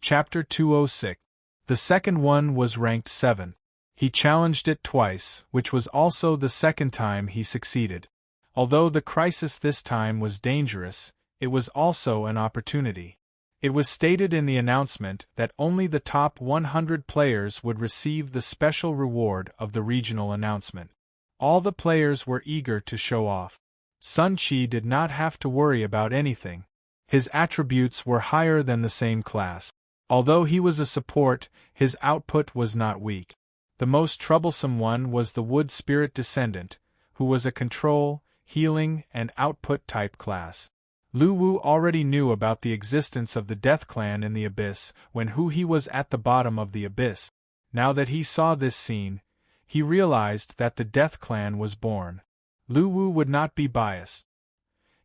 Chapter 206. The second one was ranked 7. He challenged it twice, which was also the second time he succeeded. Although the crisis this time was dangerous, it was also an opportunity. It was stated in the announcement that only the top 100 players would receive the special reward of the regional announcement. All the players were eager to show off. Sun Qi did not have to worry about anything. His attributes were higher than the same class. Although he was a support, his output was not weak. The most troublesome one was the Wood Spirit Descendant, who was a control, healing, and output type class. Lu Wu already knew about the existence of the Death Clan in the Abyss when he was at the bottom of the Abyss. Now that he saw this scene, he realized that the Death Clan was born. Lu Wu would not be biased.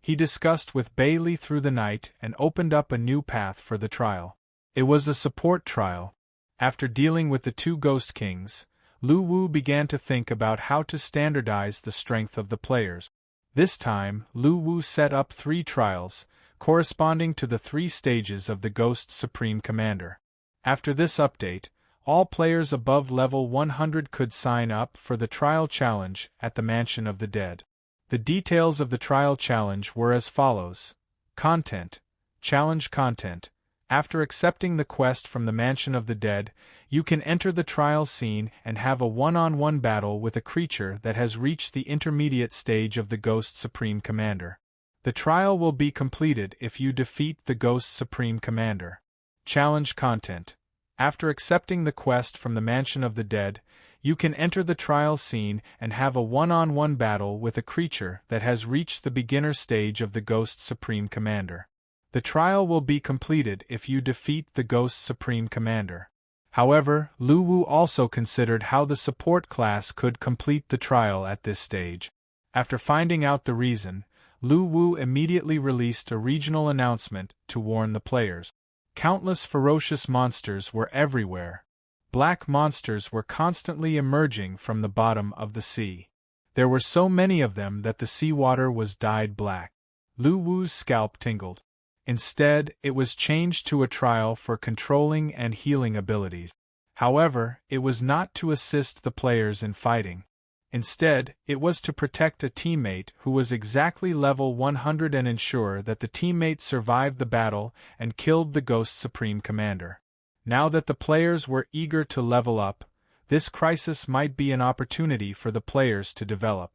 He discussed with Bailey through the night and opened up a new path for the trial. It was a support trial. After dealing with the two Ghost Kings, Lu Wu began to think about how to standardize the strength of the players. This time, Lu Wu set up 3 trials, corresponding to the 3 stages of the Ghost Supreme Commander. After this update, all players above level 100 could sign up for the trial challenge at the Mansion of the Dead. The details of the trial challenge were as follows. Content. Challenge content. After accepting the quest from the Mansion of the Dead, you can enter the trial scene and have a one-on-one battle with a creature that has reached the intermediate stage of the Ghost Supreme Commander. The trial will be completed if you defeat the Ghost Supreme Commander. Challenge content. After accepting the quest from the Mansion of the Dead, you can enter the trial scene and have a one-on-one battle with a creature that has reached the beginner stage of the Ghost Supreme Commander. The trial will be completed if you defeat the Ghost Supreme Commander. However, Lu Wu also considered how the support class could complete the trial at this stage. After finding out the reason, Lu Wu immediately released a regional announcement to warn the players. Countless ferocious monsters were everywhere. Black monsters were constantly emerging from the bottom of the sea. There were so many of them that the seawater was dyed black. Lu Wu's scalp tingled. Instead, it was changed to a trial for controlling and healing abilities. However, it was not to assist the players in fighting. Instead, it was to protect a teammate who was exactly level 100 and ensure that the teammate survived the battle and killed the Ghost Supreme Commander. Now that the players were eager to level up, this crisis might be an opportunity for the players to develop.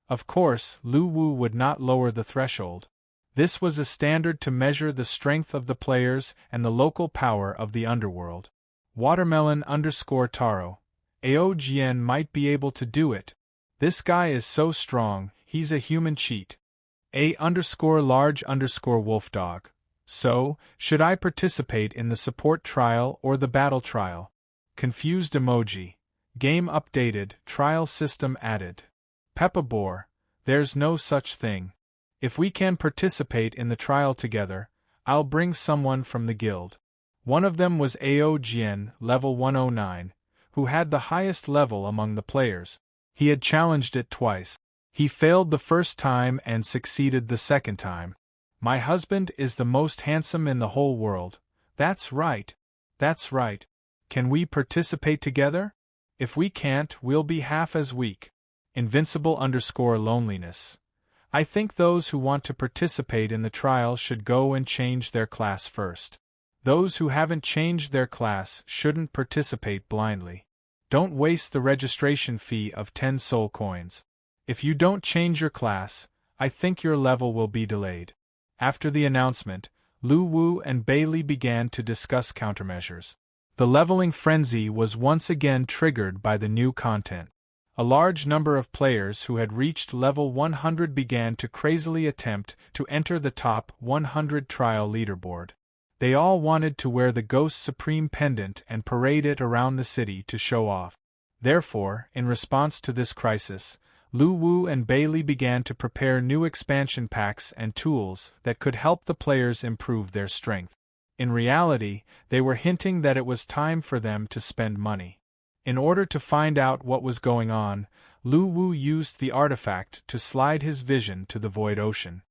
Of course, Lu Wu would not lower the threshold. This was a standard to measure the strength of the players and the local power of the underworld. Watermelon_Taro. Aogn might be able to do it. This guy is so strong, he's a human cheat. A_large_wolfdog. So, should I participate in the support trial or the battle trial? Confused emoji. Game updated, trial system added. Peppa Boar. There's no such thing. If we can participate in the trial together, I'll bring someone from the guild. One of them was Aogn, level 109, who had the highest level among the players. He had challenged it twice. He failed the first time and succeeded the second time. My husband is the most handsome in the whole world. That's right. That's right. Can we participate together? If we can't, we'll be half as weak. Invincible_loneliness. I think those who want to participate in the trial should go and change their class first. Those who haven't changed their class shouldn't participate blindly. Don't waste the registration fee of 10 soul coins. If you don't change your class, I think your level will be delayed. After the announcement, Lu Wu and Bailey began to discuss countermeasures. The leveling frenzy was once again triggered by the new content. A large number of players who had reached level 100 began to crazily attempt to enter the top 100 trial leaderboard. They all wanted to wear the Ghost Supreme pendant and parade it around the city to show off. Therefore, in response to this crisis, Lu Wu and Bailey began to prepare new expansion packs and tools that could help the players improve their strength. In reality, they were hinting that it was time for them to spend money. In order to find out what was going on, Lu Wu used the artifact to slide his vision to the void ocean.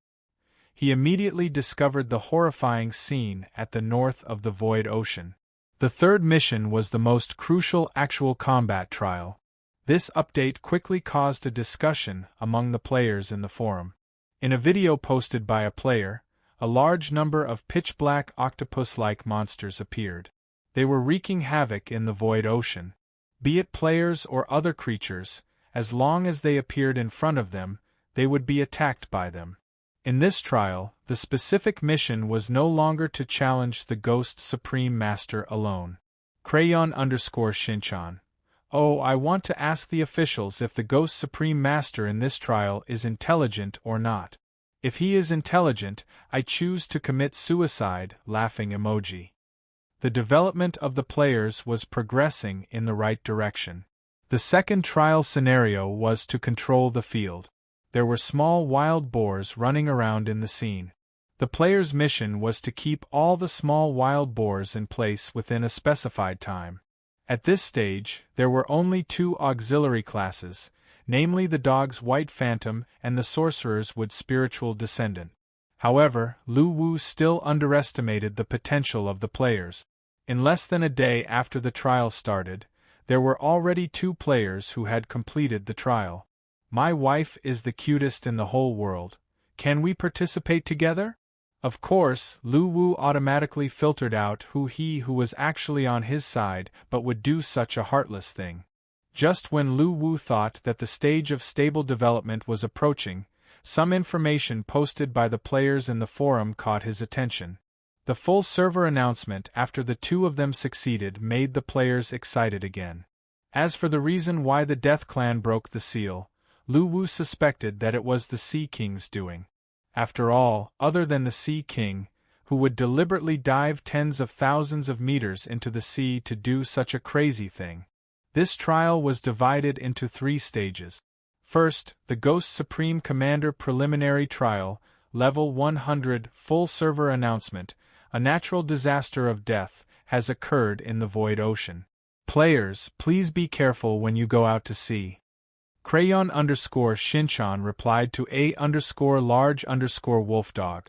He immediately discovered the horrifying scene at the north of the void ocean. The third mission was the most crucial actual combat trial. This update quickly caused a discussion among the players in the forum. In a video posted by a player, a large number of pitch-black octopus-like monsters appeared. They were wreaking havoc in the void ocean. Be it players or other creatures, as long as they appeared in front of them, they would be attacked by them. In this trial, the specific mission was no longer to challenge the Ghost Supreme Master alone. Crayon_Shinchan. Oh, I want to ask the officials if the Ghost Supreme Master in this trial is intelligent or not. If he is intelligent, I choose to commit suicide, laughing emoji. The development of the players was progressing in the right direction. The second trial scenario was to control the field. There were small wild boars running around in the scene. The player's mission was to keep all the small wild boars in place within a specified time. At this stage, there were only two auxiliary classes, namely the dog's White Phantom and the sorcerer's Wood Spiritual Descendant. However, Lu Wu still underestimated the potential of the players. In less than a day after the trial started, there were already 2 players who had completed the trial. My wife is the cutest in the whole world. Can we participate together? Of course, Lu Wu automatically filtered out who was actually on his side but would do such a heartless thing. Just when Lu Wu thought that the stage of stable development was approaching, some information posted by the players in the forum caught his attention. The full server announcement after the 2 of them succeeded made the players excited again. As for the reason why the Death Clan broke the seal, Lu Wu suspected that it was the Sea King's doing. After all, other than the Sea King, who would deliberately dive tens of thousands of meters into the sea to do such a crazy thing. This trial was divided into 3 stages. First, the Ghost Supreme Commander Preliminary Trial, Level 100 Full Server Announcement. A natural disaster of death has occurred in the Void Ocean. Players, please be careful when you go out to sea. Crayon_Shinchan replied to A_large_wolfdog.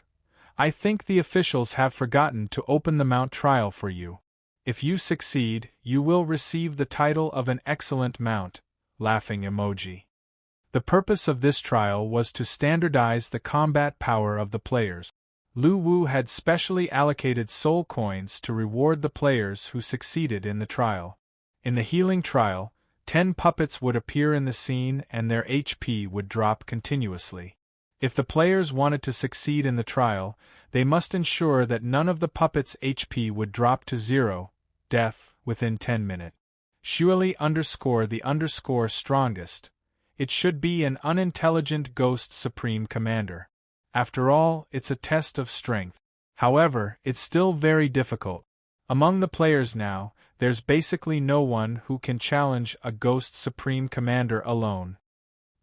I think the officials have forgotten to open the mount trial for you. If you succeed, you will receive the title of an excellent mount, laughing emoji. The purpose of this trial was to standardize the combat power of the players. Lu Wu had specially allocated soul coins to reward the players who succeeded in the trial. In the healing trial, 10 puppets would appear in the scene and their HP would drop continuously. If the players wanted to succeed in the trial, they must ensure that none of the puppets' HP would drop to 0, death, within 10 minutes. Surely_the_strongest. It should be an unintelligent Ghost Supreme Commander. After all, it's a test of strength. However, it's still very difficult. Among the players now, there's basically no one who can challenge a Ghost Supreme Commander alone.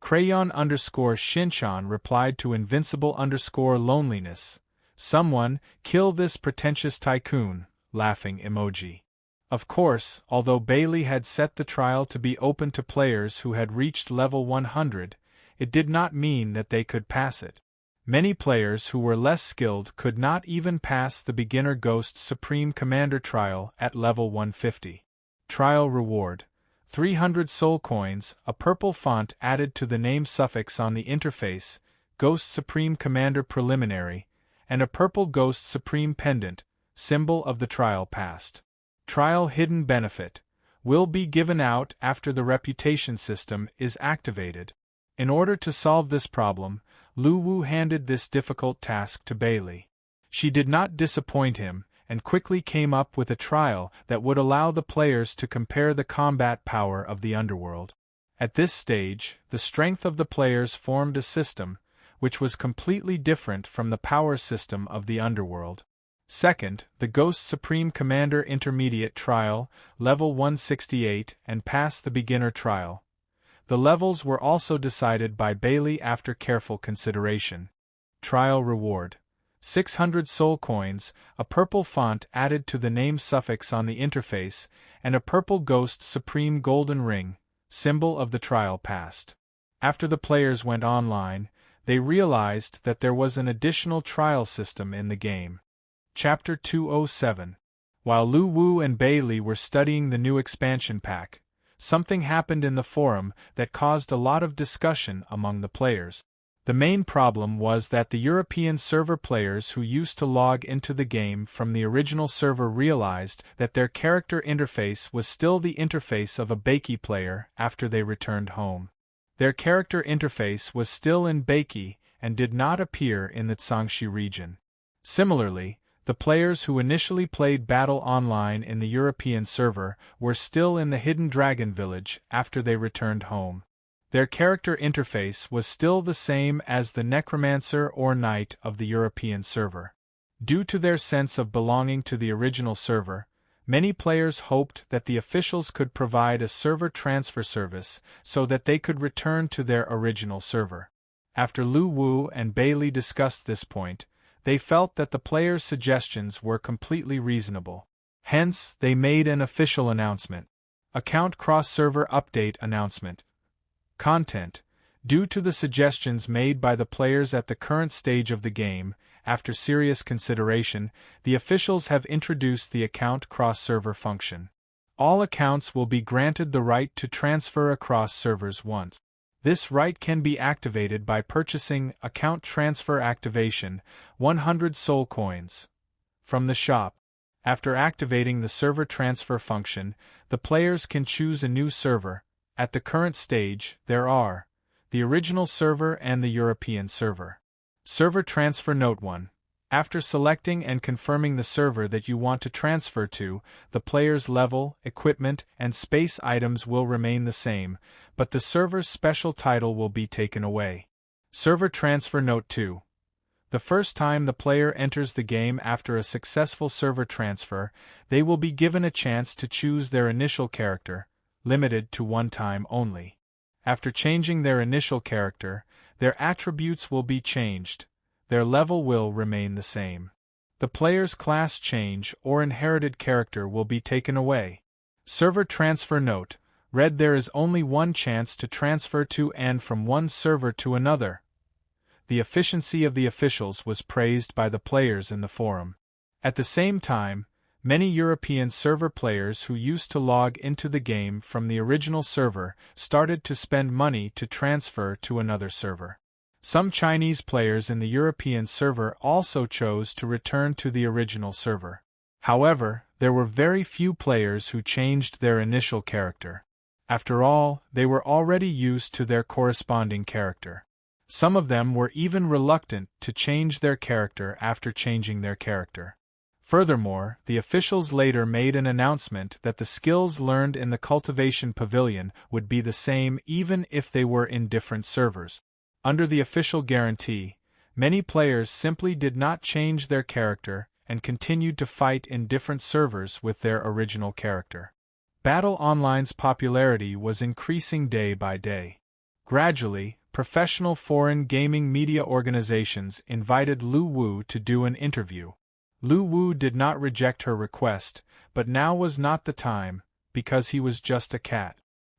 Crayon_Shinchan replied to Invincible_Loneliness. Someone, kill this pretentious tycoon, laughing emoji. Of course, although Bailey had set the trial to be open to players who had reached level 100, it did not mean that they could pass it. Many players who were less skilled could not even pass the beginner Ghost Supreme Commander trial at level 150. Trial reward: 300 soul coins, a purple font added to the name suffix on the interface, Ghost Supreme Commander Preliminary, and a purple Ghost Supreme pendant, symbol of the trial passed. Trial hidden benefit: will be given out after the reputation system is activated. In order to solve this problem, Lu Wu handed this difficult task to Bailey. She did not disappoint him, and quickly came up with a trial that would allow the players to compare the combat power of the underworld. At this stage, the strength of the players formed a system, which was completely different from the power system of the underworld. Second, the Ghost Supreme Commander Intermediate Trial, Level 168, and Pass the Beginner Trial. The levels were also decided by Bailey after careful consideration. Trial reward: 600 soul coins, a purple font added to the name suffix on the interface, and a purple Ghost Supreme Golden Ring, symbol of the trial passed. After the players went online, they realized that there was an additional trial system in the game. Chapter 207. While Lu Wu and Bailey were studying the new expansion pack, something happened in the forum that caused a lot of discussion among the players. The main problem was that the European server players who used to log into the game from the original server realized that their character interface was still the interface of a Baiki player after they returned home. Their character interface was still in Baiki and did not appear in the Zhangxi region. Similarly, the players who initially played Battle Online in the European server were still in the Hidden Dragon Village after they returned home. Their character interface was still the same as the Necromancer or Knight of the European server. Due to their sense of belonging to the original server, many players hoped that the officials could provide a server transfer service so that they could return to their original server. After Lu Wu and Bailey discussed this point, they felt that the players' suggestions were completely reasonable. Hence, they made an official announcement. Account cross-server update announcement. Content. Due to the suggestions made by the players at the current stage of the game, after serious consideration, the officials have introduced the account cross-server function. All accounts will be granted the right to transfer across servers once. This right can be activated by purchasing Account Transfer Activation, 100 Soul Coins, from the shop. After activating the server transfer function, the players can choose a new server. At the current stage, there are the original server and the European server. Server Transfer Note 1. After selecting and confirming the server that you want to transfer to, the player's level, equipment, and space items will remain the same, but the server's special title will be taken away. Server Transfer Note 2. The first time the player enters the game after a successful server transfer, they will be given a chance to choose their initial character, limited to one time only. After changing their initial character, their attributes will be changed. Their level will remain the same. The player's class change or inherited character will be taken away. Server Transfer Note. Read: there is only one chance to transfer to and from one server to another. The efficiency of the officials was praised by the players in the forum. At the same time, many European server players who used to log into the game from the original server started to spend money to transfer to another server. Some Chinese players in the European server also chose to return to the original server. However, there were very few players who changed their initial character. After all, they were already used to their corresponding character. Some of them were even reluctant to change their character after changing their character. Furthermore, the officials later made an announcement that the skills learned in the Cultivation Pavilion would be the same even if they were in different servers. Under the official guarantee, many players simply did not change their character and continued to fight in different servers with their original character. Battle Online's popularity was increasing day by day. Gradually, professional foreign gaming media organizations invited Lu Wu to do an interview. Lu Wu did not reject her request, but now was not the time, because he was just a cat.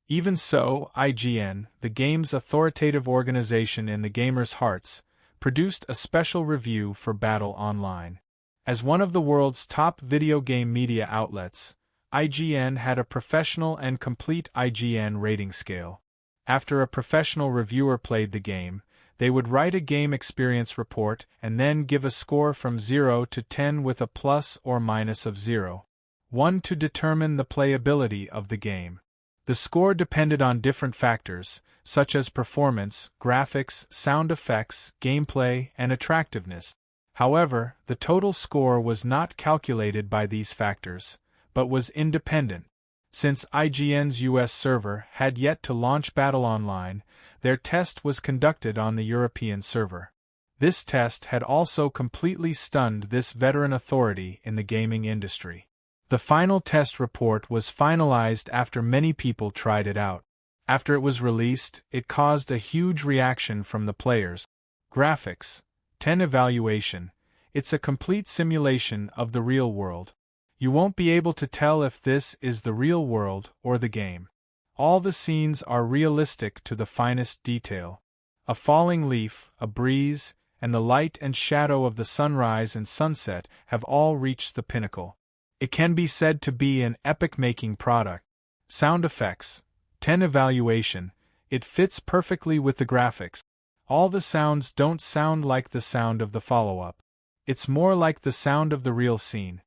Even so, IGN, the game's authoritative organization in the gamers' hearts, produced a special review for Battle Online. As one of the world's top video game media outlets, IGN had a professional and complete IGN rating scale. After a professional reviewer played the game, they would write a game experience report and then give a score from 0 to 10 with a plus or minus of 0. 1 to determine the playability of the game. The score depended on different factors, such as performance, graphics, sound effects, gameplay, and attractiveness. However, the total score was not calculated by these factors, but was independent. Since IGN's US server had yet to launch Battle Online, their test was conducted on the European server. This test had also completely stunned this veteran authority in the gaming industry. The final test report was finalized after many people tried it out. After it was released, it caused a huge reaction from the players. Graphics. 10 evaluation. It's a complete simulation of the real world. You won't be able to tell if this is the real world or the game. All the scenes are realistic to the finest detail. A falling leaf, a breeze, and the light and shadow of the sunrise and sunset have all reached the pinnacle. It can be said to be an epoch-making product. Sound effects. 10 evaluation. It fits perfectly with the graphics. All the sounds don't sound like the sound of the follow-up. It's more like the sound of the real scene.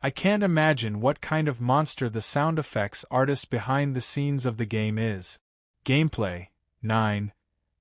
I can't imagine what kind of monster the sound effects artist behind the scenes of the game is. Gameplay. 9.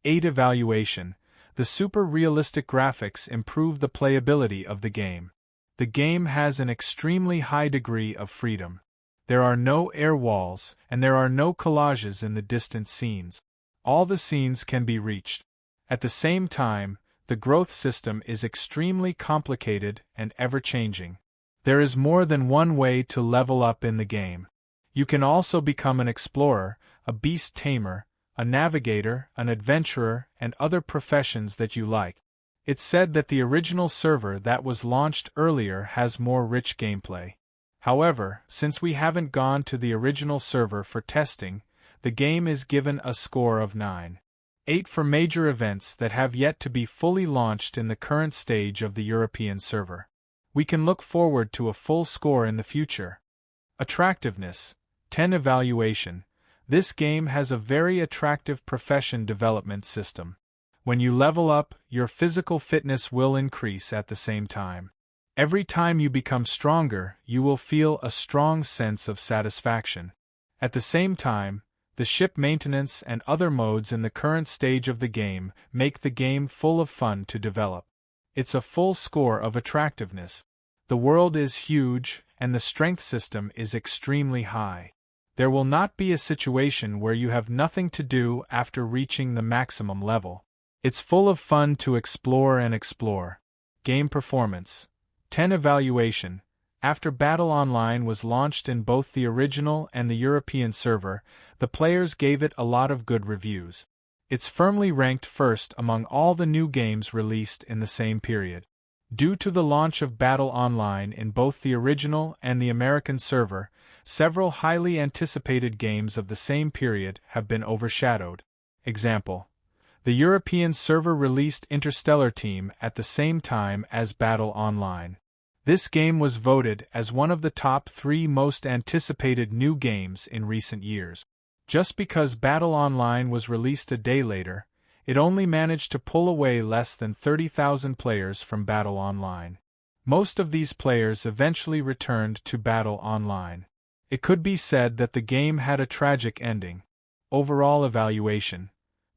8 evaluation. The super realistic graphics improve the playability of the game. The game has an extremely high degree of freedom. There are no air walls, and there are no collages in the distant scenes. All the scenes can be reached. At the same time, the growth system is extremely complicated and ever-changing. There is more than one way to level up in the game. You can also become an explorer, a beast tamer, a navigator, an adventurer, and other professions that you like. It's said that the original server that was launched earlier has more rich gameplay. However, since we haven't gone to the original server for testing, the game is given a score of 9. 8 for major events that have yet to be fully launched in the current stage of the European server. We can look forward to a full score in the future. Attractiveness. 10 evaluation. This game has a very attractive profession development system. When you level up, your physical fitness will increase at the same time. Every time you become stronger, you will feel a strong sense of satisfaction. At the same time, the ship maintenance and other modes in the current stage of the game make the game full of fun to develop. It's a full score of attractiveness. The world is huge, and the strength system is extremely high. There will not be a situation where you have nothing to do after reaching the maximum level. It's full of fun to explore and explore. Game performance. 10 evaluation. After Battle Online was launched in both the original and the European server, the players gave it a lot of good reviews. It's firmly ranked first among all the new games released in the same period. Due to the launch of Battle Online in both the original and the American server, several highly anticipated games of the same period have been overshadowed. Example: the European server released Interstellar Team at the same time as Battle Online. This game was voted as one of the top 3 most anticipated new games in recent years. Just because Battle Online was released a day later, it only managed to pull away less than 30,000 players from Battle Online. Most of these players eventually returned to Battle Online. It could be said that the game had a tragic ending. Overall evaluation.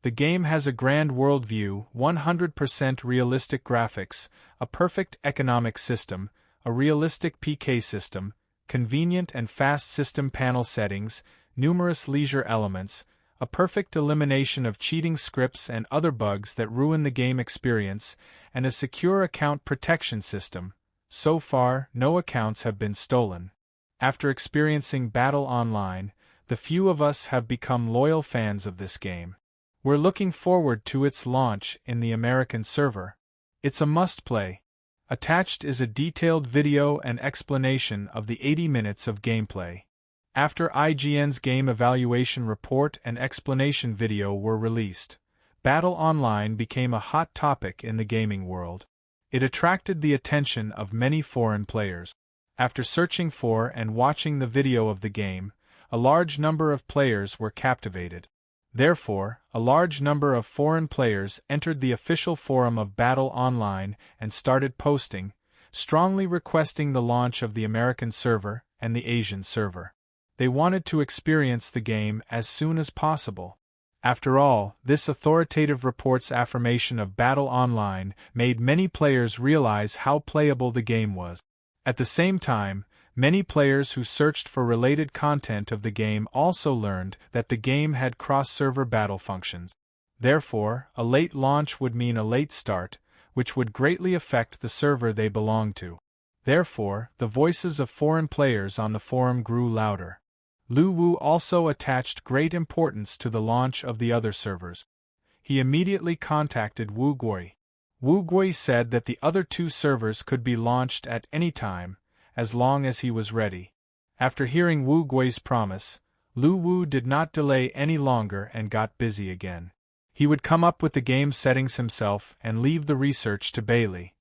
The game has a grand worldview, 100% realistic graphics, a perfect economic system, a realistic PK system, convenient and fast system panel settings, numerous leisure elements, a perfect elimination of cheating scripts and other bugs that ruin the game experience, and a secure account protection system. So far, no accounts have been stolen. After experiencing Battle Online, the few of us have become loyal fans of this game. We're looking forward to its launch in the American server. It's a must-play. Attached is a detailed video and explanation of the 80 minutes of gameplay. After IGN's game evaluation report and explanation video were released, Battle Online became a hot topic in the gaming world. It attracted the attention of many foreign players. After searching for and watching the video of the game, a large number of players were captivated. Therefore, a large number of foreign players entered the official forum of Battle Online and started posting, strongly requesting the launch of the American server and the Asian server. They wanted to experience the game as soon as possible. After all, this authoritative report's affirmation of Battle Online made many players realize how playable the game was. At the same time, many players who searched for related content of the game also learned that the game had cross-server battle functions. Therefore, a late launch would mean a late start, which would greatly affect the server they belonged to. Therefore, the voices of foreign players on the forum grew louder. Lu Wu also attached great importance to the launch of the other servers. He immediately contacted Wu Gui. Wu Gui said that the other 2 servers could be launched at any time, as long as he was ready. After hearing Wu Gui's promise, Lu Wu did not delay any longer and got busy again. He would come up with the game settings himself and leave the research to Bailey.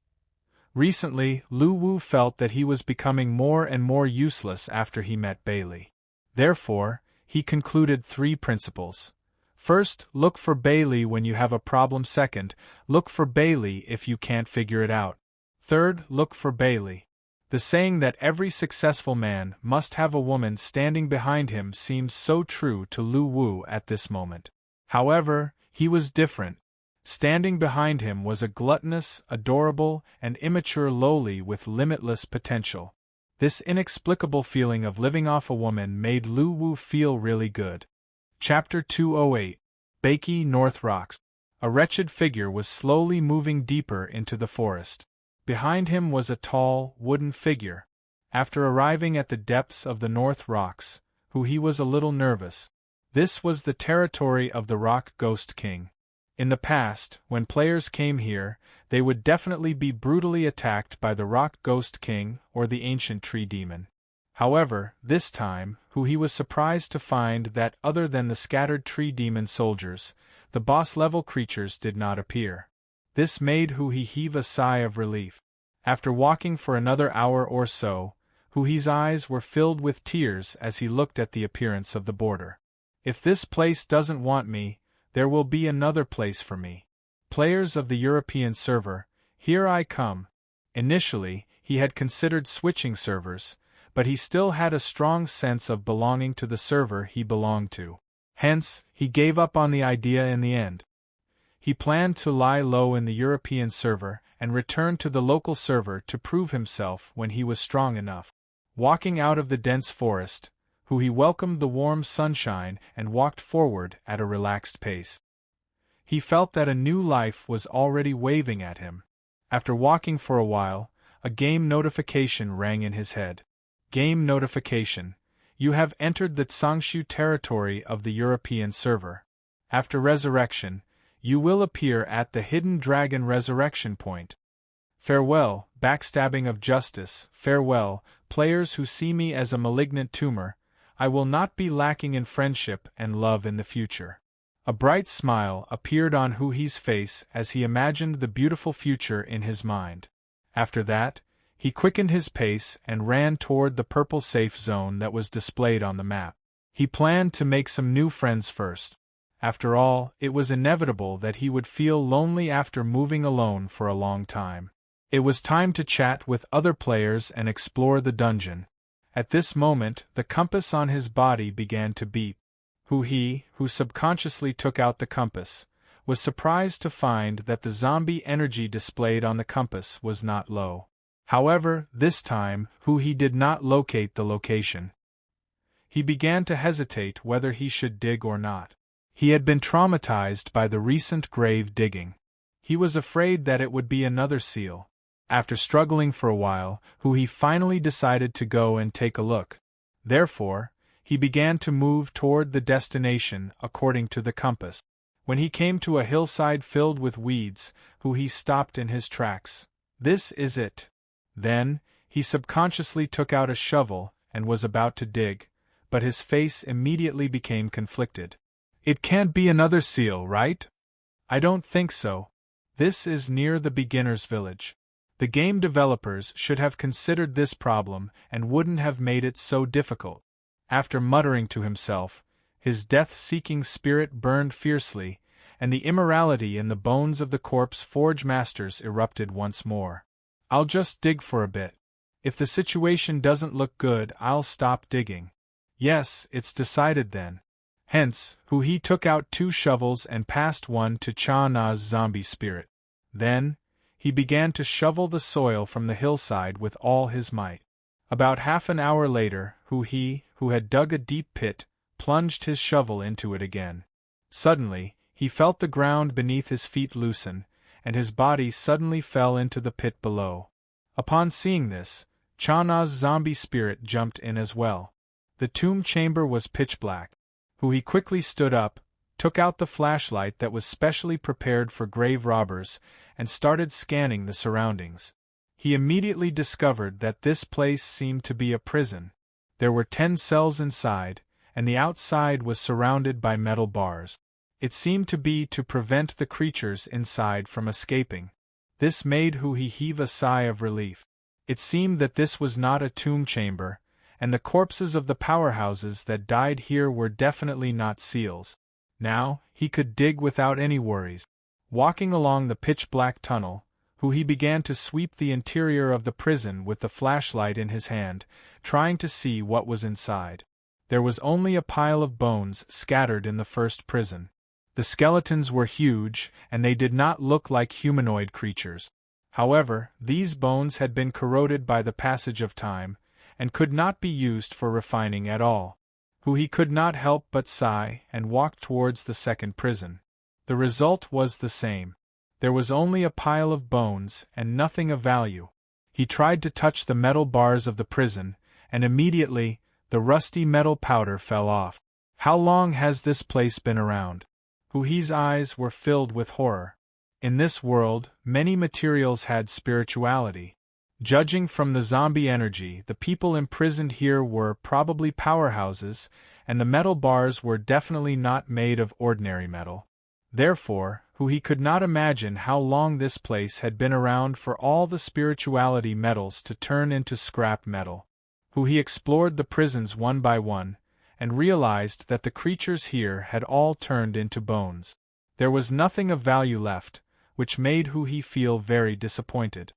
Recently, Lu Wu felt that he was becoming more and more useless after he met Bailey. Therefore, he concluded 3 principles. First, look for Bailey when you have a problem. Second, look for Bailey if you can't figure it out. Third, look for Bailey. The saying that every successful man must have a woman standing behind him seems so true to Lu Wu at this moment. However, he was different. Standing behind him was a gluttonous, adorable, and immature lowly with limitless potential. This inexplicable feeling of living off a woman made Lu Wu feel really good. Chapter 208. Bakey North Rocks. A wretched figure was slowly moving deeper into the forest. Behind him was a tall, wooden figure. After arriving at the depths of the North Rocks, he was a little nervous. This was the territory of the Rock Ghost King. In the past, when players came here, they would definitely be brutally attacked by the Rock Ghost King or the Ancient Tree Demon. However, this time, he was surprised to find that other than the scattered Tree Demon soldiers, the boss-level creatures did not appear. This made he heave a sigh of relief. After walking for another hour or so, his eyes were filled with tears as he looked at the appearance of the border. If this place doesn't want me, there will be another place for me. Players of the European server, here I come. Initially, he had considered switching servers, but he still had a strong sense of belonging to the server he belonged to. Hence, he gave up on the idea in the end. He planned to lie low in the European server and return to the local server to prove himself when he was strong enough. Walking out of the dense forest, he welcomed the warm sunshine and walked forward at a relaxed pace. He felt that a new life was already waving at him. After walking for a while, a game notification rang in his head. Game notification: you have entered the Tsangshu territory of the European server. After resurrection, you will appear at the Hidden Dragon Resurrection Point. Farewell, backstabbing of justice, farewell, players who see me as a malignant tumor. I will not be lacking in friendship and love in the future. A bright smile appeared on Huhi's face as he imagined the beautiful future in his mind. After that, he quickened his pace and ran toward the purple safe zone that was displayed on the map. He planned to make some new friends first. After all, it was inevitable that he would feel lonely after moving alone for a long time. It was time to chat with other players and explore the dungeon. At this moment, the compass on his body began to beep. He, who subconsciously took out the compass, was surprised to find that the zombie energy displayed on the compass was not low. However, this time, he did not locate the location. He began to hesitate whether he should dig or not. He had been traumatized by the recent grave digging. He was afraid that it would be another seal. After struggling for a while, he finally decided to go and take a look. Therefore, he began to move toward the destination according to the compass. When he came to a hillside filled with weeds, he stopped in his tracks. This is it. Then, he subconsciously took out a shovel and was about to dig, but his face immediately became conflicted. It can't be another seal, right? I don't think so. This is near the beginner's village. The game developers should have considered this problem and wouldn't have made it so difficult. After muttering to himself, his death-seeking spirit burned fiercely, and the immorality in the bones of the corpse forge masters erupted once more. I'll just dig for a bit. If the situation doesn't look good, I'll stop digging. Yes, it's decided then. Hence, he took out 2 shovels and passed one to Cha-Na's zombie spirit. Then, he began to shovel the soil from the hillside with all his might. About half an hour later, who had dug a deep pit, plunged his shovel into it again. Suddenly, he felt the ground beneath his feet loosen, and his body suddenly fell into the pit below. Upon seeing this, Cha-Na's zombie spirit jumped in as well. The tomb chamber was pitch black. He quickly stood up, took out the flashlight that was specially prepared for grave robbers, and started scanning the surroundings. He immediately discovered that this place seemed to be a prison. There were 10 cells inside, and the outside was surrounded by metal bars. It seemed to be to prevent the creatures inside from escaping. This made Hu He heave a sigh of relief. It seemed that this was not a tomb chamber, and the corpses of the powerhouses that died here were definitely not seals. Now, he could dig without any worries. Walking along the pitch-black tunnel, He began to sweep the interior of the prison with the flashlight in his hand, trying to see what was inside. There was only a pile of bones scattered in the first prison. The skeletons were huge, and they did not look like humanoid creatures. However, these bones had been corroded by the passage of time, and could not be used for refining at all. He could not help but sigh and walk towards the second prison. The result was the same. There was only a pile of bones and nothing of value. He tried to touch the metal bars of the prison, and immediately, the rusty metal powder fell off. How long has this place been around? Huhi's eyes were filled with horror. In this world, many materials had spirituality. Judging from the zombie energy, the people imprisoned here were probably powerhouses, and the metal bars were definitely not made of ordinary metal. Therefore, He could not imagine how long this place had been around for all the spirituality metals to turn into scrap metal. He explored the prisons one by one, and realized that the creatures here had all turned into bones. There was nothing of value left, which made He feel very disappointed.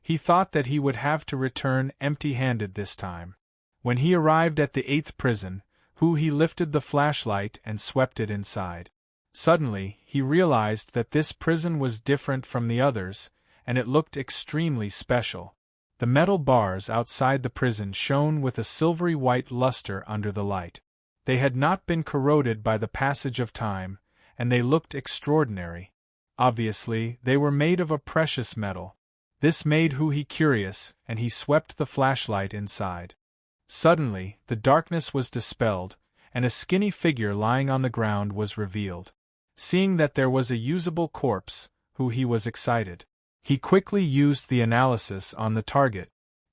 He thought that he would have to return empty-handed this time. When he arrived at the 8th prison, He lifted the flashlight and swept it inside. Suddenly, he realized that this prison was different from the others, and it looked extremely special. The metal bars outside the prison shone with a silvery white luster under the light. They had not been corroded by the passage of time, and they looked extraordinary. Obviously, they were made of a precious metal. This made He curious, and he swept the flashlight inside. Suddenly, the darkness was dispelled, and a skinny figure lying on the ground was revealed. Seeing that there was a usable corpse, He was excited. He quickly used the analysis on the target.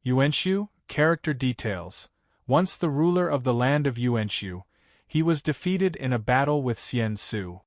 Yuanshu, character details. Once the ruler of the land of Yuanshu, he was defeated in a battle with Xian Su.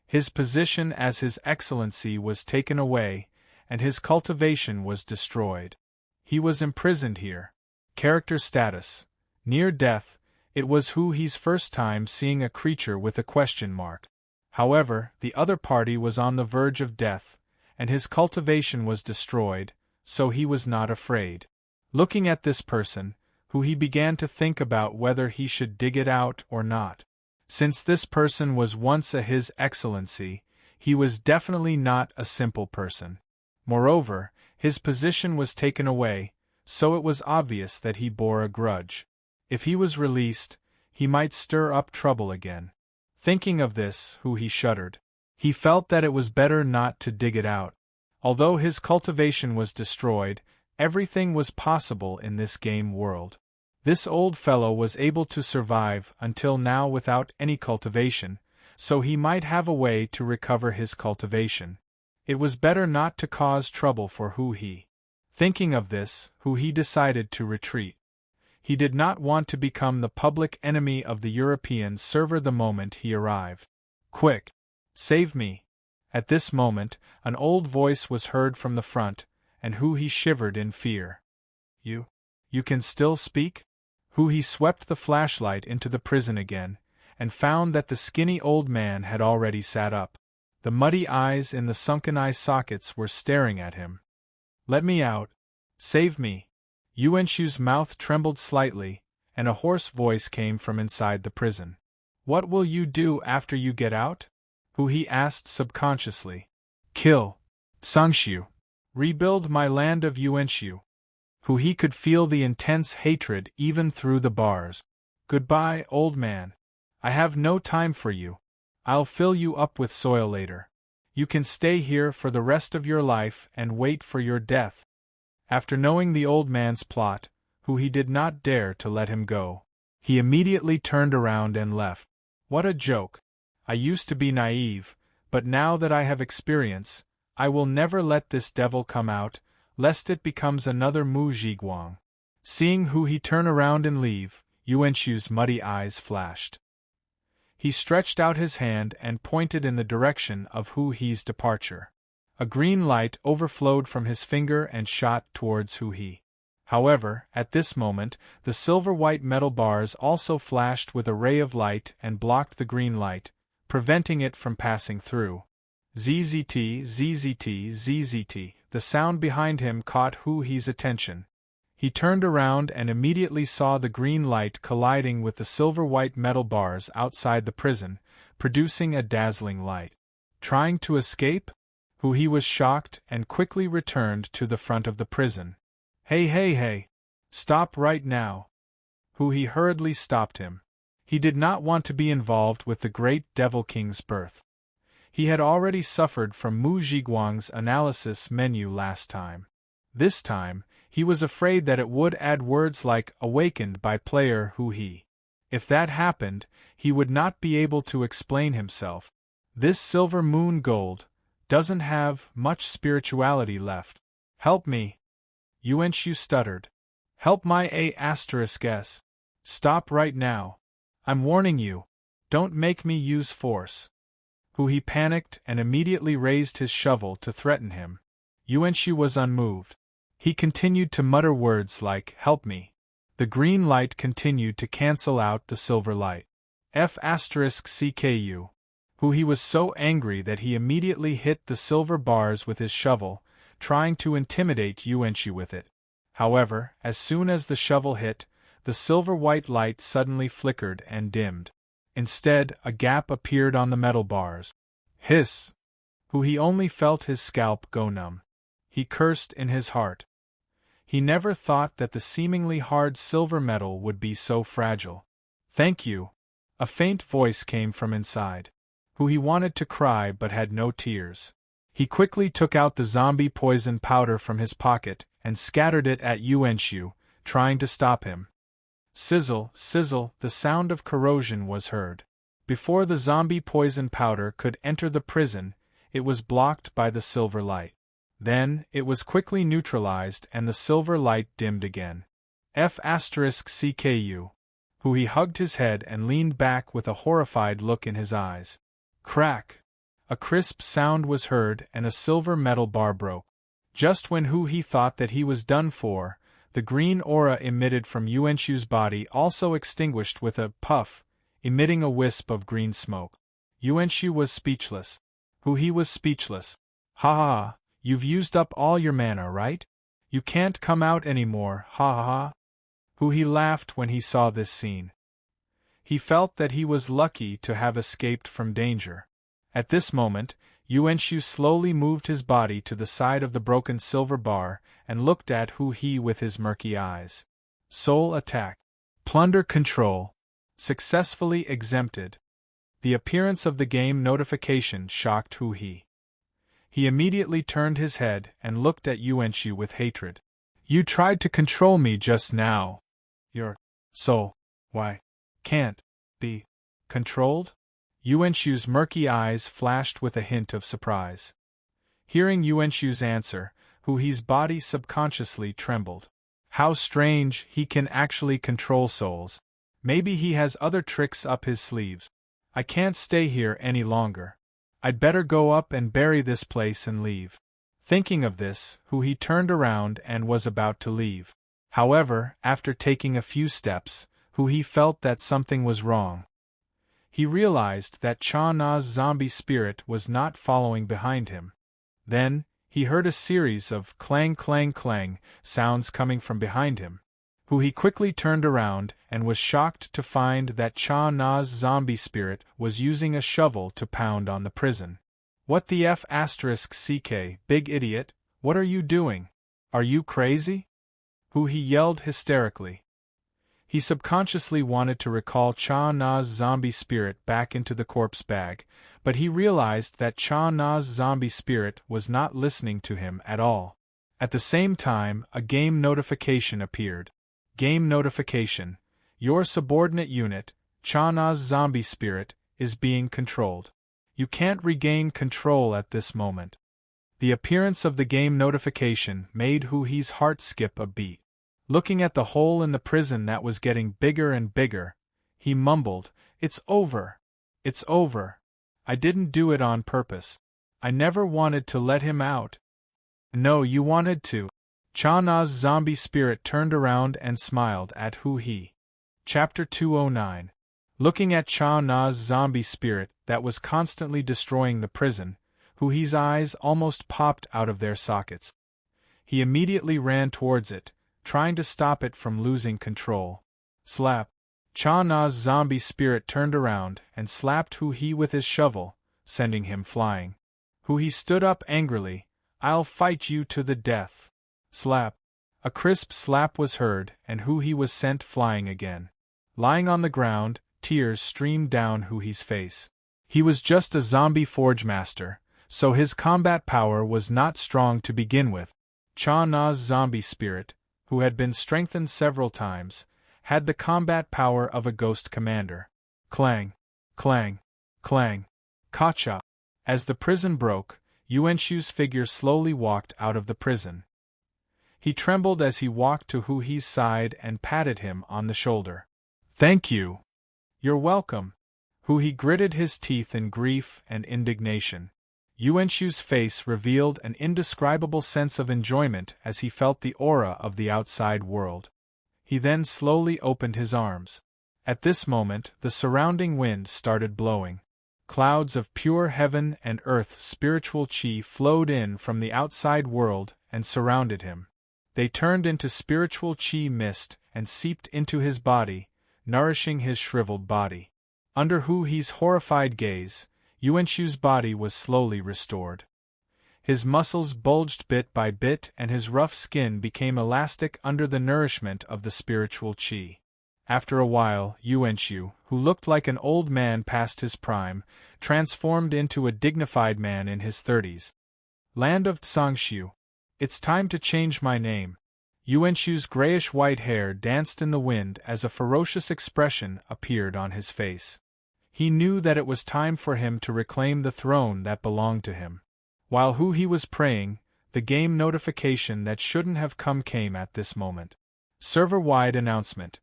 His position as His Excellency was taken away, and his cultivation was destroyed. He was imprisoned here. Character status. Near death, it was Huhi's first time seeing a creature with a question mark. However, the other party was on the verge of death, and his cultivation was destroyed, so he was not afraid. Looking at this person, He began to think about whether he should dig it out or not. Since this person was once a His Excellency, he was definitely not a simple person. Moreover, his position was taken away, so it was obvious that he bore a grudge. If he was released, he might stir up trouble again. Thinking of this, He shuddered. He felt that it was better not to dig it out. Although his cultivation was destroyed, everything was possible in this game world. This old fellow was able to survive until now without any cultivation, so he might have a way to recover his cultivation. It was better not to cause trouble for Hu-He. Thinking of this, Hu-He decided to retreat. He did not want to become the public enemy of the European server the moment he arrived. Quick! Save me! At this moment, an old voice was heard from the front, and Hu-He shivered in fear. You can still speak? Hu-He swept the flashlight into the prison again, and found that the skinny old man had already sat up. The muddy eyes in the sunken eye sockets were staring at him. Let me out! Save me! Yuanshu's mouth trembled slightly, and a hoarse voice came from inside the prison. What will you do after you get out? Hu-He asked subconsciously. Kill Sangshu. Rebuild my land of Yuanshu. Hu-He could feel the intense hatred even through the bars. Goodbye, old man. I have no time for you. I'll fill you up with soil later. You can stay here for the rest of your life and wait for your death. After knowing the old man's plot, Hu-He did not dare to let him go. He immediately turned around and left. What a joke! I used to be naive, but now that I have experience, I will never let this devil come out, lest it becomes another Mu Zhiguang. Seeing Hu-He turn around and leave, Yuanshu's muddy eyes flashed. He stretched out his hand and pointed in the direction of Hu-He's departure. A green light overflowed from his finger and shot towards Hu-He. However, at this moment, the silver-white metal bars also flashed with a ray of light and blocked the green light, preventing it from passing through. ZZT, ZZT, ZZT, the sound behind him caught Hu-He's attention. He turned around and immediately saw the green light colliding with the silver-white metal bars outside the prison, producing a dazzling light. Trying to escape? Hu-He was shocked and quickly returned to the front of the prison. Hey, hey, hey! Stop right now! Hu-He hurriedly stopped him. He did not want to be involved with the great Devil King's birth. He had already suffered from Mu Zhiguang's analysis menu last time. This time, he was afraid that it would add words like awakened by player Hu-He. If that happened, he would not be able to explain himself. This silver moon gold doesn't have much spirituality left. Help me! Yuanxu stuttered. Help my A**s. Stop right now. I'm warning you. Don't make me use force. Hu-He panicked and immediately raised his shovel to threaten him. Yuanxu was unmoved. He continued to mutter words like, help me. The green light continued to cancel out the silver light. F***CKU. Hu-He was so angry that he immediately hit the silver bars with his shovel, trying to intimidate Yuanxu with it. However, as soon as the shovel hit, the silver-white light suddenly flickered and dimmed. Instead, a gap appeared on the metal bars. Hiss! Hu-He only felt his scalp go numb. He cursed in his heart. He never thought that the seemingly hard silver metal would be so fragile. Thank you. A faint voice came from inside. Hu-He wanted to cry but had no tears. He quickly took out the zombie poison powder from his pocket and scattered it at Yuanxu, trying to stop him. Sizzle, sizzle, the sound of corrosion was heard. Before the zombie poison powder could enter the prison, it was blocked by the silver light. Then, it was quickly neutralized and the silver light dimmed again. F***CKU. Hu-He hugged his head and leaned back with a horrified look in his eyes. Crack! A crisp sound was heard and a silver metal bar broke. Just when Hu-He thought that he was done for, the green aura emitted from Yuanxu's body also extinguished with a puff, emitting a wisp of green smoke. Yuanxu was speechless. Hu-He was speechless. Ha ha ha, you've used up all your mana, right? You can't come out anymore, ha ha ha. Hu-He laughed when he saw this scene. He felt that he was lucky to have escaped from danger. At this moment, Yuanxu slowly moved his body to the side of the broken silver bar and looked at Hu-He with his murky eyes. Soul attack. Plunder control. Successfully exempted. The appearance of the game notification shocked Hu-He. He immediately turned his head and looked at Yuanxu with hatred. You tried to control me just now. Your soul, why, can't be controlled? Yuanxu's murky eyes flashed with a hint of surprise. Hearing Yuanxu's answer, Hu-He's body subconsciously trembled. How strange, he can actually control souls. Maybe he has other tricks up his sleeves. I can't stay here any longer. I'd better go up and bury this place and leave. Thinking of this, Hu-He turned around and was about to leave. However, after taking a few steps, Hu-He felt that something was wrong. He realized that Cha-Na's zombie spirit was not following behind him. Then, he heard a series of clang clang clang sounds coming from behind him. Hu-He quickly turned around and was shocked to find that Cha-Na's zombie spirit was using a shovel to pound on the prison. What the F***CK, big idiot, what are you doing? Are you crazy? Hu-He yelled hysterically. He subconsciously wanted to recall Cha-Na's zombie spirit back into the corpse bag, but he realized that Cha-Na's zombie spirit was not listening to him at all. At the same time, a game notification appeared. Game notification. Your subordinate unit, Cha-Na's zombie spirit, is being controlled. You can't regain control at this moment. The appearance of the game notification made Hu-He's heart skip a beat. Looking at the hole in the prison that was getting bigger and bigger, he mumbled, "It's over. It's over. I didn't do it on purpose. I never wanted to let him out. No, you wanted to. Cha-Na's zombie spirit turned around and smiled at Hu-He. Chapter 209. Looking at Cha-Na's zombie spirit that was constantly destroying the prison, Hu-He's eyes almost popped out of their sockets. He immediately ran towards it, trying to stop it from losing control. Slap! Cha-Na's zombie spirit turned around and slapped Hu-He with his shovel, sending him flying. Hu-He stood up angrily. I'll fight you to the death. Slap! A crisp slap was heard, and Hu-He was sent flying again. Lying on the ground, tears streamed down Hu-He's face. He was just a zombie forge master, so his combat power was not strong to begin with. Cha-Na's zombie spirit, who had been strengthened several times, had the combat power of a ghost commander. Clang! Clang! Clang! Ka-cha! As the prison broke, Yuanshu's figure slowly walked out of the prison. He trembled as he walked to Hu-He's side and patted him on the shoulder. Thank you. You're welcome. Hu-He gritted his teeth in grief and indignation. Yuanshu's face revealed an indescribable sense of enjoyment as he felt the aura of the outside world. He then slowly opened his arms. At this moment, the surrounding wind started blowing. Clouds of pure heaven and earth spiritual chi flowed in from the outside world and surrounded him. They turned into spiritual chi mist and seeped into his body, nourishing his shriveled body. Under Hu-He's horrified gaze, Yuanshu's body was slowly restored. His muscles bulged bit by bit and his rough skin became elastic under the nourishment of the spiritual chi. After a while, Yuanshu, who looked like an old man past his prime, transformed into a dignified man in his 30s. Land of Tsangshu. It's time to change my name. Yuanshu's grayish-white hair danced in the wind as a ferocious expression appeared on his face. He knew that it was time for him to reclaim the throne that belonged to him. While Hu-He was praying, the game notification that shouldn't have come came at this moment. Server-wide announcement.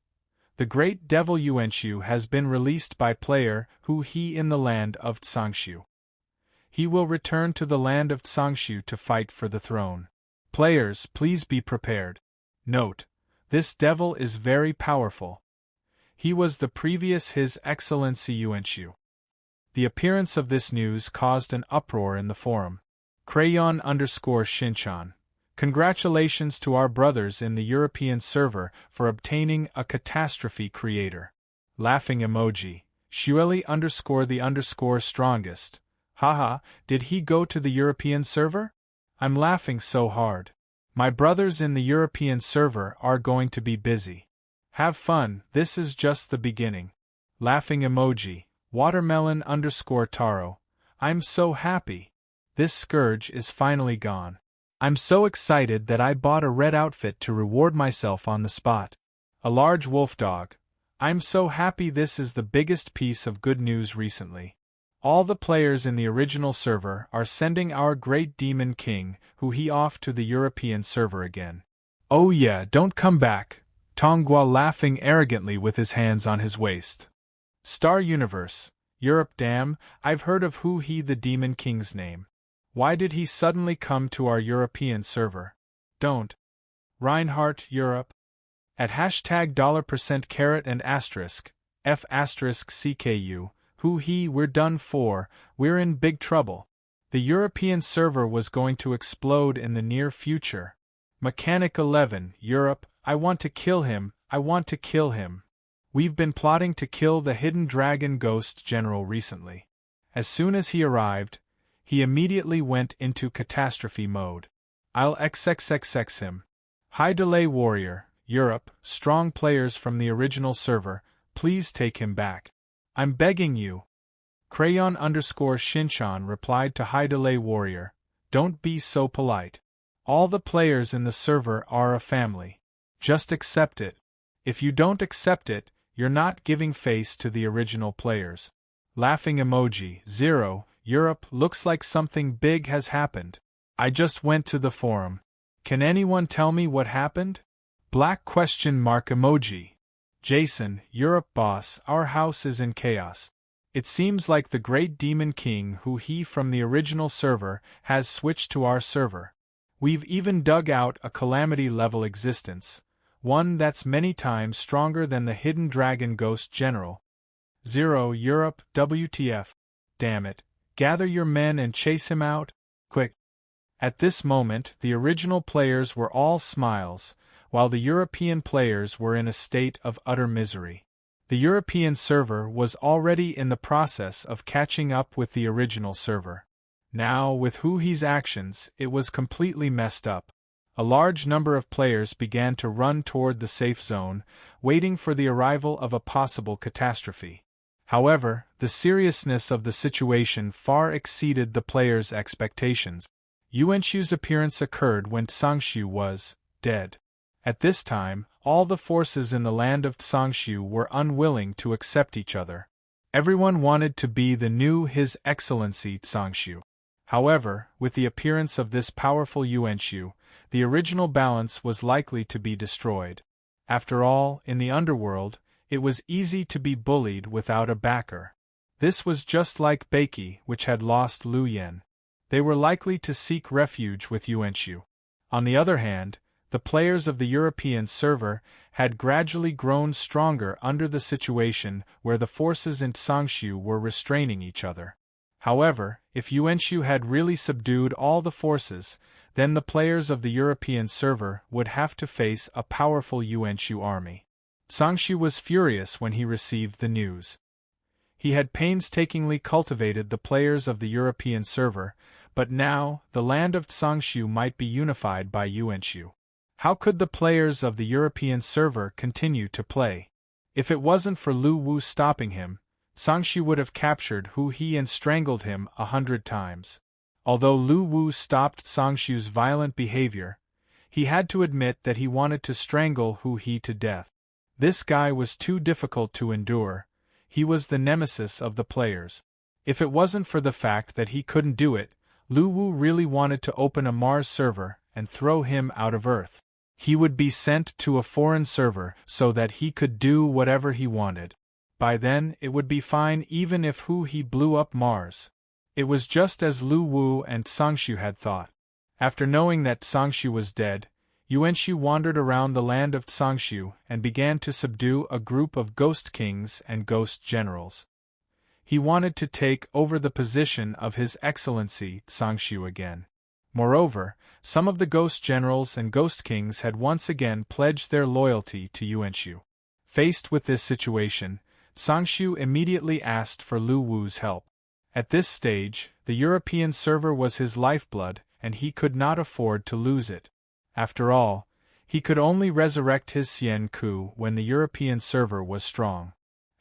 The great devil Yuanshu has been released by player Hu-He in the land of Tsangshu. He will return to the land of Tsangshu to fight for the throne. Players, please be prepared. Note: this devil is very powerful. He was the previous His Excellency Yuanshu. The appearance of this news caused an uproar in the forum. Crayon_Shinchan. Congratulations to our brothers in the European server for obtaining a catastrophe creator. Laughing emoji. Shueli_the_strongest. Haha, did he go to the European server? I'm laughing so hard. My brothers in the European server are going to be busy. Have fun, this is just the beginning. Laughing emoji. Watermelon_Taro. I'm so happy. This scourge is finally gone. I'm so excited that I bought a red outfit to reward myself on the spot. A large wolf dog. I'm so happy, this is the biggest piece of good news recently. All the players in the original server are sending our great demon king, Hu-He, off to the European server again. Oh yeah, don't come back. Tongua laughing arrogantly with his hands on his waist. Star Universe. Europe, damn, I've heard of Hu-He the demon king's name. Why did he suddenly come to our European server? Don't. Reinhardt, Europe. At $$% and asterisk, F***CKU, Hu-He, we're done for, we're in big trouble. The European server was going to explode in the near future. Mechanic 11, Europe, I want to kill him, I want to kill him. We've been plotting to kill the hidden dragon ghost general recently. As soon as he arrived, he immediately went into catastrophe mode. I'll XXXX him. High delay warrior, Europe, strong players from the original server, please take him back. I'm begging you. Crayon_Shinchan replied to High delay warrior, don't be so polite. All the players in the server are a family. Just accept it. If you don't accept it, you're not giving face to the original players. Laughing emoji, 0, Europe, looks like something big has happened. I just went to the forum. Can anyone tell me what happened? Black question mark emoji. Jason, Europe boss, our house is in chaos. It seems like the great demon king who he from the original server has switched to our server. We've even dug out a calamity-level existence, one that's many times stronger than the hidden dragon ghost general. 0 Europe, WTF. Damn it. Gather your men and chase him out, quick. At this moment, the original players were all smiles, while the European players were in a state of utter misery. The European server was already in the process of catching up with the original server. Now, with Huhi's actions, it was completely messed up. A large number of players began to run toward the safe zone, waiting for the arrival of a possible catastrophe. However, the seriousness of the situation far exceeded the players' expectations. Yuanxu's appearance occurred when Tsangshu was dead. At this time, all the forces in the land of Tsangshu were unwilling to accept each other. Everyone wanted to be the new His Excellency Tsangshu. However, with the appearance of this powerful Yuanxu, the original balance was likely to be destroyed. After all, in the underworld, it was easy to be bullied without a backer. This was just like Beiki, which had lost Lu Yen. They were likely to seek refuge with Yuanxu. On the other hand, the players of the European server had gradually grown stronger under the situation where the forces in Tsangshu were restraining each other. However, if Yuanxu had really subdued all the forces, then the players of the European server would have to face a powerful Yuanxu army. Tsangshu was furious when he received the news. He had painstakingly cultivated the players of the European server, but now the land of Tsangshu might be unified by Yuanxu. How could the players of the European server continue to play? If it wasn't for Lu Wu stopping him, Tsangshu would have captured Huhi and strangled him 100 times. Although Lu Wu stopped Tsangshu's violent behavior, he had to admit that he wanted to strangle Huhi to death. This guy was too difficult to endure. He was the nemesis of the players. If it wasn't for the fact that he couldn't do it, Lu Wu really wanted to open a Mars server and throw him out of Earth. He would be sent to a foreign server so that he could do whatever he wanted. By then, it would be fine even if Huhi blew up Mars. It was just as Lu Wu and Tsangshu had thought. After knowing that Tsangshu was dead, Yuanxu wandered around the land of Tsangshu and began to subdue a group of ghost kings and ghost generals. He wanted to take over the position of His Excellency Tsangshu again. Moreover, some of the ghost generals and ghost kings had once again pledged their loyalty to Yuanxu. Faced with this situation, Tsangshu immediately asked for Lu Wu's help. At this stage, the European server was his lifeblood, and he could not afford to lose it. After all, he could only resurrect his Xian Ku when the European server was strong.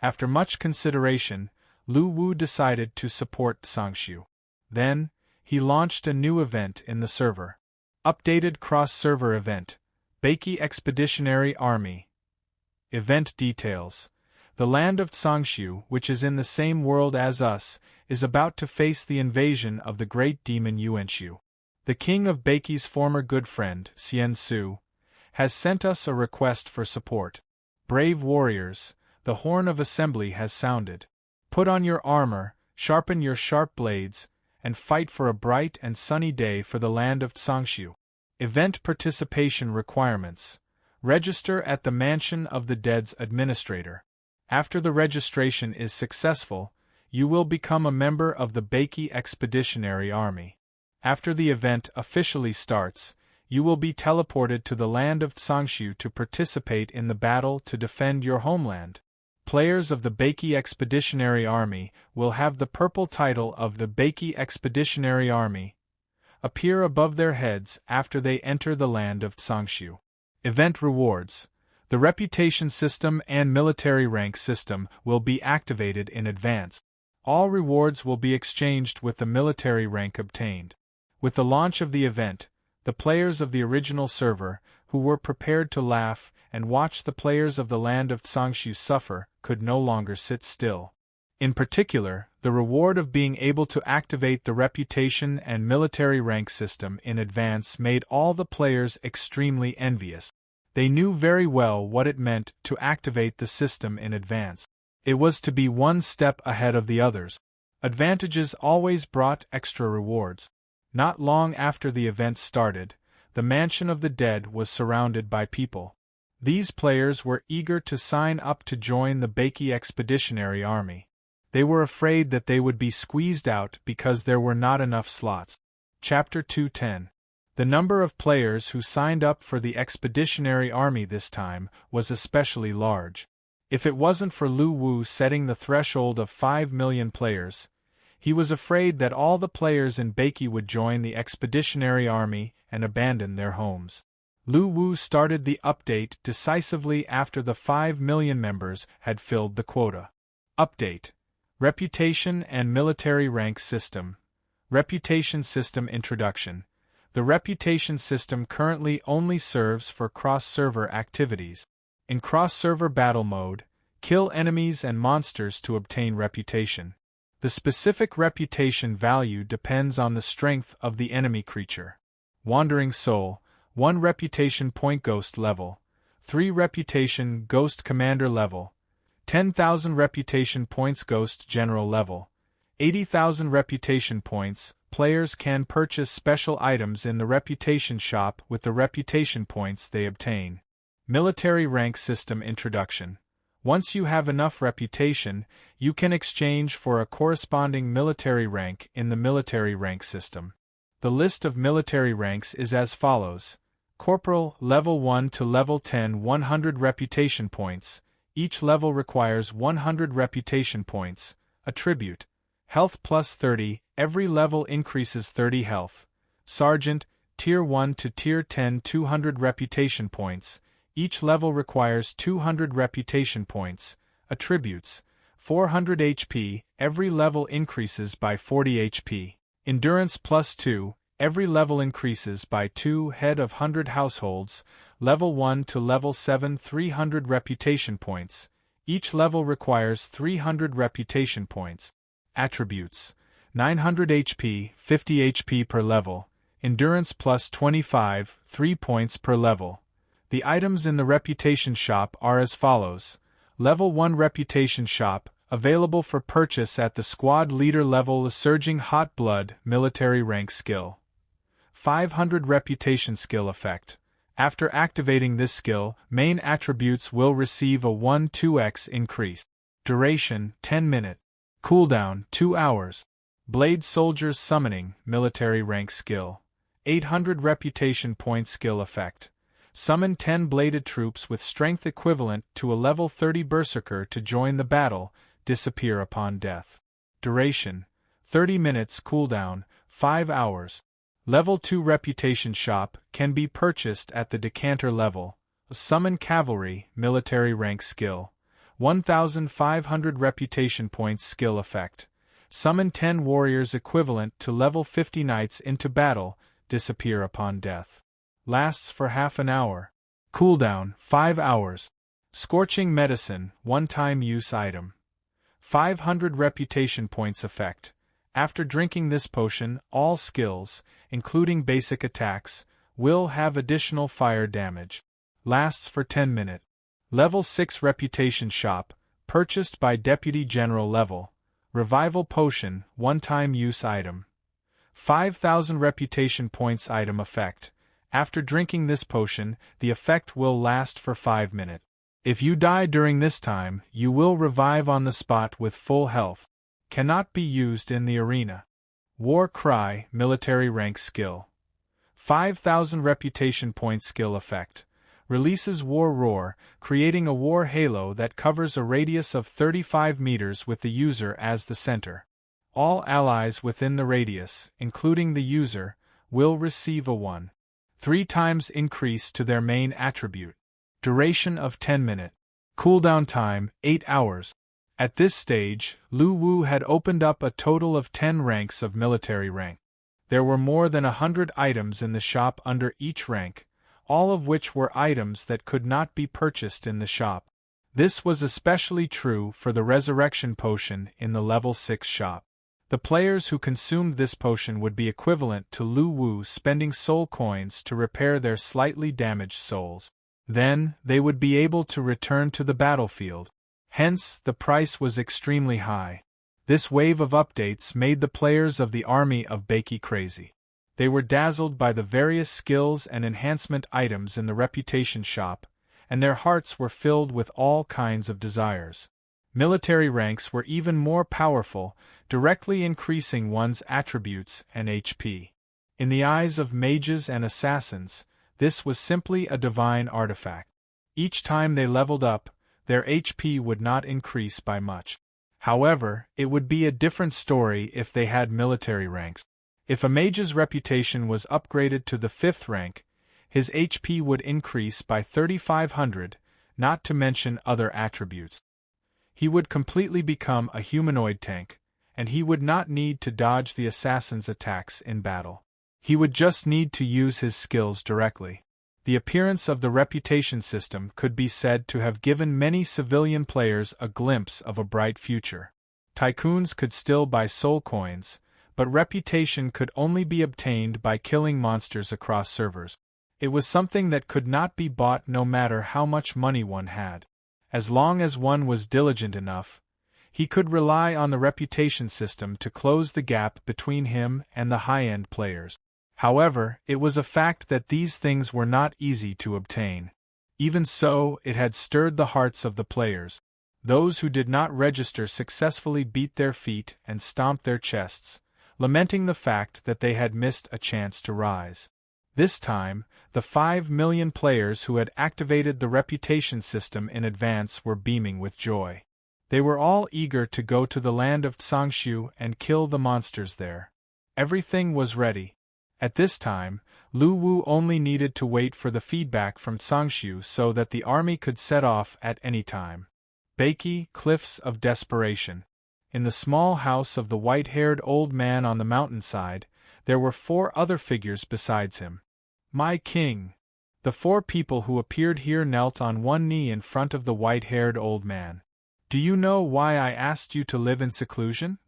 After much consideration, Lu Wu decided to support Tsangshu. Then, he launched a new event in the server. Updated cross-server event, Beiki Expeditionary Army. Event details. The land of Tsangshu, which is in the same world as us, is about to face the invasion of the great demon Yuanxu. The king of Beiki's former good friend, Xian Su, has sent us a request for support. Brave warriors, the horn of assembly has sounded. Put on your armor, sharpen your sharp blades, and fight for a bright and sunny day for the land of Tsangshu. Event participation requirements. Register at the Mansion of the Dead's administrator. After the registration is successful, you will become a member of the Beiki Expeditionary Army. After the event officially starts, you will be teleported to the land of Tsangshu to participate in the battle to defend your homeland. Players of the Beiki Expeditionary Army will have the purple title of the Beiki Expeditionary Army appear above their heads after they enter the land of Tsangshu. Event rewards. The reputation system and military rank system will be activated in advance. All rewards will be exchanged with the military rank obtained. With the launch of the event, the players of the original server, who were prepared to laugh and watch the players of the land of Tsangshu suffer, could no longer sit still. In particular, the reward of being able to activate the reputation and military rank system in advance made all the players extremely envious. They knew very well what it meant to activate the system in advance. It was to be one step ahead of the others. Advantages always brought extra rewards. Not long after the event started, the Mansion of the Dead was surrounded by people. These players were eager to sign up to join the Bakey Expeditionary Army. They were afraid that they would be squeezed out because there were not enough slots. Chapter 210. The number of players who signed up for the Expeditionary Army this time was especially large. If it wasn't for Lu Wu setting the threshold of 5 million players, he was afraid that all the players in Bakey would join the Expeditionary Army and abandon their homes. Lu Wu started the update decisively after the 5 million members had filled the quota. Update: Reputation and Military Rank System. Reputation System Introduction. The reputation system currently only serves for cross-server activities. In cross-server battle mode, kill enemies and monsters to obtain reputation. The specific reputation value depends on the strength of the enemy creature. Wandering Soul, 1 reputation point ghost level, 3 reputation ghost commander level, 10,000 reputation points ghost general level, 80,000 reputation points. Players can purchase special items in the reputation shop with the reputation points they obtain. Military Rank System Introduction. Once you have enough reputation, you can exchange for a corresponding military rank in the military rank system. The list of military ranks is as follows: Corporal, level 1 to level 10, 100 reputation points. Each level requires 100 reputation points. Attribute: Health plus 30, every level increases 30 health. Sergeant, Tier 1 to Tier 10, 200 reputation points. Each level requires 200 reputation points. Attributes: 400 HP, every level increases by 40 HP. Endurance plus 2, every level increases by 2. Head of 100 households, level 1 to level 7, 300 reputation points. Each level requires 300 reputation points. Attributes: 900 HP, 50 HP per level. Endurance plus 25, 3 points per level. The items in the Reputation Shop are as follows. Level 1 Reputation Shop, available for purchase at the Squad Leader level. A Surging Hot Blood, Military Rank Skill. 500 Reputation Skill Effect. After activating this skill, main attributes will receive a 1-2x increase. Duration, 10 minute. Cooldown, 2 hours. Blade Soldier's Summoning, Military Rank Skill. 800 Reputation Point Skill Effect. Summon 10 bladed troops with strength equivalent to a level 30 berserker to join the battle, disappear upon death. Duration: 30 minutes. Cooldown: 5 hours. Level 2 Reputation Shop can be purchased at the Decanter level. Summon Cavalry, Military Rank Skill. 1,500 Reputation Points Skill Effect. Summon 10 warriors equivalent to level 50 knights into battle, disappear upon death. Lasts for half an hour. Cooldown: 5 hours. Scorching Medicine, one-time use item. 500 Reputation Points Effect. After drinking this potion, all skills, including basic attacks, will have additional fire damage. Lasts for 10 minutes. Level 6 Reputation Shop, purchased by Deputy General level. Revival Potion, one-time use item. 5,000 Reputation Points item effect. After drinking this potion, the effect will last for 5 minutes. If you die during this time, you will revive on the spot with full health. Cannot be used in the arena. War Cry, Military Rank Skill. 5,000 Reputation Point Skill Effect. Releases War Roar, creating a war halo that covers a radius of 35 meters with the user as the center. All allies within the radius, including the user, will receive a 1.3 times increase to their main attribute. Duration of 10 minutes. Cooldown time, 8 hours. At this stage, Lu Wu had opened up a total of 10 ranks of military rank. There were more than 100 items in the shop under each rank, all of which were items that could not be purchased in the shop. This was especially true for the Resurrection Potion in the Level 6 shop. The players who consumed this potion would be equivalent to Lu Wu spending soul coins to repair their slightly damaged souls. Then, they would be able to return to the battlefield. Hence, the price was extremely high. This wave of updates made the players of the army of Bakey crazy. They were dazzled by the various skills and enhancement items in the reputation shop, and their hearts were filled with all kinds of desires. Military ranks were even more powerful, directly increasing one's attributes and HP. In the eyes of mages and assassins, this was simply a divine artifact. Each time they leveled up, their HP would not increase by much. However, it would be a different story if they had military ranks. If a mage's reputation was upgraded to the 5th rank, his HP would increase by 3,500, not to mention other attributes. He would completely become a humanoid tank, and he would not need to dodge the assassin's attacks in battle. He would just need to use his skills directly. The appearance of the reputation system could be said to have given many civilian players a glimpse of a bright future. Tycoons could still buy soul coins, but reputation could only be obtained by killing monsters across servers. It was something that could not be bought no matter how much money one had. As long as one was diligent enough, he could rely on the reputation system to close the gap between him and the high-end players. However, it was a fact that these things were not easy to obtain. Even so, it had stirred the hearts of the players. Those who did not register successfully beat their feet and stomped their chests, lamenting the fact that they had missed a chance to rise. This time, the 5 million players who had activated the reputation system in advance were beaming with joy. They were all eager to go to the land of Tsangshu and kill the monsters there. Everything was ready. At this time, Lu Wu only needed to wait for the feedback from Tsangshu so that the army could set off at any time. Bakey, Cliffs of Desperation. In the small house of the white-haired old man on the mountainside, there were 4 other figures besides him. My king! The 4 people who appeared here knelt on one knee in front of the white-haired old man. Do you know why I asked you to live in seclusion?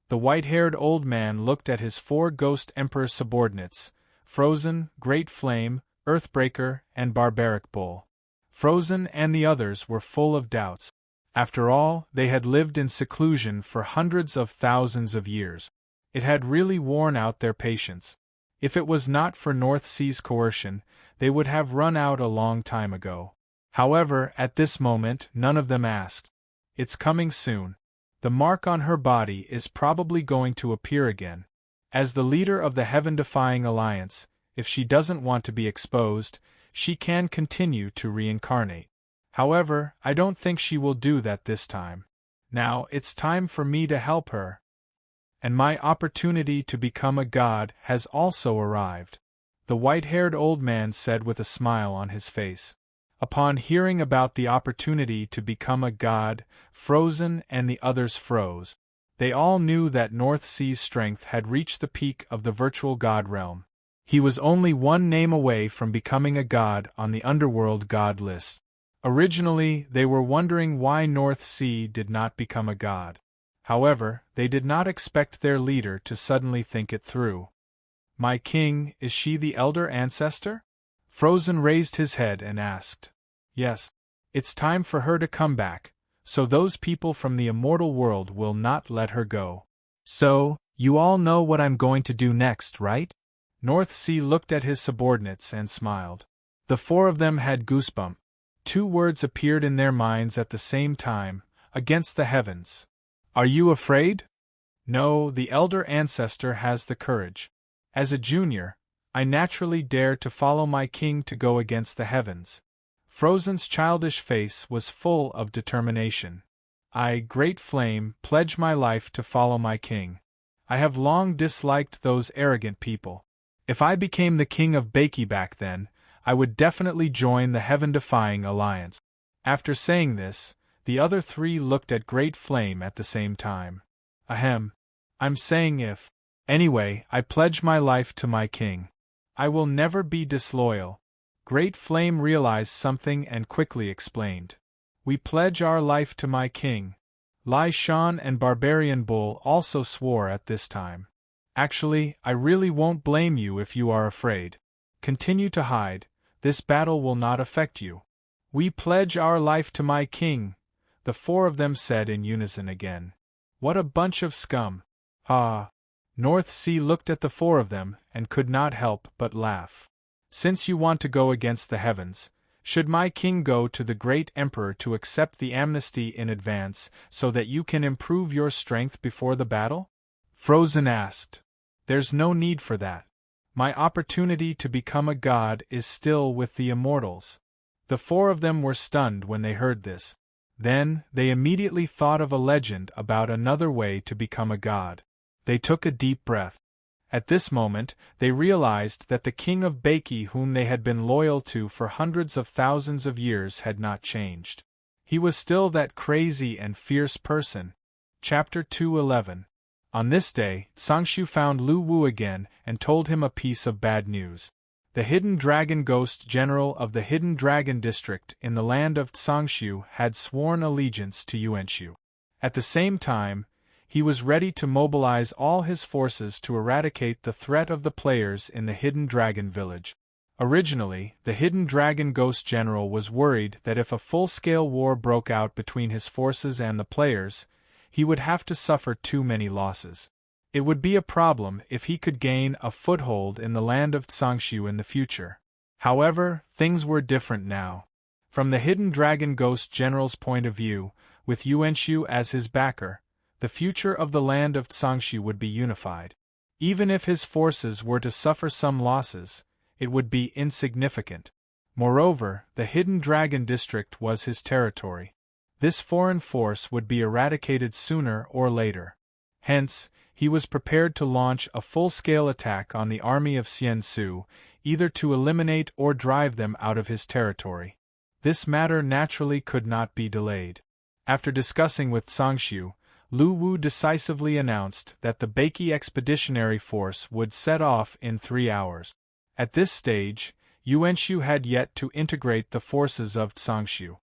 The white-haired old man looked at his 4 ghost emperor subordinates, Frozen, Great Flame, Earthbreaker, and Barbaric Bull. Frozen and the others were full of doubts. After all, they had lived in seclusion for hundreds of thousands of years. It had really worn out their patience. If it was not for North Sea's coercion, they would have run out a long time ago. However, at this moment, none of them asked. It's coming soon. The mark on her body is probably going to appear again. As the leader of the heaven-defying alliance, if she doesn't want to be exposed, she can continue to reincarnate. However, I don't think she will do that this time. Now, it's time for me to help her. And my opportunity to become a god has also arrived, the white-haired old man said with a smile on his face. Upon hearing about the opportunity to become a god, Frozen and the others froze. They all knew that North Sea's strength had reached the peak of the virtual god realm. He was only one name away from becoming a god on the underworld god list. Originally, they were wondering why North Sea did not become a god. However, they did not expect their leader to suddenly think it through. My king, is she the elder ancestor? Frozen raised his head and asked. Yes. It's time for her to come back, so those people from the immortal world will not let her go. So, you all know what I'm going to do next, right? North Sea looked at his subordinates and smiled. The 4 of them had goosebumps. 2 words appeared in their minds at the same time, against the heavens. Are you afraid? No, the elder ancestor has the courage. As a junior, I naturally dare to follow my king to go against the heavens. Frozen's childish face was full of determination. I, Great Flame, pledge my life to follow my king. I have long disliked those arrogant people. If I became the king of Bakey back then, I would definitely join the heaven-defying alliance. After saying this, the other 3 looked at Great Flame at the same time. Ahem. I'm saying if. Anyway, I pledge my life to my king. I will never be disloyal. Great Flame realized something and quickly explained. We pledge our life to my king. Lai Shan and Barbarian Bull also swore at this time. Actually, I really won't blame you if you are afraid. Continue to hide, this battle will not affect you. We pledge our life to my king. the four of them said in unison again. What a bunch of scum! Ah! North Sea looked at the four of them and could not help but laugh. Since you want to go against the heavens, should my king go to the great emperor to accept the amnesty in advance so that you can improve your strength before the battle? Frozen asked. There's no need for that. My opportunity to become a god is still with the immortals. The four of them were stunned when they heard this. Then, they immediately thought of a legend about another way to become a god. They took a deep breath. At this moment, they realized that the king of Baki whom they had been loyal to for hundreds of thousands of years had not changed. He was still that crazy and fierce person. Chapter 2:11. On this day, Sangshu found Lu Wu again and told him a piece of bad news. The Hidden Dragon Ghost General of the Hidden Dragon District in the land of Tsangshu had sworn allegiance to Yuanshu. At the same time, he was ready to mobilize all his forces to eradicate the threat of the players in the Hidden Dragon Village. Originally, the Hidden Dragon Ghost General was worried that if a full-scale war broke out between his forces and the players, he would have to suffer too many losses. It would be a problem if he could gain a foothold in the land of Tsangshu in the future. However, things were different now. From the Hidden Dragon Ghost General's point of view, with Yuanshu as his backer, the future of the land of Tsangshu would be unified. Even if his forces were to suffer some losses, it would be insignificant. Moreover, the Hidden Dragon District was his territory. This foreign force would be eradicated sooner or later. Hence, he was prepared to launch a full-scale attack on the army of Xian Su, either to eliminate or drive them out of his territory. This matter naturally could not be delayed. After discussing with Tsangshu, Lu Wu decisively announced that the Baki expeditionary force would set off in 3 hours. At this stage, Yuanshu had yet to integrate the forces of Tsangshu.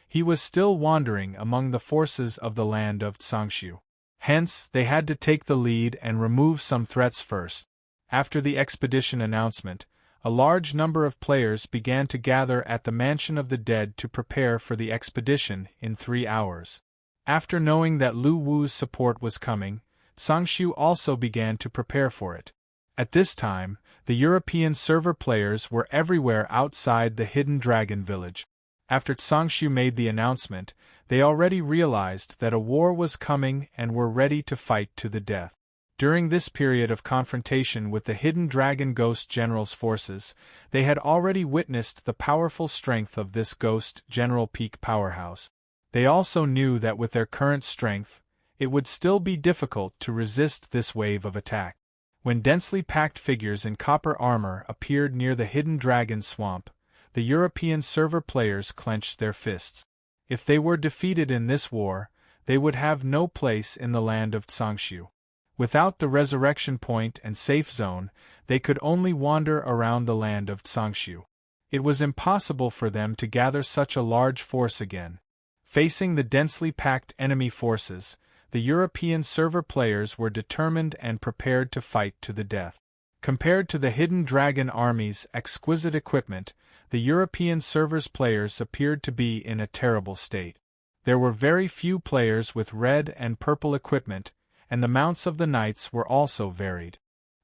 He was still wandering among the forces of the land of Tsangshu. Hence, they had to take the lead and remove some threats first. After the expedition announcement, a large number of players began to gather at the Mansion of the Dead to prepare for the expedition in 3 hours. After knowing that Lu Wu's support was coming, Tsangshu also began to prepare for it. At this time, the European server players were everywhere outside the Hidden Dragon Village. After Tsangshu made the announcement, they already realized that a war was coming and were ready to fight to the death. During this period of confrontation with the Hidden Dragon Ghost General's forces, they had already witnessed the powerful strength of this Ghost General peak powerhouse. They also knew that with their current strength, it would still be difficult to resist this wave of attack. When densely packed figures in copper armor appeared near the Hidden Dragon Swamp, the European server players clenched their fists. If they were defeated in this war, they would have no place in the land of Tsangshu. Without the resurrection point and safe zone, they could only wander around the land of Tsangshu. It was impossible for them to gather such a large force again. Facing the densely packed enemy forces, the European server players were determined and prepared to fight to the death. Compared to the Hidden Dragon Army's exquisite equipment, the European servers' players appeared to be in a terrible state. There were very few players with red and purple equipment, and the mounts of the knights were also varied.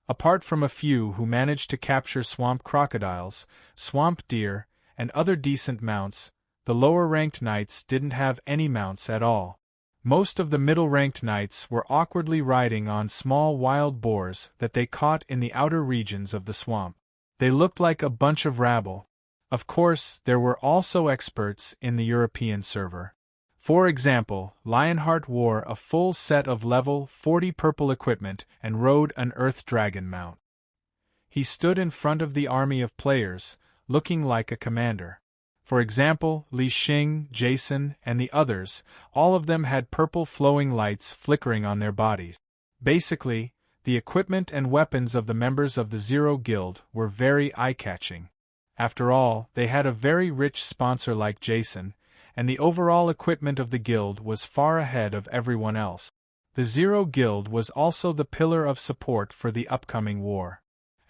Apart from a few who managed to capture swamp crocodiles, swamp deer, and other decent mounts, the lower-ranked knights didn't have any mounts at all. Most of the middle-ranked knights were awkwardly riding on small wild boars that they caught in the outer regions of the swamp. They looked like a bunch of rabble. Of course, there were also experts in the European server. For example, Lionheart wore a full set of level 40 purple equipment and rode an Earth Dragon mount. He stood in front of the army of players, looking like a commander. For example, Li Xing, Jason, and the others, all of them had purple flowing lights flickering on their bodies. Basically, the equipment and weapons of the members of the Zero Guild were very eye-catching. After all, they had a very rich sponsor like Jason, and the overall equipment of the guild was far ahead of everyone else. The Zero Guild was also the pillar of support for the upcoming war.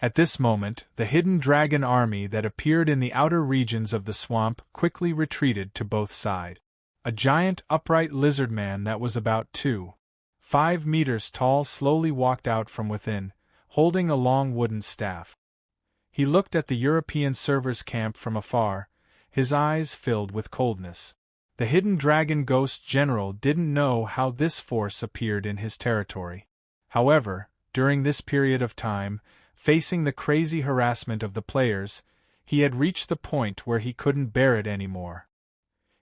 At this moment, the Hidden Dragon army that appeared in the outer regions of the swamp quickly retreated to both sides. A giant upright lizard man that was about 2.5 meters tall slowly walked out from within, holding a long wooden staff. He looked at the European servers' camp from afar, his eyes filled with coldness. The hidden dragon ghost general didn't know how this force appeared in his territory. However, during this period of time, facing the crazy harassment of the players, he had reached the point where he couldn't bear it anymore.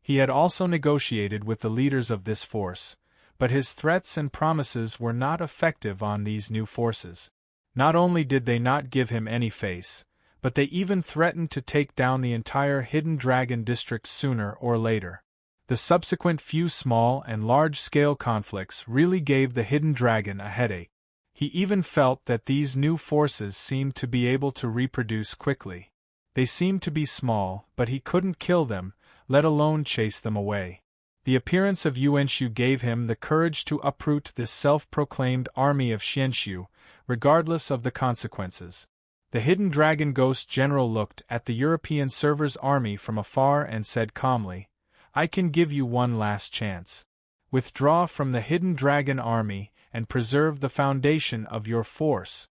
He had also negotiated with the leaders of this force, but his threats and promises were not effective on these new forces. Not only did they not give him any face, but they even threatened to take down the entire Hidden Dragon district sooner or later. The subsequent few small and large-scale conflicts really gave the Hidden Dragon a headache. He even felt that these new forces seemed to be able to reproduce quickly. They seemed to be small, but he couldn't kill them, let alone chase them away. The appearance of Yuanxiu gave him the courage to uproot this self-proclaimed army of Xianxiu, regardless of the consequences. The Hidden Dragon Ghost General looked at the European server's army from afar and said calmly, "I can give you one last chance. Withdraw from the Hidden Dragon army and preserve the foundation of your force."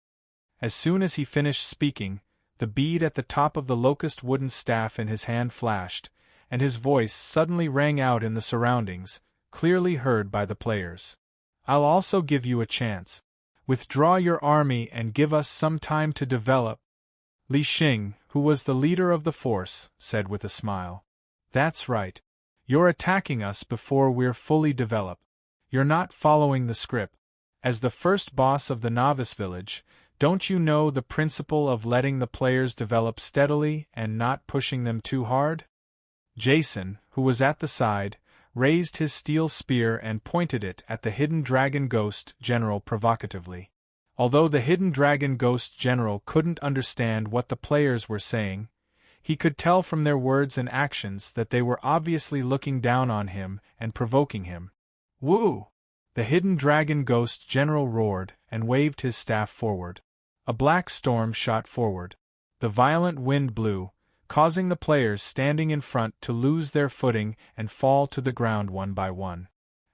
As soon as he finished speaking, the bead at the top of the locust wooden staff in his hand flashed, and his voice suddenly rang out in the surroundings, clearly heard by the players. "I'll also give you a chance. Withdraw your army and give us some time to develop." Li Xing, who was the leader of the force, said with a smile, "That's right. You're attacking us before we're fully developed. You're not following the script. As the first boss of the novice village, don't you know the principle of letting the players develop steadily and not pushing them too hard?" Jason, who was at the side, raised his steel spear and pointed it at the Hidden Dragon Ghost General provocatively. Although the Hidden Dragon Ghost General couldn't understand what the players were saying, he could tell from their words and actions that they were obviously looking down on him and provoking him. "Woo!" The Hidden Dragon Ghost General roared and waved his staff forward. A black storm shot forward. The violent wind blew, causing the players standing in front to lose their footing and fall to the ground one by one.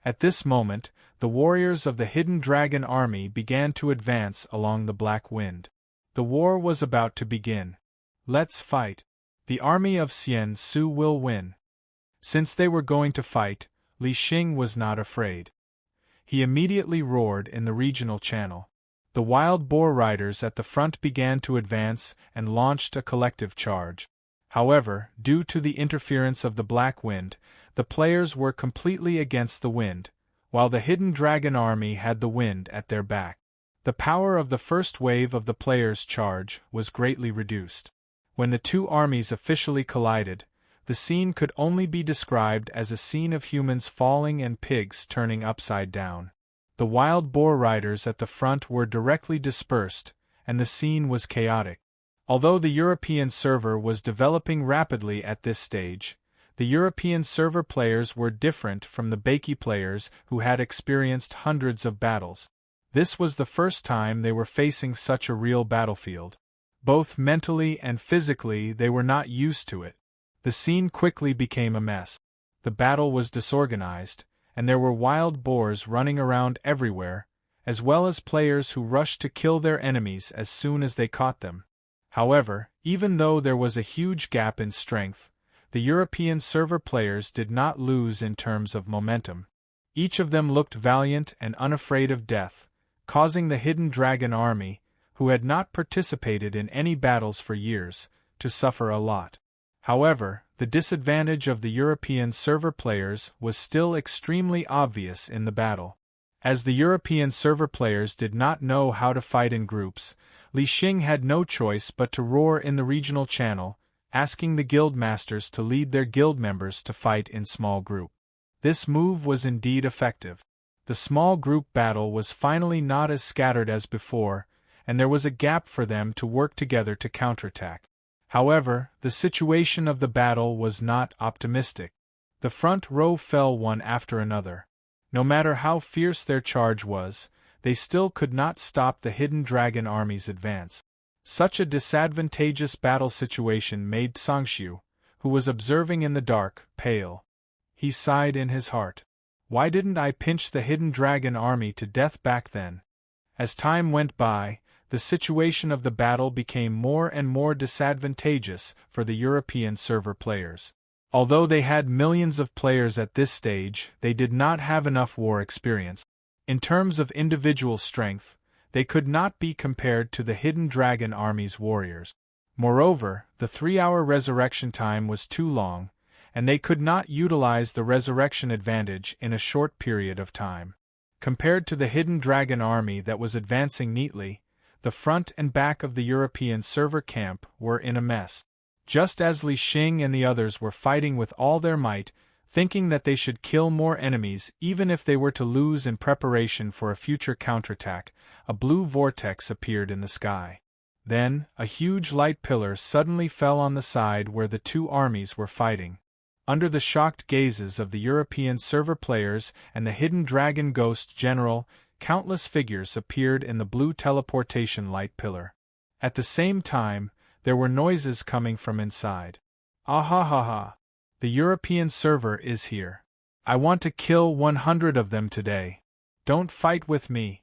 At this moment, the warriors of the Hidden Dragon army began to advance along the black wind. The war was about to begin. "Let's fight. The army of Xian Su will win." Since they were going to fight, Li Xing was not afraid. He immediately roared in the regional channel. The wild boar riders at the front began to advance and launched a collective charge. However, due to the interference of the black wind, the players were completely against the wind, while the Hidden Dragon army had the wind at their back. The power of the first wave of the players' charge was greatly reduced. When the two armies officially collided, the scene could only be described as a scene of humans falling and pigs turning upside down. The wild boar riders at the front were directly dispersed, and the scene was chaotic. Although the European server was developing rapidly at this stage, the European server players were different from the Baiki players who had experienced hundreds of battles. This was the first time they were facing such a real battlefield. Both mentally and physically they were not used to it. The scene quickly became a mess. The battle was disorganized, and there were wild boars running around everywhere, as well as players who rushed to kill their enemies as soon as they caught them. However, even though there was a huge gap in strength, the European server players did not lose in terms of momentum. Each of them looked valiant and unafraid of death, causing the Hidden Dragon army, who had not participated in any battles for years, to suffer a lot. However, the disadvantage of the European server players was still extremely obvious in the battle. As the European server players did not know how to fight in groups, Li Xing had no choice but to roar in the regional channel, asking the guild masters to lead their guild members to fight in small group. This move was indeed effective. The small group battle was finally not as scattered as before, and there was a gap for them to work together to counterattack. However, the situation of the battle was not optimistic. The front row fell one after another. No matter how fierce their charge was, they still could not stop the Hidden Dragon army's advance. Such a disadvantageous battle situation made Sangxiu, who was observing in the dark, pale. He sighed in his heart. Why didn't I pinch the hidden dragon army to death back then? As time went by, the situation of the battle became more and more disadvantageous for the European server players. Although they had millions of players at this stage, they did not have enough war experience. In terms of individual strength, they could not be compared to the Hidden Dragon Army's warriors. Moreover, the 3-hour resurrection time was too long, and they could not utilize the resurrection advantage in a short period of time. Compared to the Hidden Dragon Army that was advancing neatly, the front and back of the European server camp were in a mess. Just as Li Xing and the others were fighting with all their might, thinking that they should kill more enemies even if they were to lose in preparation for a future counterattack, a blue vortex appeared in the sky. Then, a huge light pillar suddenly fell on the side where the two armies were fighting. Under the shocked gazes of the European server players and the Hidden Dragon Ghost General, countless figures appeared in the blue teleportation light pillar. At the same time, there were noises coming from inside. Ah ha ha ha! The European server is here. I want to kill 100 of them today. Don't fight with me.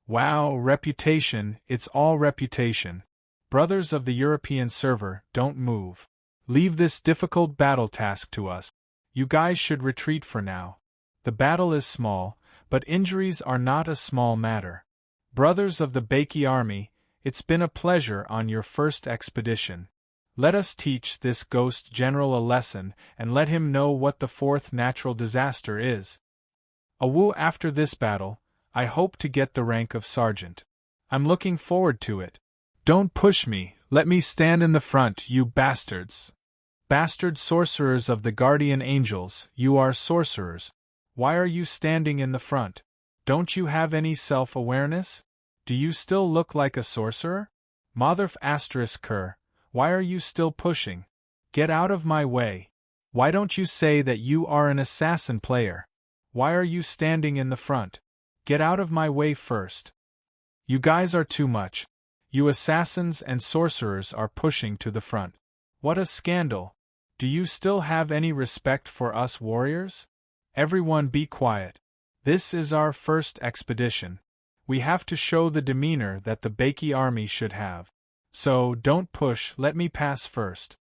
Wow, reputation, it's all reputation. Brothers of the European server, don't move. Leave this difficult battle task to us. You guys should retreat for now. The battle is small, but injuries are not a small matter. Brothers of the Baki army, it's been a pleasure on your first expedition. Let us teach this ghost general a lesson and let him know what the fourth natural disaster is. Awu, after this battle, I hope to get the rank of sergeant. I'm looking forward to it. Don't push me, let me stand in the front, you bastards. Bastard sorcerers of the guardian angels, you are sorcerers. Why are you standing in the front? Don't you have any self-awareness? Do you still look like a sorcerer? Motherf asterisk Kerr, why are you still pushing? Get out of my way. Why don't you say that you are an assassin player? Why are you standing in the front? Get out of my way first. You guys are too much. You assassins and sorcerers are pushing to the front. What a scandal. Do you still have any respect for us warriors? Everyone be quiet. This is our first expedition. We have to show the demeanor that the Baki army should have. So, don't push, let me pass first.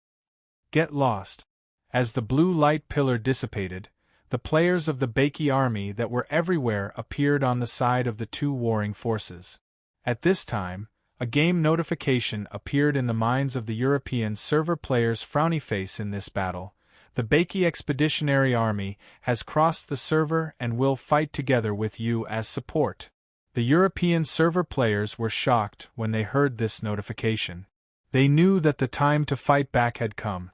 Get lost. As the blue light pillar dissipated, the players of the Baki army that were everywhere appeared on the side of the two warring forces. At this time, a game notification appeared in the minds of the European server players' frowny face in this battle. The Baki Expeditionary Army has crossed the server and will fight together with you as support. The European server players were shocked when they heard this notification. They knew that the time to fight back had come.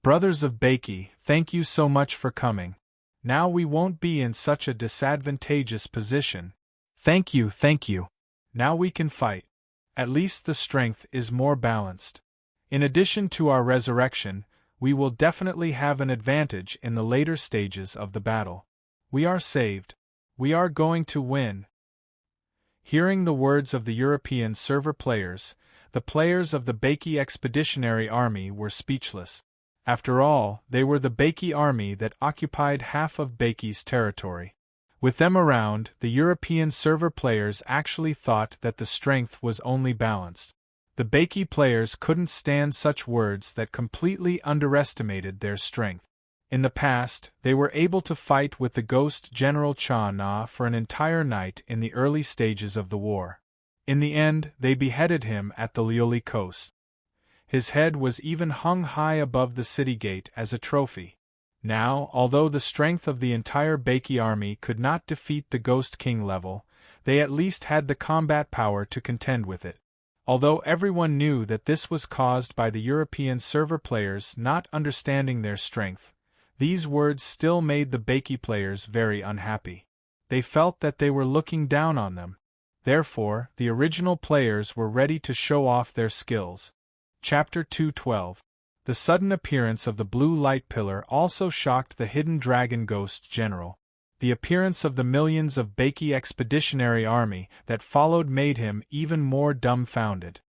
Brothers of Baki, thank you so much for coming. Now we won't be in such a disadvantageous position. Thank you, thank you. Now we can fight. At least the strength is more balanced. In addition to our resurrection, we will definitely have an advantage in the later stages of the battle. We are saved. We are going to win. Hearing the words of the European server players, the players of the Baki Expeditionary Army were speechless. After all, they were the Baki army that occupied half of Baki's territory. With them around, the European server players actually thought that the strength was only balanced. The Baki players couldn't stand such words that completely underestimated their strength. In the past, they were able to fight with the ghost General Cha Na for an entire night in the early stages of the war. In the end, they beheaded him at the Lioli coast. His head was even hung high above the city gate as a trophy. Now, although the strength of the entire Baki army could not defeat the Ghost King level, they at least had the combat power to contend with it. Although everyone knew that this was caused by the European server players not understanding their strength, these words still made the Baki players very unhappy. They felt that they were looking down on them. Therefore, the original players were ready to show off their skills. Chapter 212. The sudden appearance of the blue light pillar also shocked the Hidden Dragon Ghost General. The appearance of the millions of Baki Expeditionary Army that followed made him even more dumbfounded.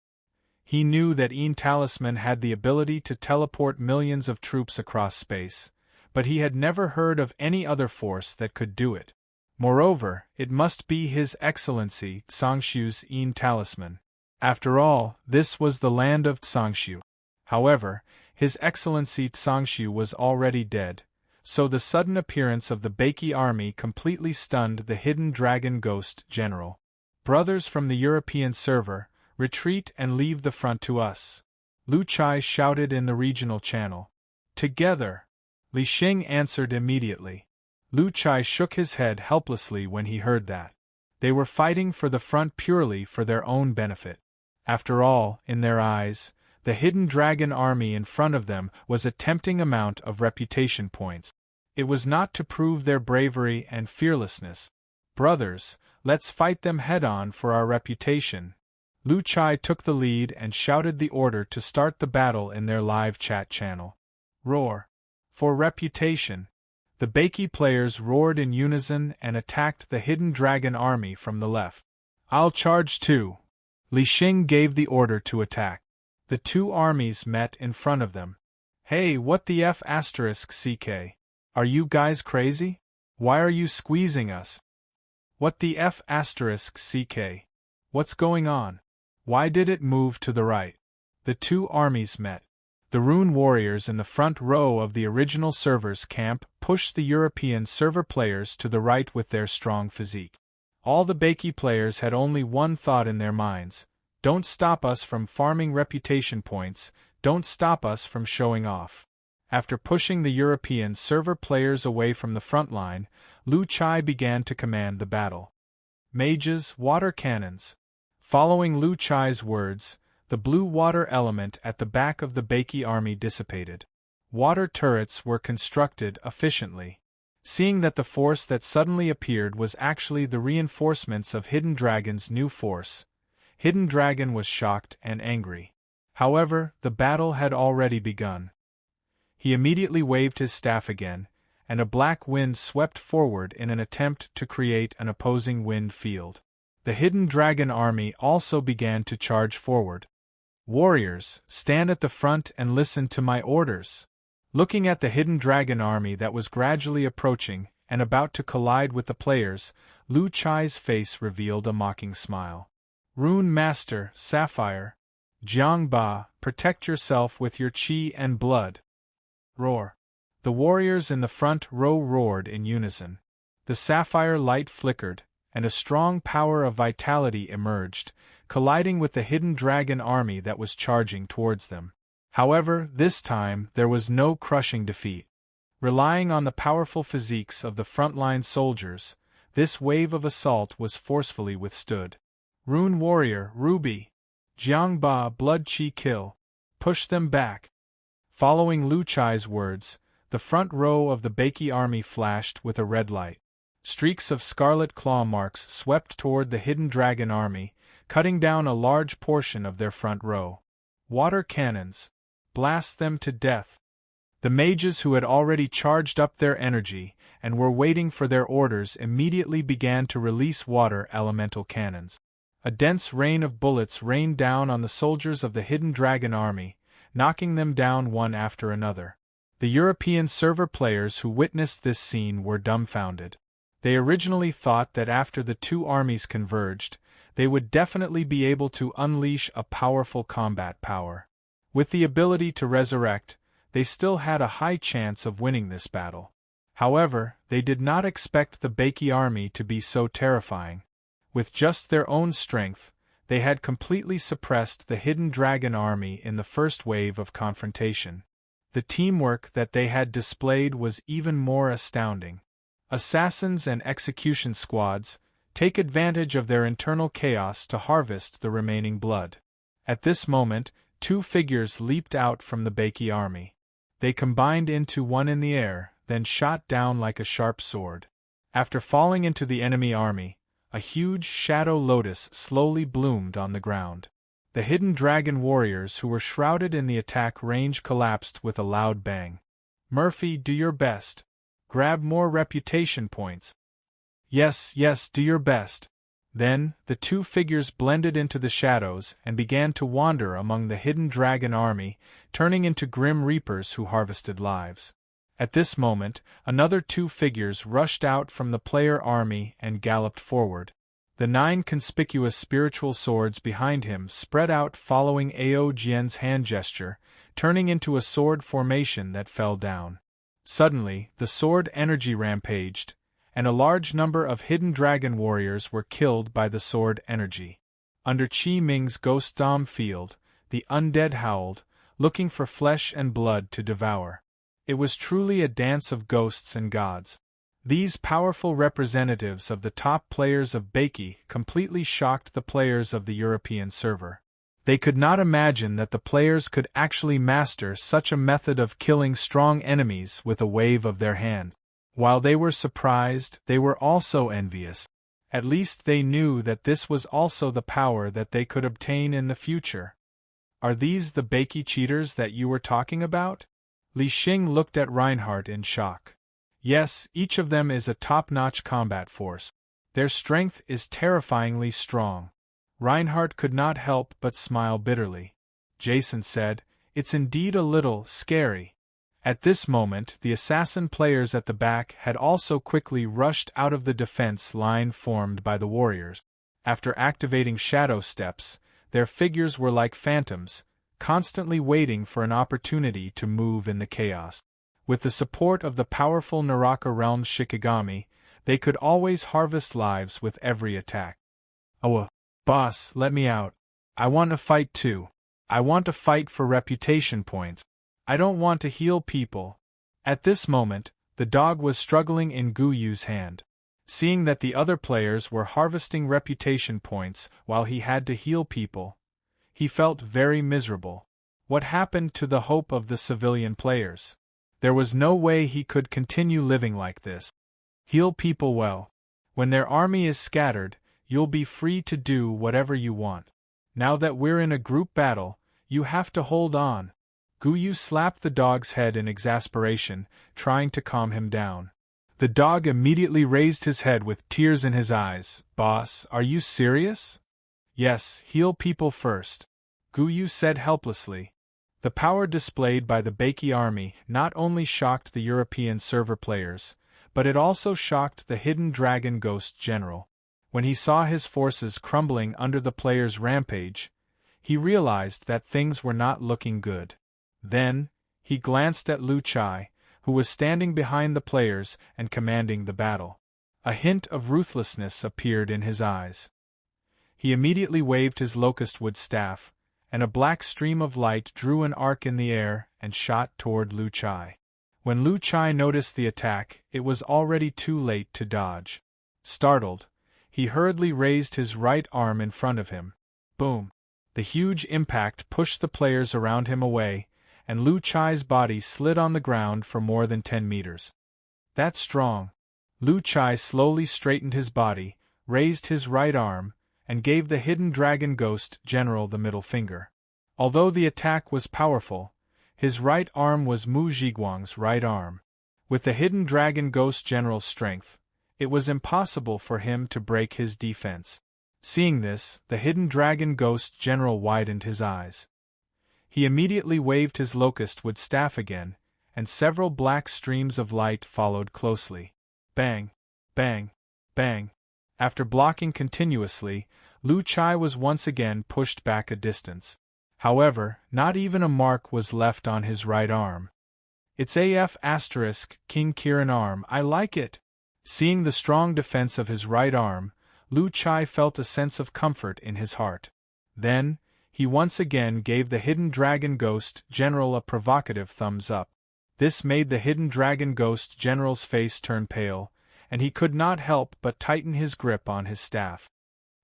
He knew that Een Talisman had the ability to teleport millions of troops across space, but he had never heard of any other force that could do it. Moreover, it must be His Excellency Tsangshu's talisman. After all, this was the land of Tsangshu. However, His Excellency Tsangshu was already dead, so the sudden appearance of the Baiki army completely stunned the hidden dragon ghost general. "Brothers from the European server, retreat and leave the front to us," Lu Chai shouted in the regional channel. "Together!" Li Xing answered immediately. Lu Chai shook his head helplessly when he heard that. They were fighting for the front purely for their own benefit. After all, in their eyes, the hidden dragon army in front of them was a tempting amount of reputation points. It was not to prove their bravery and fearlessness. "Brothers, let's fight them head-on for our reputation." Lu Chai took the lead and shouted the order to start the battle in their live chat channel. Roar! For reputation! The Baiki players roared in unison and attacked the hidden dragon army from the left. "I'll charge too!" Li Xing gave the order to attack. The two armies met in front of them. "Hey, what the F***CK? Are you guys crazy? Why are you squeezing us? What the F***CK? What's going on? Why did it move to the right?" The two armies met. The Rune warriors in the front row of the original server's camp pushed the European server players to the right with their strong physique. All the Baiki players had only one thought in their minds: don't stop us from farming reputation points, don't stop us from showing off. After pushing the European server players away from the front line, Lu Chai began to command the battle. "Mages, water cannons." Following Lu Chai's words, the blue water element at the back of the Baiki army dissipated. Water turrets were constructed efficiently. Seeing that the force that suddenly appeared was actually the reinforcements of Hidden Dragon's new force, Hidden Dragon was shocked and angry. However, the battle had already begun. He immediately waved his staff again, and a black wind swept forward in an attempt to create an opposing wind field. The Hidden Dragon army also began to charge forward. "Warriors, stand at the front and listen to my orders." Looking at the Hidden Dragon army that was gradually approaching and about to collide with the players, Lu Chai's face revealed a mocking smile. "Rune Master, Sapphire. Jiang Ba, protect yourself with your qi and blood." Roar! The warriors in the front row roared in unison. The sapphire light flickered, and a strong power of vitality emerged, colliding with the Hidden Dragon army that was charging towards them. However, this time there was no crushing defeat. Relying on the powerful physiques of the frontline soldiers, this wave of assault was forcefully withstood. "Rune Warrior, Ruby. Jiang Ba, Blood Chi kill. Push them back." Following Lu Chai's words, the front row of the Baiki army flashed with a red light. Streaks of scarlet claw marks swept toward the Hidden Dragon army, cutting down a large portion of their front row. "Water cannons. Blast them to death." The mages who had already charged up their energy and were waiting for their orders immediately began to release water elemental cannons. A dense rain of bullets rained down on the soldiers of the Hidden Dragon army, knocking them down one after another. The European server players who witnessed this scene were dumbfounded. They originally thought that after the two armies converged, they would definitely be able to unleash a powerful combat power. With the ability to resurrect, they still had a high chance of winning this battle. However, they did not expect the Baiki army to be so terrifying. With just their own strength, they had completely suppressed the Hidden Dragon army in the first wave of confrontation. The teamwork that they had displayed was even more astounding. Assassins and execution squads take advantage of their internal chaos to harvest the remaining blood. At this moment, two figures leaped out from the Baiki army. They combined into one in the air, then shot down like a sharp sword. After falling into the enemy army, a huge shadow lotus slowly bloomed on the ground. The Hidden Dragon warriors who were shrouded in the attack range collapsed with a loud bang. "Murphy, do your best. Grab more reputation points." "Yes, yes, do your best." Then, the two figures blended into the shadows and began to wander among the Hidden Dragon army, turning into grim reapers who harvested lives. At this moment, another two figures rushed out from the player army and galloped forward. The 9 conspicuous spiritual swords behind him spread out following Ao Jian's hand gesture, turning into a sword formation that fell down. Suddenly, the sword energy rampaged, and a large number of hidden dragon warriors were killed by the sword energy. Under Qi Ming's ghost dome field, the undead howled, looking for flesh and blood to devour. It was truly a dance of ghosts and gods. These powerful representatives of the top players of Beiki completely shocked the players of the European server. They could not imagine that the players could actually master such a method of killing strong enemies with a wave of their hand. While they were surprised, they were also envious. At least they knew that this was also the power that they could obtain in the future. Are these the Beiki cheaters that you were talking about? Li Xing looked at Reinhardt in shock. Yes, each of them is a top-notch combat force. Their strength is terrifyingly strong. Reinhardt could not help but smile bitterly. Jason said, "It's indeed a little scary." At this moment, the assassin players at the back had also quickly rushed out of the defense line formed by the warriors. After activating shadow steps, their figures were like phantoms, constantly waiting for an opportunity to move in the chaos. With the support of the powerful Naraka realm's Shikigami, they could always harvest lives with every attack. "Oh, boss, let me out. I want to fight too. I want to fight for reputation points. I don't want to heal people." At this moment, the dog was struggling in Gu Yu's hand. Seeing that the other players were harvesting reputation points while he had to heal people, he felt very miserable. What happened to the hope of the civilian players? There was no way he could continue living like this. Heal people well. When their army is scattered, you'll be free to do whatever you want. Now that we're in a group battle, you have to hold on. Gu Yu slapped the dog's head in exasperation, trying to calm him down. The dog immediately raised his head with tears in his eyes. "Boss, are you serious?" "Yes, heal people first," Gu Yu said helplessly. The power displayed by the Beiki army not only shocked the European server players, but it also shocked the hidden dragon ghost general. When he saw his forces crumbling under the players' rampage, he realized that things were not looking good. Then, he glanced at Lu Chai, who was standing behind the players and commanding the battle. A hint of ruthlessness appeared in his eyes. He immediately waved his locust wood staff, and a black stream of light drew an arc in the air and shot toward Lu Chai. When Lu Chai noticed the attack, it was already too late to dodge. Startled, he hurriedly raised his right arm in front of him. Boom! The huge impact pushed the players around him away, and Lu Chai's body slid on the ground for more than 10 meters. "That's strong." Lu Chai slowly straightened his body, raised his right arm, and gave the hidden dragon ghost general the middle finger. Although the attack was powerful, his right arm was Mu Zhiguang's right arm. With the hidden dragon ghost general's strength, it was impossible for him to break his defense. Seeing this, the hidden dragon ghost general widened his eyes. He immediately waved his locust wood staff again, and several black streams of light followed closely. Bang! Bang! Bang! After blocking continuously, Lu Chai was once again pushed back a distance. However, not even a mark was left on his right arm. "It's AF** King Kirin arm, I like it." Seeing the strong defense of his right arm, Lu Chai felt a sense of comfort in his heart. Then, he once again gave the hidden dragon ghost general a provocative thumbs up. This made the hidden dragon ghost general's face turn pale, and he could not help but tighten his grip on his staff.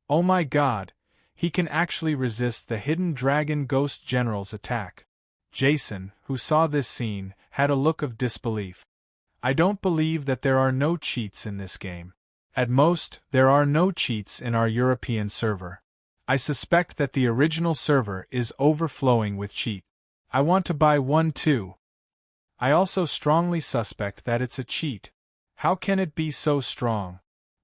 Oh my God! He can actually resist the hidden dragon ghost general's attack. Jason, who saw this scene, had a look of disbelief. "I don't believe that there are no cheats in this game. At most, there are no cheats in our European server. I suspect that the original server is overflowing with cheat. I want to buy one too. I also strongly suspect that it's a cheat. How can it be so strong?"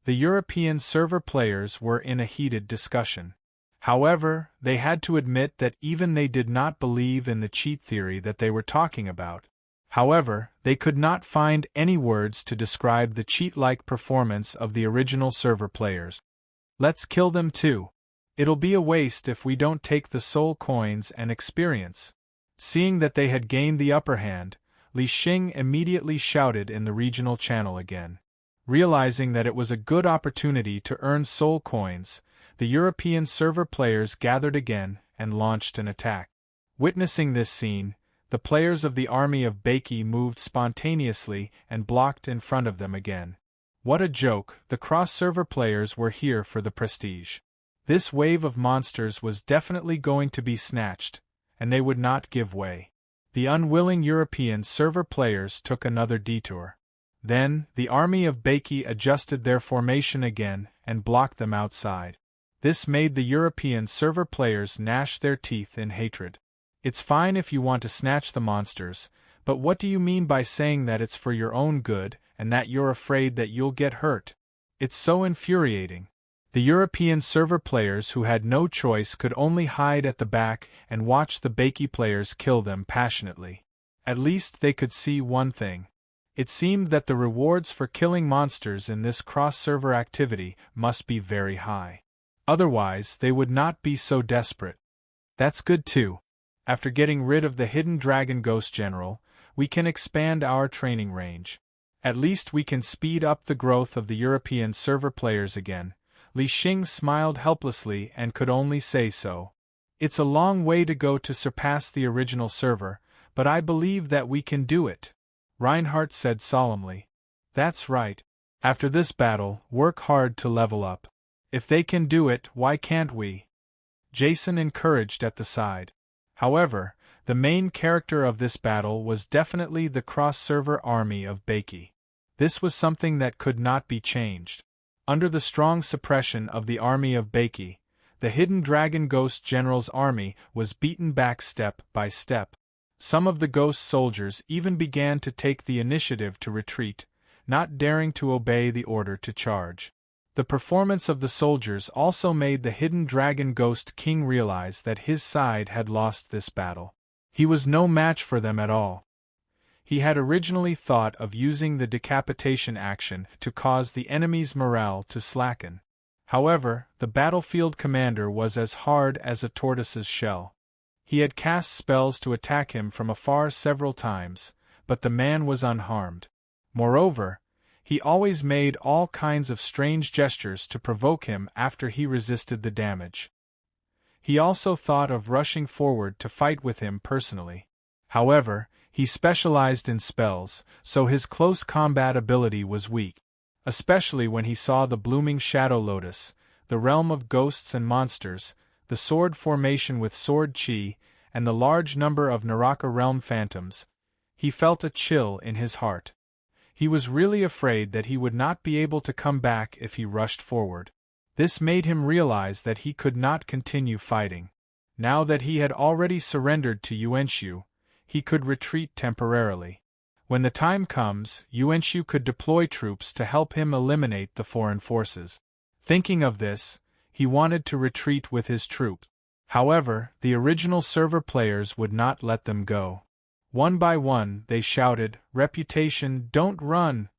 The European server players were in a heated discussion. However, they had to admit that even they did not believe in the cheat theory that they were talking about. However, they could not find any words to describe the cheat-like performance of the original server players. Let's kill them too. It'll be a waste if we don't take the soul coins and experience. Seeing that they had gained the upper hand, Li Xing immediately shouted in the regional channel again. Realizing that it was a good opportunity to earn soul coins, the European server players gathered again and launched an attack. Witnessing this scene, the players of the army of Beiki moved spontaneously and blocked in front of them again. What a joke, the cross-server players were here for the prestige. This wave of monsters was definitely going to be snatched, and they would not give way. The unwilling European server players took another detour. Then, the army of Beiki adjusted their formation again and blocked them outside. This made the European server players gnash their teeth in hatred. It's fine if you want to snatch the monsters, but what do you mean by saying that it's for your own good and that you're afraid that you'll get hurt? It's so infuriating. The European server players who had no choice could only hide at the back and watch the Beiki players kill them passionately. At least they could see one thing. It seemed that the rewards for killing monsters in this cross-server activity must be very high. Otherwise, they would not be so desperate. That's good too. After getting rid of the hidden dragon ghost general, we can expand our training range. At least we can speed up the growth of the European server players again. Li Xing smiled helplessly and could only say so. It's a long way to go to surpass the original server, but I believe that we can do it, Reinhardt said solemnly. That's right. After this battle, work hard to level up. If they can do it, why can't we? Jason encouraged at the side. However, the main character of this battle was definitely the cross-server army of Beiki. This was something that could not be changed. Under the strong suppression of the army of Beiki, the hidden dragon ghost general's army was beaten back step by step. Some of the ghost soldiers even began to take the initiative to retreat, not daring to obey the order to charge. The performance of the soldiers also made the hidden dragon ghost king realize that his side had lost this battle. He was no match for them at all. He had originally thought of using the decapitation action to cause the enemy's morale to slacken. However, the battlefield commander was as hard as a tortoise's shell. He had cast spells to attack him from afar several times, but the man was unharmed. Moreover, he always made all kinds of strange gestures to provoke him after he resisted the damage. He also thought of rushing forward to fight with him personally. However, he specialized in spells, so his close combat ability was weak. Especially when he saw the blooming shadow lotus, the realm of ghosts and monsters, the sword formation with sword chi, and the large number of Naraka realm phantoms, he felt a chill in his heart. He was really afraid that he would not be able to come back if he rushed forward. This made him realize that he could not continue fighting. Now that he had already surrendered to Yuanxiu, he could retreat temporarily. When the time comes, Yuanxiu could deploy troops to help him eliminate the foreign forces. Thinking of this, he wanted to retreat with his troops. However, the original server players would not let them go. One by one, they shouted, "Reputation, don't run!"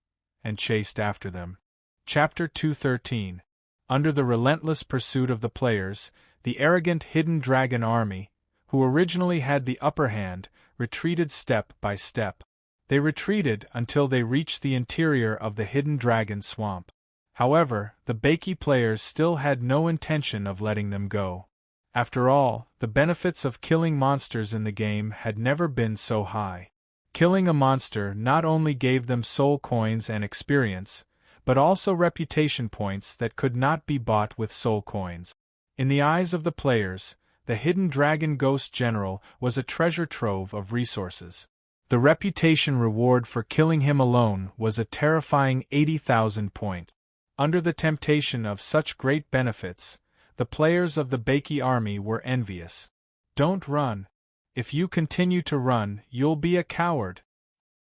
and chased after them. Chapter 213. Under the relentless pursuit of the players, the arrogant hidden dragon army, who originally had the upper hand, retreated step by step. They retreated until they reached the interior of the hidden dragon swamp. However, the Beiki players still had no intention of letting them go. After all, the benefits of killing monsters in the game had never been so high. Killing a monster not only gave them soul coins and experience, but also reputation points that could not be bought with soul coins. In the eyes of the players, the hidden dragon ghost general was a treasure trove of resources. The reputation reward for killing him alone was a terrifying 80,000 points. Under the temptation of such great benefits, the players of the Beiki army were envious. Don't run. If you continue to run, you'll be a coward.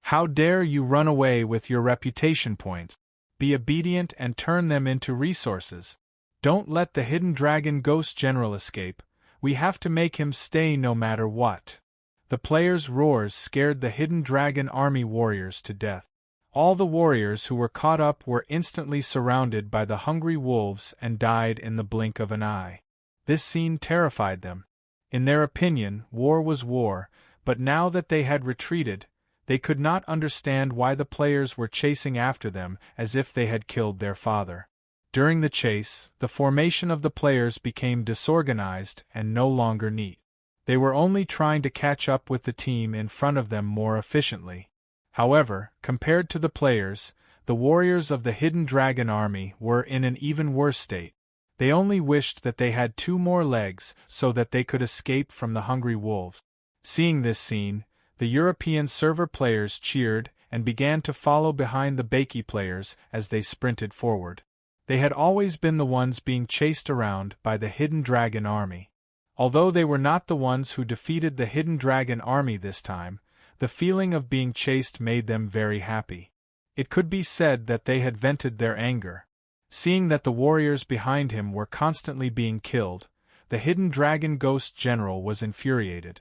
How dare you run away with your reputation points? Be obedient and turn them into resources. Don't let the hidden dragon ghost general escape. We have to make him stay no matter what. The players' roars scared the hidden dragon army warriors to death. All the warriors who were caught up were instantly surrounded by the hungry wolves and died in the blink of an eye. This scene terrified them. In their opinion, war was war, but now that they had retreated, they could not understand why the players were chasing after them as if they had killed their father. During the chase, the formation of the players became disorganized and no longer neat. They were only trying to catch up with the team in front of them more efficiently. However, compared to the players, the warriors of the Hidden Dragon army were in an even worse state. They only wished that they had 2 more legs so that they could escape from the hungry wolves. Seeing this scene, the European server players cheered and began to follow behind the Bakey players as they sprinted forward. They had always been the ones being chased around by the Hidden Dragon army. Although they were not the ones who defeated the Hidden Dragon army this time, the feeling of being chased made them very happy. It could be said that they had vented their anger. Seeing that the warriors behind him were constantly being killed, the Hidden Dragon Ghost General was infuriated.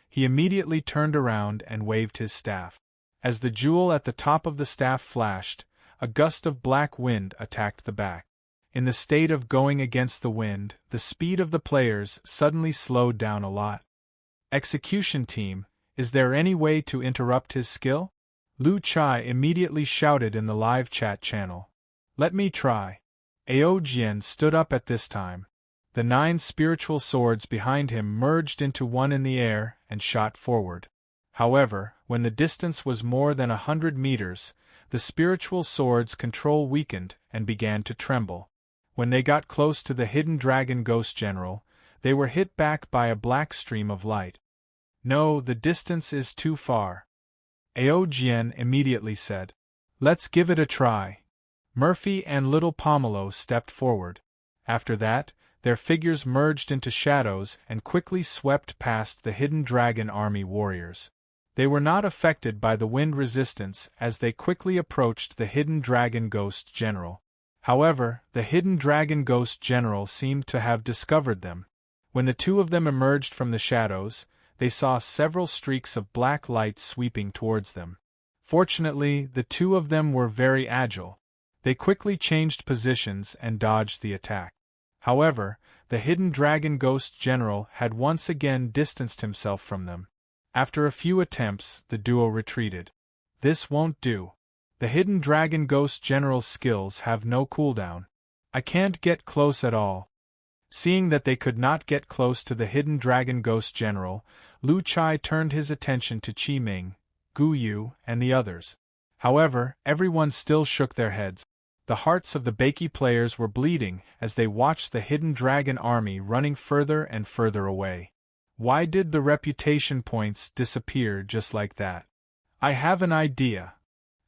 He immediately turned around and waved his staff. As the jewel at the top of the staff flashed, a gust of black wind attacked the back. In the state of going against the wind, the speed of the players suddenly slowed down a lot. Execution team, is there any way to interrupt his skill? Lu Chai immediately shouted in the live chat channel. Let me try. Ao Jian stood up at this time. The 9 spiritual swords behind him merged into one in the air and shot forward. However, when the distance was more than 100 meters, the spiritual swords' control weakened and began to tremble. When they got close to the Hidden Dragon Ghost General, they were hit back by a black stream of light. No, the distance is too far. Ao Jian immediately said. Let's give it a try. Murphy and Little Pomelo stepped forward. After that, their figures merged into shadows and quickly swept past the Hidden Dragon army warriors. They were not affected by the wind resistance as they quickly approached the Hidden Dragon Ghost General. However, the Hidden Dragon Ghost General seemed to have discovered them. When the 2 of them emerged from the shadows, they saw several streaks of black light sweeping towards them. Fortunately, the 2 of them were very agile. They quickly changed positions and dodged the attack. However, the Hidden Dragon Ghost General had once again distanced himself from them. After a few attempts, the duo retreated. This won't do. The Hidden Dragon Ghost General's skills have no cooldown. I can't get close at all. Seeing that they could not get close to the Hidden Dragon Ghost General, Lu Chai turned his attention to Qi Ming, Gu Yu, and the others. However, everyone still shook their heads. The hearts of the Bakey players were bleeding as they watched the Hidden Dragon army running further and further away. Why did the reputation points disappear just like that? I have an idea.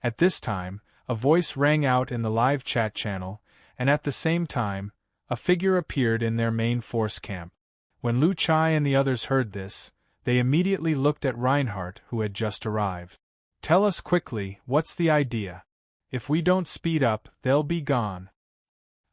At this time, a voice rang out in the live chat channel, and at the same time, a figure appeared in their main force camp. When Lu Chai and the others heard this, they immediately looked at Reinhardt, who had just arrived. Tell us quickly, what's the idea? If we don't speed up, they'll be gone.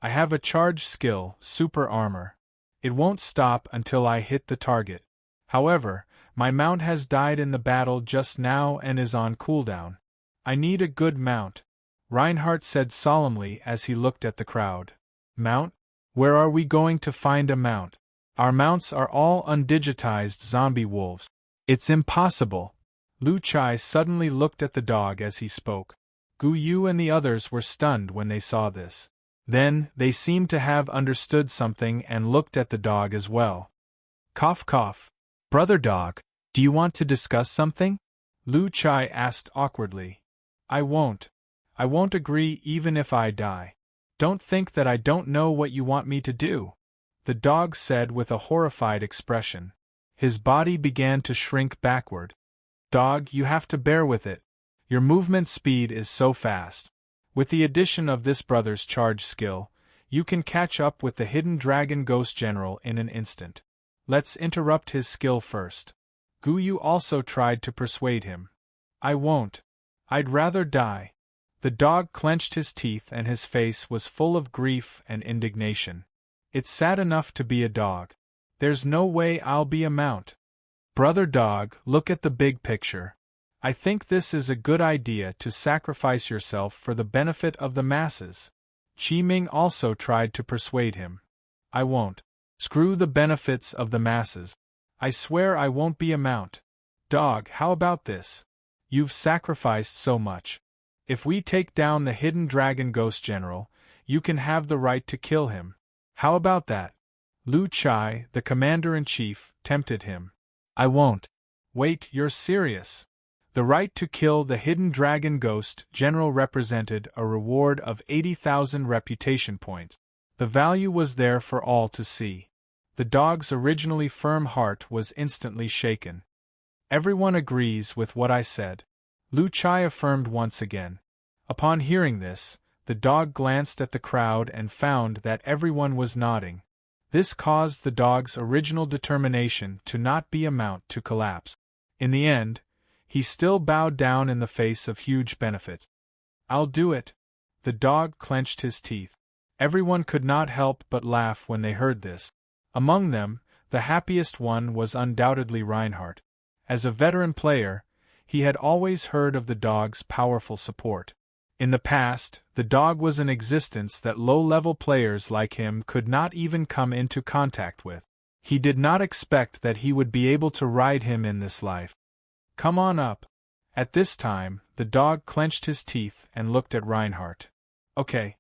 I have a charge skill, super armor. It won't stop until I hit the target. However, my mount has died in the battle just now and is on cooldown. I need a good mount, Reinhardt said solemnly as he looked at the crowd. Mount? Where are we going to find a mount? Our mounts are all undigitized zombie wolves. It's impossible. Lu Chai suddenly looked at the dog as he spoke. Gu Yu and the others were stunned when they saw this. Then, they seemed to have understood something and looked at the dog as well. Cough cough. Brother dog, do you want to discuss something? Lu Chai asked awkwardly. I won't agree even if I die. Don't think that I don't know what you want me to do, the dog said with a horrified expression. His body began to shrink backward. Dog, you have to bear with it. Your movement speed is so fast. With the addition of this brother's charge skill, you can catch up with the Hidden Dragon Ghost General in an instant. Let's interrupt his skill first. Gu Yu also tried to persuade him. I won't. I'd rather die. The dog clenched his teeth and his face was full of grief and indignation. It's sad enough to be a dog. There's no way I'll be a mount. Brother Dog, look at the big picture. I think this is a good idea to sacrifice yourself for the benefit of the masses. Qi Ming also tried to persuade him. I won't. Screw the benefits of the masses. I swear I won't be a mount. Dog, how about this? You've sacrificed so much. If we take down the hidden dragon ghost general, you can have the right to kill him. How about that? Lu Chai, the commander-in-chief, tempted him. I won't. Wait, you're serious? The right to kill the hidden dragon ghost general represented a reward of 80,000 reputation points. The value was there for all to see. The dog's originally firm heart was instantly shaken. Everyone agrees with what I said. Lu Chai affirmed once again. Upon hearing this, the dog glanced at the crowd and found that everyone was nodding. This caused the dog's original determination to not be a mount to collapse. In the end, he still bowed down in the face of huge benefit. I'll do it. The dog clenched his teeth. Everyone could not help but laugh when they heard this. Among them, the happiest one was undoubtedly Reinhardt. As a veteran player, he had always heard of the dog's powerful support. In the past, the dog was an existence that low-level players like him could not even come into contact with. He did not expect that he would be able to ride him in this life. Come on up. At this time, the dog clenched his teeth and looked at Reinhardt. Okay.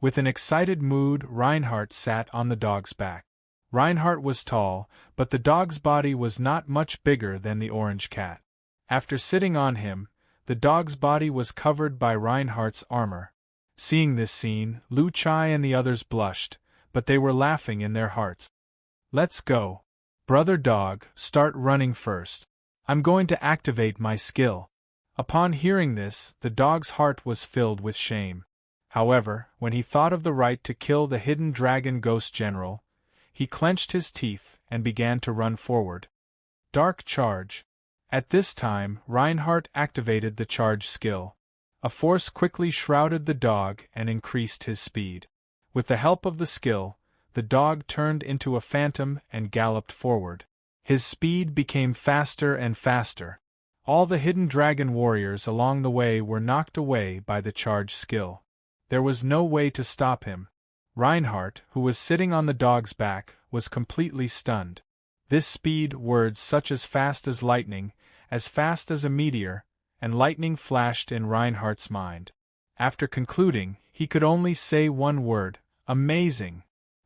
With an excited mood, Reinhardt sat on the dog's back. Reinhardt was tall, but the dog's body was not much bigger than the orange cat. After sitting on him, the dog's body was covered by Reinhardt's armor. Seeing this scene, Lu Chai and the others blushed, but they were laughing in their hearts. Let's go. Brother Dog, start running first. I'm going to activate my skill. Upon hearing this, the dog's heart was filled with shame. However, when he thought of the right to kill the hidden dragon ghost general, he clenched his teeth and began to run forward. Dark Charge. At this time, Reinhardt activated the charge skill. A force quickly shrouded the dog and increased his speed. With the help of the skill, the dog turned into a phantom and galloped forward. His speed became faster and faster. All the hidden dragon warriors along the way were knocked away by the charge skill. There was no way to stop him. Reinhardt, who was sitting on the dog's back, was completely stunned. This speed, words such as fast as lightning, as fast as a meteor, and lightning flashed in Reinhardt's mind. After concluding, he could only say one word: amazing.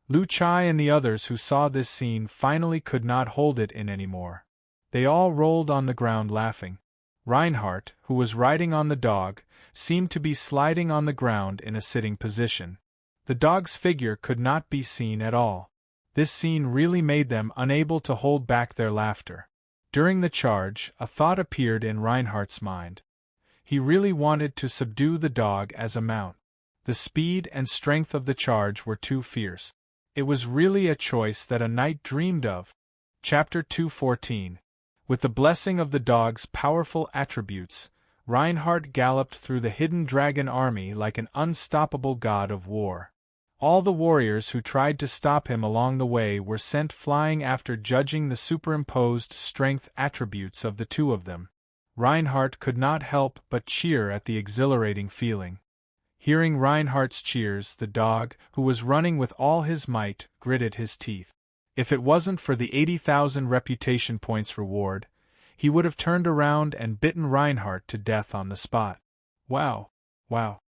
Lu Chai and the others who saw this scene finally could not hold it in anymore. They all rolled on the ground laughing. Reinhardt, who was riding on the dog, seemed to be sliding on the ground in a sitting position. The dog's figure could not be seen at all. This scene really made them unable to hold back their laughter. During the charge, a thought appeared in Reinhardt's mind. He really wanted to subdue the dog as a mount. The speed and strength of the charge were too fierce. It was really a choice that a knight dreamed of. Chapter 214. With the blessing of the dog's powerful attributes, Reinhardt galloped through the hidden dragon army like an unstoppable god of war. All the warriors who tried to stop him along the way were sent flying after judging the superimposed strength attributes of the two of them. Reinhardt could not help but cheer at the exhilarating feeling. Hearing Reinhardt's cheers, the dog, who was running with all his might, gritted his teeth. If it wasn't for the 80,000 reputation points reward, he would have turned around and bitten Reinhardt to death on the spot. Wow! Wow!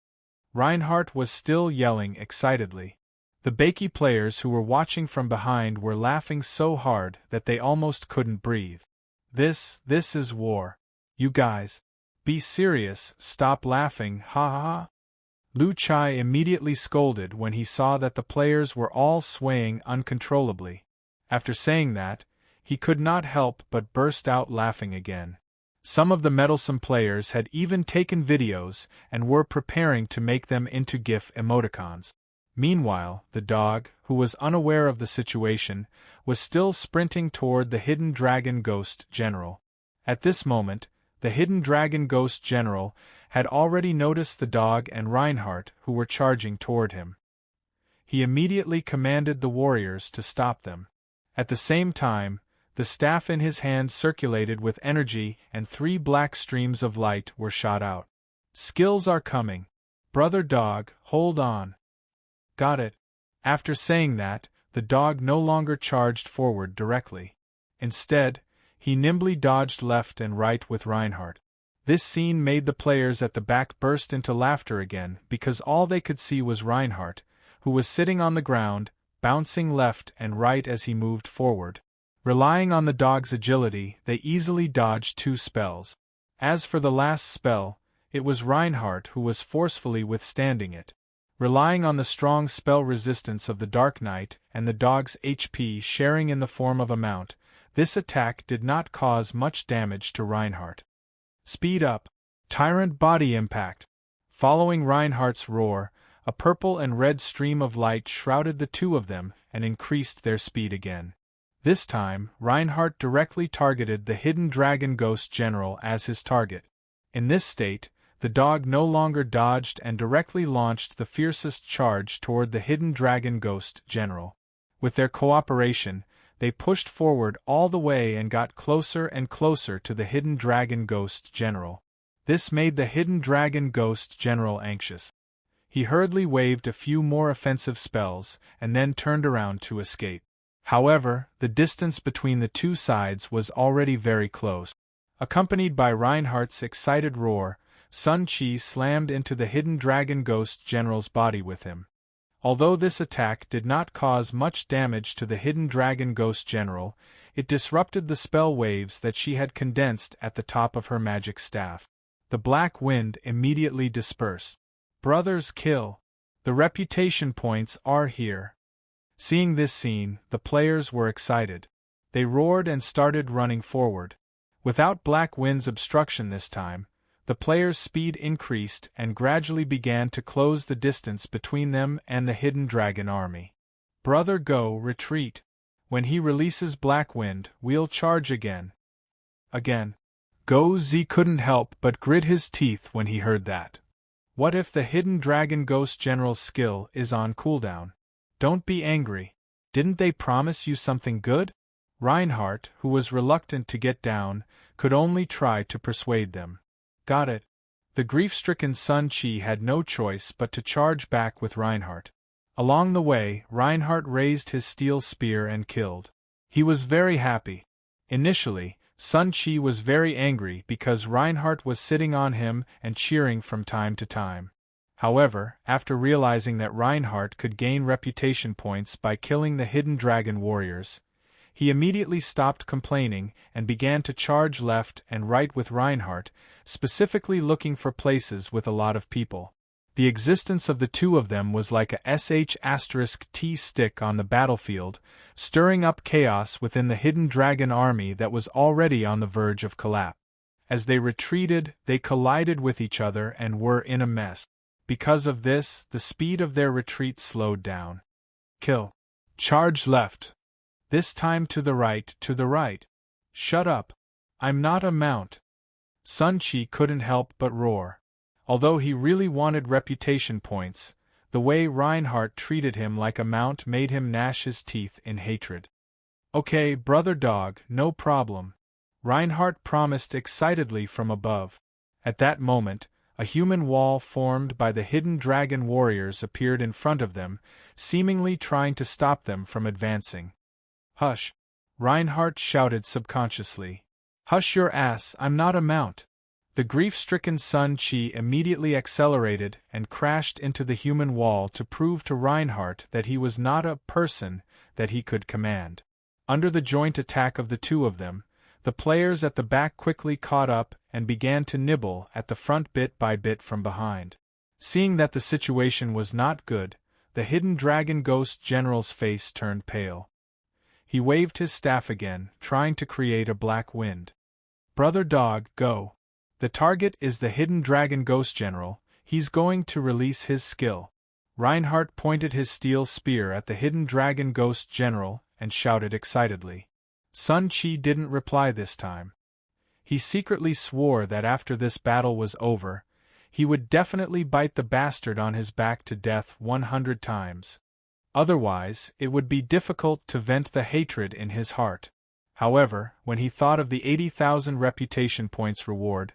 Reinhardt was still yelling excitedly. The Bakey players who were watching from behind were laughing so hard that they almost couldn't breathe. This is war. You guys. Be serious, stop laughing, ha ha ha. Lu Chai immediately scolded when he saw that the players were all swaying uncontrollably. After saying that, he could not help but burst out laughing again. Some of the meddlesome players had even taken videos and were preparing to make them into GIF emoticons. Meanwhile, the dog, who was unaware of the situation, was still sprinting toward the hidden dragon ghost general. At this moment, the hidden dragon ghost general had already noticed the dog and Reinhardt, who were charging toward him. He immediately commanded the warriors to stop them. At the same time, The staff in his hand circulated with energy and 3 black streams of light were shot out. Skills are coming. Brother dog, hold on. Got it. After saying that, the dog no longer charged forward directly. Instead, he nimbly dodged left and right with Reinhardt. This scene made the players at the back burst into laughter again because all they could see was Reinhardt, who was sitting on the ground, bouncing left and right as he moved forward. Relying on the dog's agility, they easily dodged 2 spells. As for the last spell, it was Reinhardt who was forcefully withstanding it. Relying on the strong spell resistance of the Dark Knight and the dog's HP sharing in the form of a mount, this attack did not cause much damage to Reinhardt. Speed up. Tyrant body impact. Following Reinhardt's roar, a purple and red stream of light shrouded the 2 of them and increased their speed again. This time, Reinhardt directly targeted the hidden dragon ghost general as his target. In this state, the dog no longer dodged and directly launched the fiercest charge toward the hidden dragon ghost general. With their cooperation, they pushed forward all the way and got closer and closer to the hidden dragon ghost general. This made the hidden dragon ghost general anxious. He hurriedly waved a few more offensive spells and then turned around to escape. However, the distance between the 2 sides was already very close. Accompanied by Reinhardt's excited roar, Sun Chi slammed into the hidden dragon ghost general's body with him. Although this attack did not cause much damage to the hidden dragon ghost general, it disrupted the spell waves that she had condensed at the top of her magic staff. The black wind immediately dispersed. Brothers kill. The reputation points are here. Seeing this scene, the players were excited. They roared and started running forward. Without Black Wind's obstruction this time, the players' speed increased and gradually began to close the distance between them and the hidden dragon army. Brother Go, retreat. When he releases Black Wind, we'll charge again. Again. Go Z couldn't help but grit his teeth when he heard that. What if the hidden dragon ghost general's skill is on cooldown? Don't be angry. Didn't they promise you something good? Reinhardt, who was reluctant to get down, could only try to persuade them. Got it. The grief-stricken Sun Chi had no choice but to charge back with Reinhardt. Along the way, Reinhardt raised his steel spear and killed. He was very happy. Initially, Sun Chi was very angry because Reinhardt was sitting on him and cheering from time to time. However, after realizing that Reinhardt could gain reputation points by killing the hidden dragon warriors, he immediately stopped complaining and began to charge left and right with Reinhardt, specifically looking for places with a lot of people. The existence of the 2 of them was like a **T stick on the battlefield, stirring up chaos within the hidden dragon army that was already on the verge of collapse. As they retreated, they collided with each other and were in a mess. Because of this, the speed of their retreat slowed down. Kill. Charge left. This time to the right, to the right. Shut up. I'm not a mount. Sun Chi couldn't help but roar. Although he really wanted reputation points, the way Reinhardt treated him like a mount made him gnash his teeth in hatred. Okay, brother dog, no problem. Reinhardt promised excitedly from above. At that moment, a human wall formed by the hidden dragon warriors appeared in front of them, seemingly trying to stop them from advancing. Hush! Reinhardt shouted subconsciously. Hush your ass, I'm not a mount. The grief-stricken Sun Chi immediately accelerated and crashed into the human wall to prove to Reinhardt that he was not a person that he could command. Under the joint attack of the 2 of them, the players at the back quickly caught up and began to nibble at the front bit by bit from behind. Seeing that the situation was not good, the hidden dragon ghost general's face turned pale. He waved his staff again, trying to create a black wind. Brother dog, go. The target is the hidden dragon ghost general, he's going to release his skill. Reinhardt pointed his steel spear at the hidden dragon ghost general and shouted excitedly. Sun Chi didn't reply this time. He secretly swore that after this battle was over, he would definitely bite the bastard on his back to death 100 times. Otherwise, it would be difficult to vent the hatred in his heart. However, when he thought of the 80,000 reputation points reward,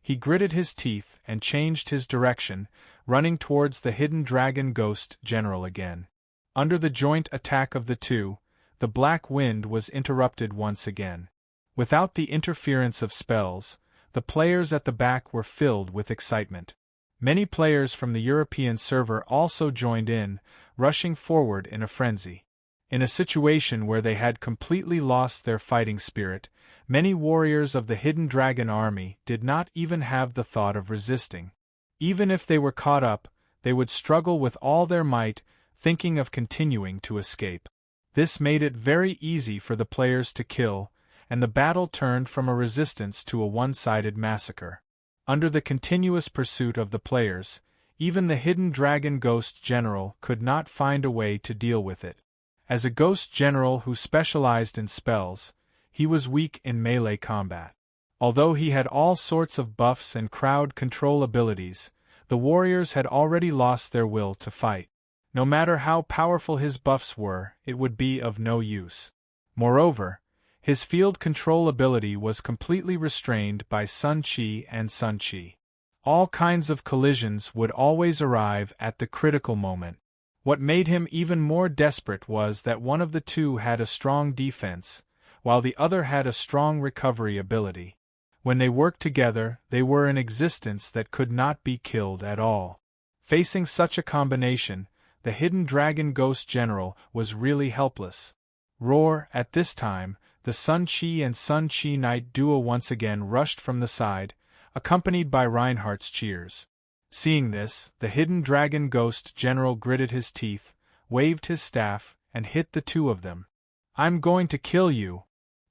he gritted his teeth and changed his direction, running towards the hidden dragon ghost general again. Under the joint attack of the two, the black wind was interrupted once again. Without the interference of spells, the players at the back were filled with excitement. Many players from the European server also joined in, rushing forward in a frenzy. In a situation where they had completely lost their fighting spirit, many warriors of the hidden dragon army did not even have the thought of resisting. Even if they were caught up, they would struggle with all their might, thinking of continuing to escape. This made it very easy for the players to kill, and the battle turned from a resistance to a one-sided massacre. Under the continuous pursuit of the players, even the hidden dragon ghost general could not find a way to deal with it. As a ghost general who specialized in spells, he was weak in melee combat. Although he had all sorts of buffs and crowd control abilities, the warriors had already lost their will to fight. No matter how powerful his buffs were, it would be of no use. Moreover, his field control ability was completely restrained by Sun Qi and Sun Qi. All kinds of collisions would always arrive at the critical moment. What made him even more desperate was that one of the two had a strong defense, while the other had a strong recovery ability. When they worked together, they were an existence that could not be killed at all. Facing such a combination, the hidden dragon ghost general was really helpless. Roar! At this time, the Sun Qi and Sun Qi knight duo once again rushed from the side, accompanied by Reinhardt's cheers. Seeing this, the hidden dragon ghost general gritted his teeth, waved his staff, and hit the two of them. "I'm going to kill you."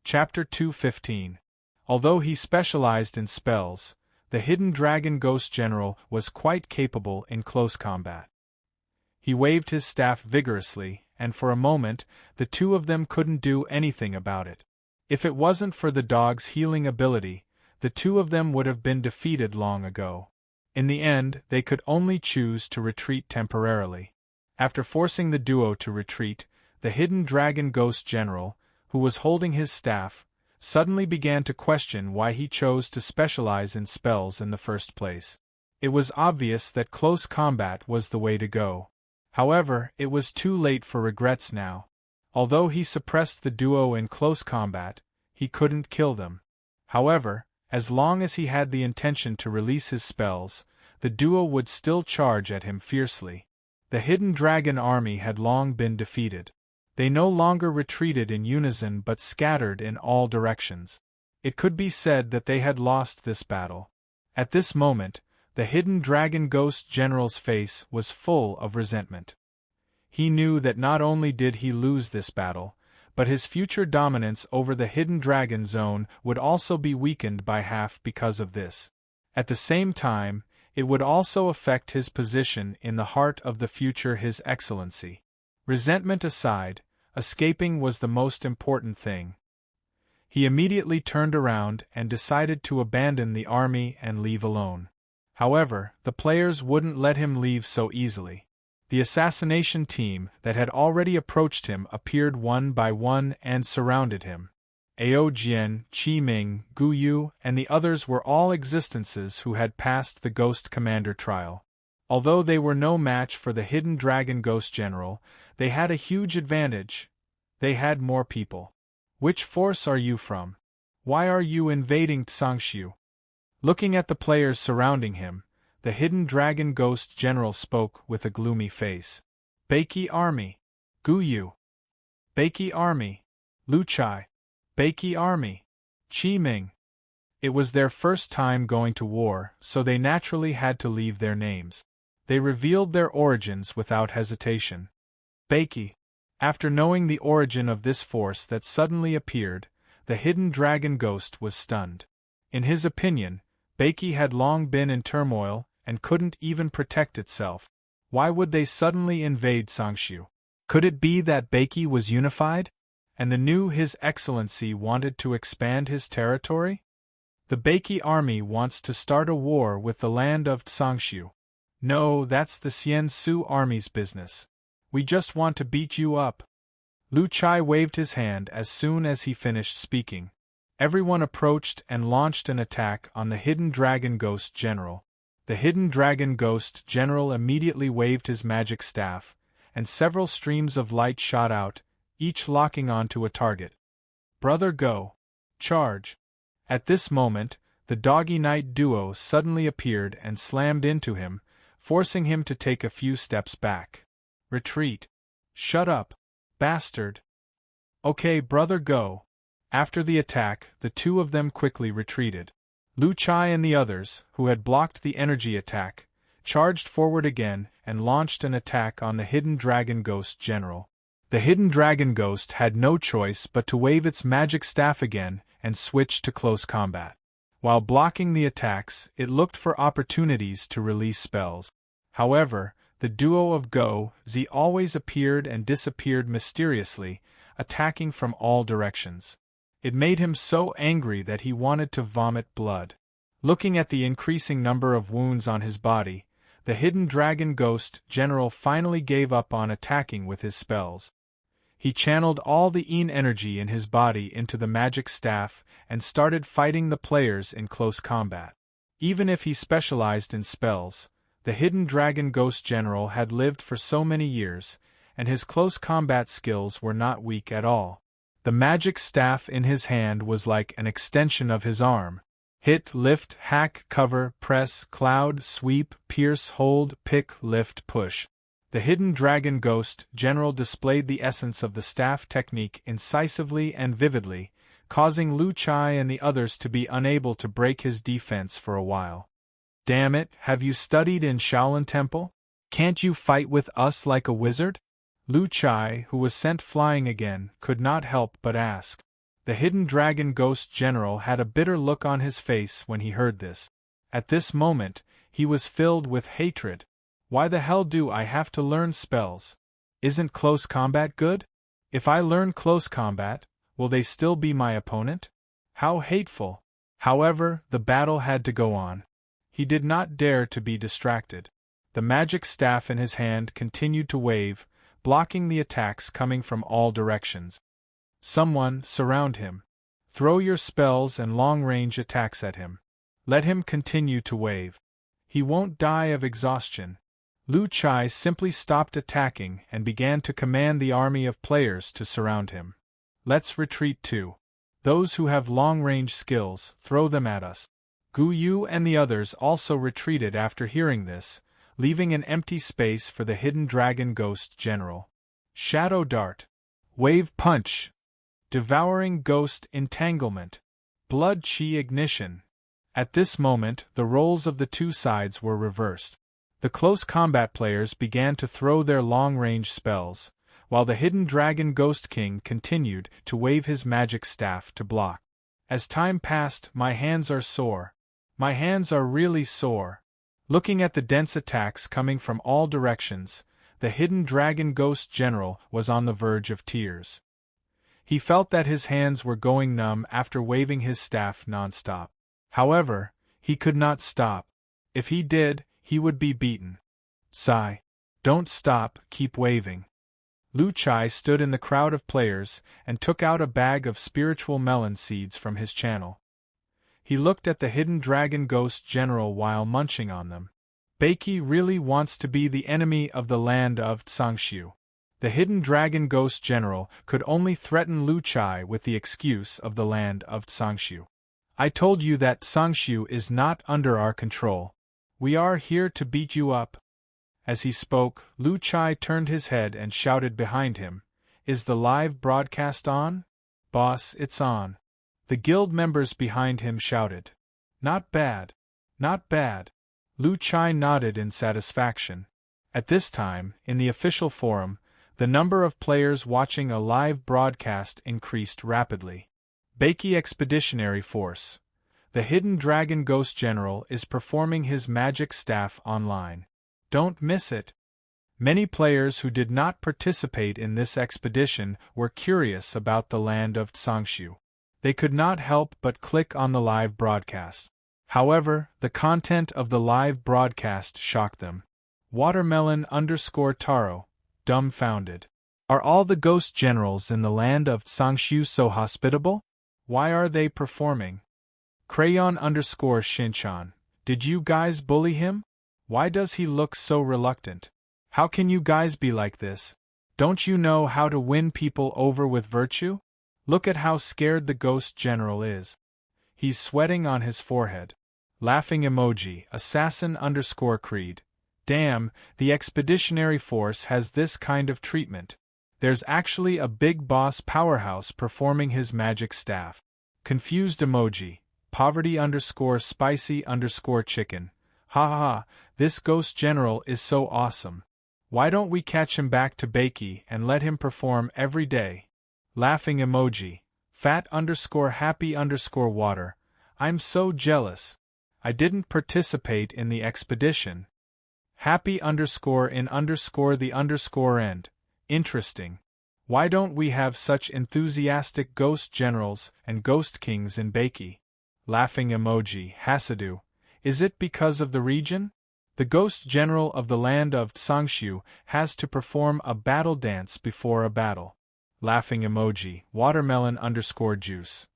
Chapter 2:15. Although he specialized in spells, the hidden dragon ghost general was quite capable in close combat. He waved his staff vigorously, and for a moment, the two of them couldn't do anything about it. If it wasn't for the dog's healing ability, the two of them would have been defeated long ago. In the end, they could only choose to retreat temporarily. After forcing the duo to retreat, the hidden dragon ghost general, who was holding his staff, suddenly began to question why he chose to specialize in spells in the first place. It was obvious that close combat was the way to go. However, it was too late for regrets now. Although he suppressed the duo in close combat, he couldn't kill them. However, as long as he had the intention to release his spells, the duo would still charge at him fiercely. The hidden dragon army had long been defeated. They no longer retreated in unison but scattered in all directions. It could be said that they had lost this battle. At this moment, the hidden dragon ghost general's face was full of resentment. He knew that not only did he lose this battle, but his future dominance over the hidden dragon zone would also be weakened by half because of this. At the same time, it would also affect his position in the heart of the future His Excellency. Resentment aside, escaping was the most important thing. He immediately turned around and decided to abandon the army and leave alone. However, the players wouldn't let him leave so easily. The assassination team that had already approached him appeared one by one and surrounded him. Ao Jian, Qi Ming, Gu Yu, and the others were all existences who had passed the Ghost Commander trial. Although they were no match for the hidden dragon ghost general, they had a huge advantage. They had more people. "Which force are you from? Why are you invading Tsangshu?" Looking at the players surrounding him, the hidden dragon ghost general spoke with a gloomy face. "Beiki Army. Gu Yu. Beiki Army. Lu Chai. Beiki Army. Qi Ming." It was their first time going to war, so they naturally had to leave their names. They revealed their origins without hesitation. Beiki. After knowing the origin of this force that suddenly appeared, the hidden dragon ghost was stunned. In his opinion, Beiki had long been in turmoil and couldn't even protect itself. Why would they suddenly invade Sangshu? Could it be that Beiki was unified, and the new His Excellency wanted to expand his territory? The Beiki army wants to start a war with the land of Tsangshu. No, that's the Xian Su army's business. We just want to beat you up. Lu Chai waved his hand as soon as he finished speaking. Everyone approached and launched an attack on the Hidden Dragon Ghost General. The Hidden Dragon Ghost General immediately waved his magic staff, and several streams of light shot out, each locking onto a target. Brother Go! Charge! At this moment, the Doggy Knight duo suddenly appeared and slammed into him, forcing him to take a few steps back. Retreat! Shut up, bastard! Okay, Brother Go! After the attack, the two of them quickly retreated. Lu Chai and the others, who had blocked the energy attack, charged forward again and launched an attack on the Hidden Dragon Ghost General. The Hidden Dragon Ghost had no choice but to wave its magic staff again and switch to close combat. While blocking the attacks, it looked for opportunities to release spells. However, the duo of Go-Z always appeared and disappeared mysteriously, attacking from all directions. It made him so angry that he wanted to vomit blood. Looking at the increasing number of wounds on his body, the Hidden Dragon Ghost General finally gave up on attacking with his spells. He channeled all the Een energy in his body into the magic staff and started fighting the players in close combat. Even if he specialized in spells, the Hidden Dragon Ghost General had lived for so many years, and his close combat skills were not weak at all. The magic staff in his hand was like an extension of his arm. Hit, lift, hack, cover, press, cloud, sweep, pierce, hold, pick, lift, push. The Hidden Dragon Ghost General displayed the essence of the staff technique incisively and vividly, causing Lu Chai and the others to be unable to break his defense for a while. Damn it, have you studied in Shaolin Temple? Can't you fight with us like a wizard? Lu Chai, who was sent flying again, could not help but ask. The Hidden Dragon Ghost General had a bitter look on his face when he heard this. At this moment, he was filled with hatred. Why the hell do I have to learn spells? Isn't close combat good? If I learn close combat, will they still be my opponent? How hateful! However, the battle had to go on. He did not dare to be distracted. The magic staff in his hand continued to wave, blocking the attacks coming from all directions. Someone, surround him. Throw your spells and long-range attacks at him. Let him continue to wave. He won't die of exhaustion. Lu Chai simply stopped attacking and began to command the army of players to surround him. Let's retreat too. Those who have long-range skills, throw them at us. Gu Yu and the others also retreated after hearing this, leaving an empty space for the Hidden Dragon Ghost General. Shadow Dart. Wave Punch. Devouring Ghost Entanglement. Blood Chi Ignition. At this moment, the roles of the two sides were reversed. The close combat players began to throw their long-range spells, while the Hidden Dragon Ghost King continued to wave his magic staff to block. As time passed, my hands are sore. My hands are really sore. Looking at the dense attacks coming from all directions, the Hidden Dragon Ghost General was on the verge of tears. He felt that his hands were going numb after waving his staff non-stop. However, he could not stop. If he did, he would be beaten. Sigh. Don't stop, keep waving. Lu Chai stood in the crowd of players and took out a bag of spiritual melon seeds from his channel. He looked at the Hidden Dragon Ghost General while munching on them. Beiki really wants to be the enemy of the land of Tsangshu. The Hidden Dragon Ghost General could only threaten Lu Chai with the excuse of the land of Tsangshu. I told you that Tsangshu is not under our control. We are here to beat you up. As he spoke, Lu Chai turned his head and shouted behind him, "Is the live broadcast on?" "Boss, it's on." The guild members behind him shouted. "Not bad. Not bad." Lu Chai nodded in satisfaction. At this time, in the official forum, the number of players watching a live broadcast increased rapidly. Beiki Expeditionary Force. The Hidden Dragon Ghost General is performing his magic staff online. Don't miss it. Many players who did not participate in this expedition were curious about the land of Tsangshu. They could not help but click on the live broadcast. However, the content of the live broadcast shocked them. Watermelon_Taro, dumbfounded. Are all the ghost generals in the land of Sangshu so hospitable? Why are they performing? Crayon_Shinchan. Did you guys bully him? Why does he look so reluctant? How can you guys be like this? Don't you know how to win people over with virtue? Look at how scared the ghost general is. He's sweating on his forehead. Laughing emoji, assassin_creed. Damn, the expeditionary force has this kind of treatment. There's actually a big boss powerhouse performing his magic staff. Confused emoji, poverty_spicy_chicken. Ha ha ha, this ghost general is so awesome. Why don't we catch him back to Bakey and let him perform every day? Laughing emoji, fat_happy_water. I'm so jealous. I didn't participate in the expedition. Happy_in_the_end. Interesting. Why don't we have such enthusiastic ghost generals and ghost kings in Bakey? Laughing emoji, Hasadu. Is it because of the region? The ghost general of the land of Sangshu has to perform a battle dance before a battle. Laughing emoji, watermelon_juice.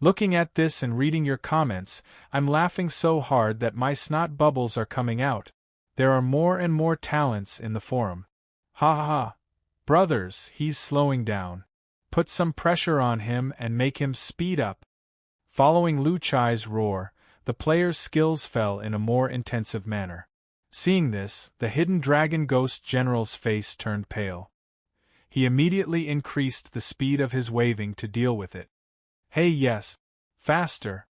Looking at this and reading your comments, I'm laughing so hard that my snot bubbles are coming out. There are more and more talents in the forum. Ha ha ha. Brothers, he's slowing down. Put some pressure on him and make him speed up. Following Lu Chai's roar, the player's skills fell in a more intensive manner. Seeing this, the hidden dragon ghost general's face turned pale. He immediately increased the speed of his waving to deal with it. Hey yes. Faster.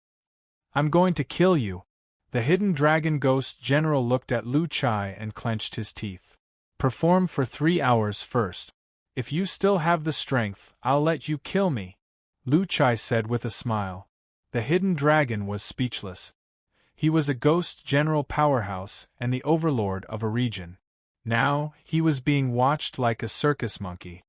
I'm going to kill you. The hidden dragon ghost general looked at Lu Chai and clenched his teeth. Perform for 3 hours first. If you still have the strength, I'll let you kill me, Lu Chai said with a smile. The hidden dragon was speechless. He was a ghost general powerhouse and the overlord of a region. Now, he was being watched like a circus monkey.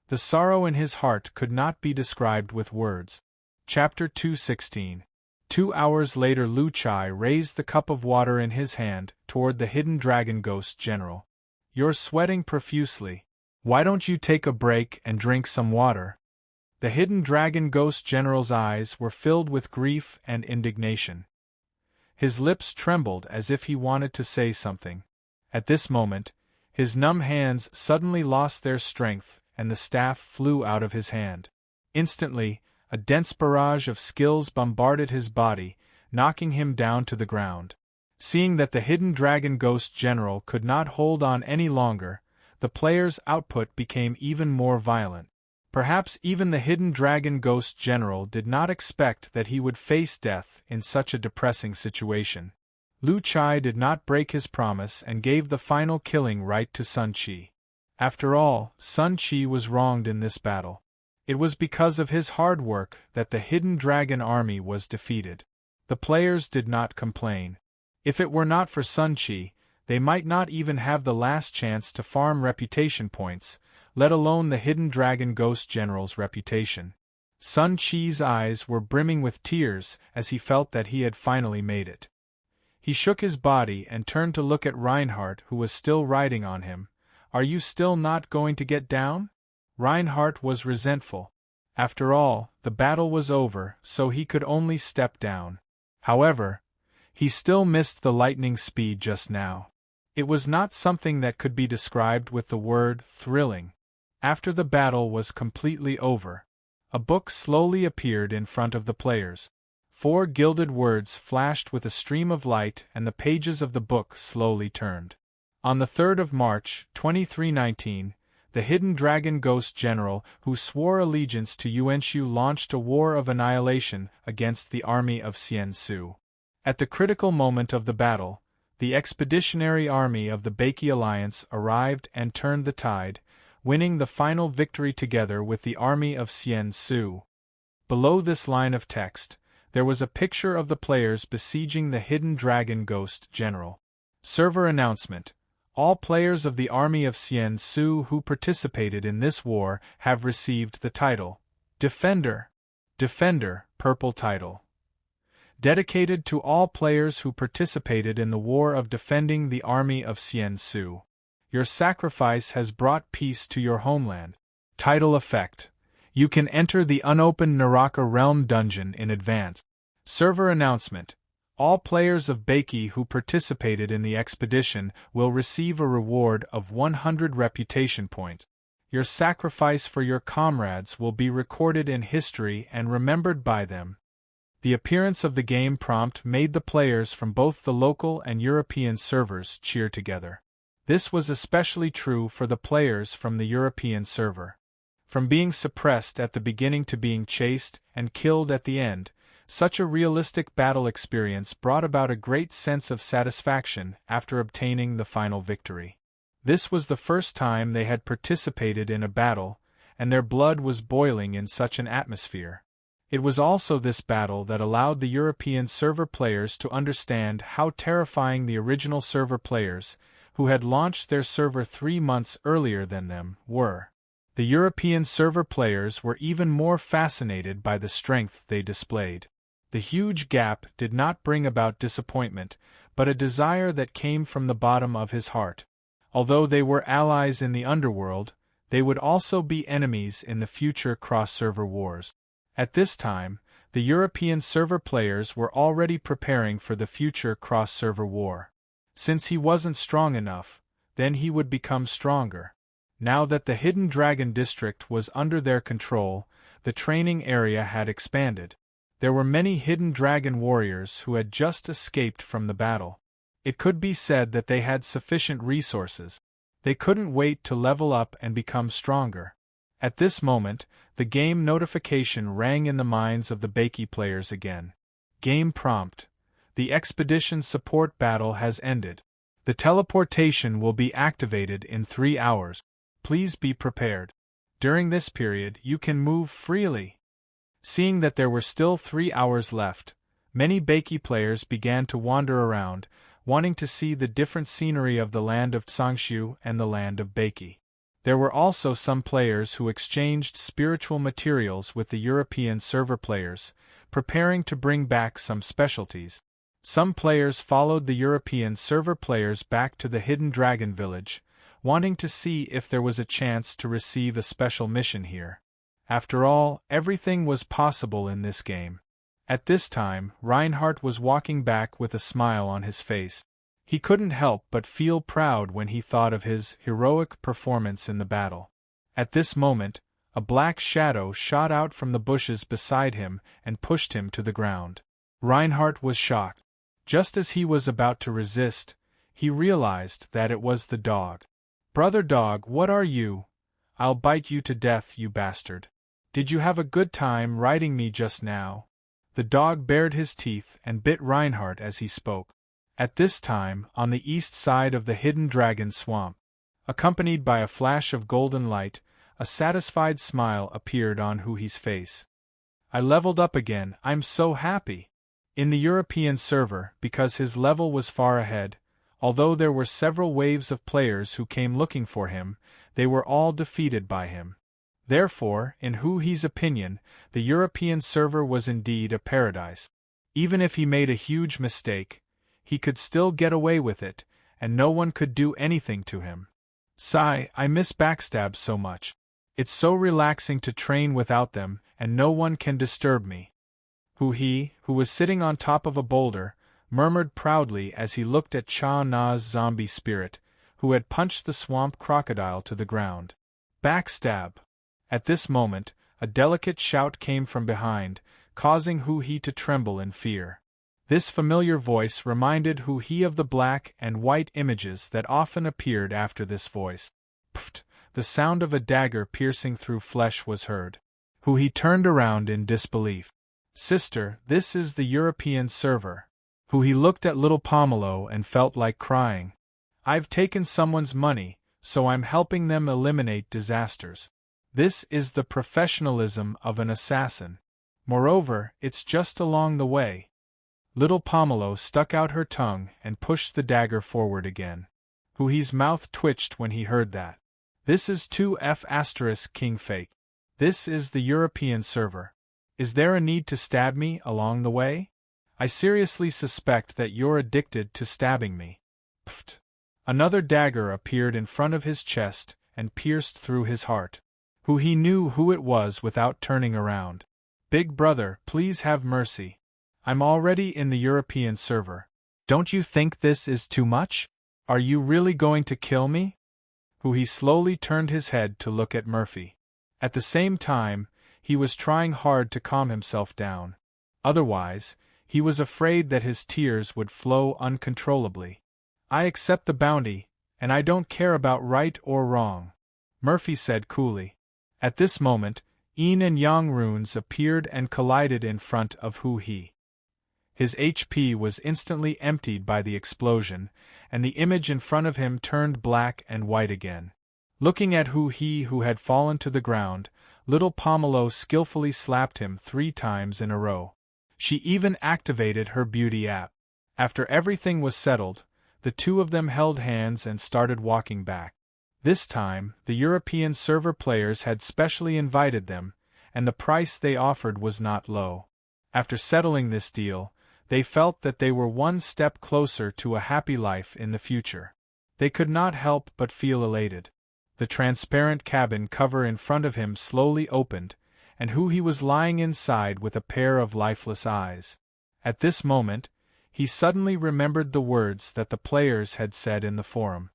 The sorrow in his heart could not be described with words. Chapter 216. 2 hours later, Lu Chai raised the cup of water in his hand toward the hidden dragon ghost general. You're sweating profusely. Why don't you take a break and drink some water? The hidden dragon ghost general's eyes were filled with grief and indignation. His lips trembled as if he wanted to say something. At this moment, his numb hands suddenly lost their strength and the staff flew out of his hand. Instantly, a dense barrage of skills bombarded his body, knocking him down to the ground. Seeing that the hidden dragon ghost general could not hold on any longer, the player's output became even more violent. Perhaps even the hidden dragon ghost general did not expect that he would face death in such a depressing situation. Lu Chai did not break his promise and gave the final killing right to Sun Qi. After all, Sun Qi was wronged in this battle. It was because of his hard work that the hidden dragon army was defeated. The players did not complain. If it were not for Sun Qi, they might not even have the last chance to farm reputation points, let alone the hidden dragon ghost general's reputation. Sun Qi's eyes were brimming with tears as he felt that he had finally made it. He shook his body and turned to look at Reinhardt, who was still riding on him. Are you still not going to get down? Reinhardt was resentful. After all, the battle was over, so he could only step down. However, he still missed the lightning speed just now. It was not something that could be described with the word thrilling. After the battle was completely over, a book slowly appeared in front of the players. 4 gilded words flashed with a stream of light and the pages of the book slowly turned. On the 3rd of March, 2319, the hidden dragon ghost general who swore allegiance to Yuanshu launched a war of annihilation against the army of Xian Su. At the critical moment of the battle, the expeditionary army of the Bakey Alliance arrived and turned the tide, winning the final victory together with the army of Xian Su. Below this line of text, there was a picture of the players besieging the hidden dragon ghost general. Server announcement. All players of the army of Xian Su who participated in this war have received the title Defender. Defender, purple title. Dedicated to all players who participated in the war of defending the army of Xian Su. Your sacrifice has brought peace to your homeland. Title effect. You can enter the unopened Naraka Realm dungeon in advance. Server announcement. All players of Baki who participated in the expedition will receive a reward of 100 reputation points. Your sacrifice for your comrades will be recorded in history and remembered by them. The appearance of the game prompt made the players from both the local and European servers cheer together. This was especially true for the players from the European server. From being suppressed at the beginning to being chased and killed at the end, such a realistic battle experience brought about a great sense of satisfaction after obtaining the final victory. This was the first time they had participated in a battle, and their blood was boiling in such an atmosphere. It was also this battle that allowed the European server players to understand how terrifying the original server players, who had launched their server 3 months earlier than them, were. The European server players were even more fascinated by the strength they displayed. The huge gap did not bring about disappointment, but a desire that came from the bottom of his heart. Although they were allies in the underworld, they would also be enemies in the future cross-server wars. At this time, the European server players were already preparing for the future cross-server war. Since he wasn't strong enough, then he would become stronger. Now that the Hidden Dragon District was under their control, the training area had expanded. There were many Hidden Dragon warriors who had just escaped from the battle. It could be said that they had sufficient resources. They couldn't wait to level up and become stronger. At this moment, the game notification rang in the minds of the Baki players again. Game prompt. The expedition support battle has ended. The teleportation will be activated in 3 hours. Please be prepared. During this period, you can move freely. Seeing that there were still 3 hours left, many Baki players began to wander around, wanting to see the different scenery of the land of Tsangshu and the land of Baki. There were also some players who exchanged spiritual materials with the European server players, preparing to bring back some specialties. Some players followed the European server players back to the Hidden Dragon Village, wanting to see if there was a chance to receive a special mission here. After all, everything was possible in this game. At this time, Reinhardt was walking back with a smile on his face. He couldn't help but feel proud when he thought of his heroic performance in the battle. At this moment, a black shadow shot out from the bushes beside him and pushed him to the ground. Reinhardt was shocked. Just as he was about to resist, he realized that it was the dog. "Brother dog, what are you? I'll bite you to death, you bastard. Did you have a good time riding me just now?" The dog bared his teeth and bit Reinhardt as he spoke. At this time, on the east side of the Hidden Dragon Swamp, accompanied by a flash of golden light, a satisfied smile appeared on Huhi's face. "I leveled up again, I'm so happy." In the European server, because his level was far ahead, although there were several waves of players who came looking for him, they were all defeated by him. Therefore, in Huhi's opinion, the European server was indeed a paradise. Even if he made a huge mistake, he could still get away with it, and no one could do anything to him. Sigh, I miss backstabs so much. It's so relaxing to train without them, and no one can disturb me. Huhi, who was sitting on top of a boulder, murmured proudly as he looked at Cha Na's zombie spirit, who had punched the swamp crocodile to the ground. Backstab! At this moment, a delicate shout came from behind, causing Huhi to tremble in fear. This familiar voice reminded Huhi of the black and white images that often appeared after this voice. Pft! The sound of a dagger piercing through flesh was heard. Huhi turned around in disbelief. Sister, this is the European server. Huhi looked at little Pomelo and felt like crying. I've taken someone's money, so I'm helping them eliminate disasters. This is the professionalism of an assassin. Moreover, it's just along the way. Little Pomelo stuck out her tongue and pushed the dagger forward again. Huhi's mouth twitched when he heard that. This is 2F** King Fake. This is the European server. Is there a need to stab me along the way? I seriously suspect that you're addicted to stabbing me. Pft! Another dagger appeared in front of his chest and pierced through his heart. who he knew who it was without turning around. "Big brother, please have mercy. I'm already in the European server. Don't you think this is too much? Are you really going to kill me?" Who he slowly turned his head to look at Murphy. At the same time, he was trying hard to calm himself down. Otherwise, he was afraid that his tears would flow uncontrollably. "I accept the bounty, and I don't care about right or wrong," Murphy said coolly. At this moment, Yin and Yang runes appeared and collided in front of Hu He. His HP was instantly emptied by the explosion, and the image in front of him turned black and white again. Looking at Hu He, who had fallen to the ground, little Pomelo skillfully slapped him 3 times in a row. She even activated her beauty app. After everything was settled, the two of them held hands and started walking back. This time, the European server players had specially invited them, and the price they offered was not low. After settling this deal, they felt that they were one step closer to a happy life in the future. They could not help but feel elated. The transparent cabin cover in front of him slowly opened, and Hu He was lying inside with a pair of lifeless eyes. At this moment, he suddenly remembered the words that the players had said in the forum.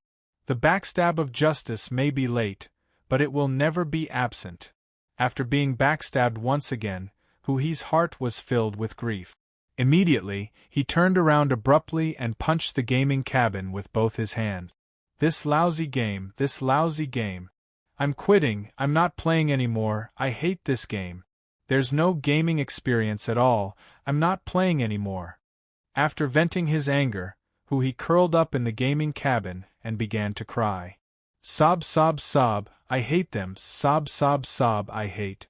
"The backstab of justice may be late, but it will never be absent." After being backstabbed once again, Hu He's heart was filled with grief. Immediately, he turned around abruptly and punched the gaming cabin with both his hands. This lousy game. I'm quitting, I'm not playing anymore, I hate this game. There's no gaming experience at all, I'm not playing anymore." After venting his anger, Hu He curled up in the gaming cabin and began to cry. Sob, sob, sob, I hate them, sob, sob, sob, I hate.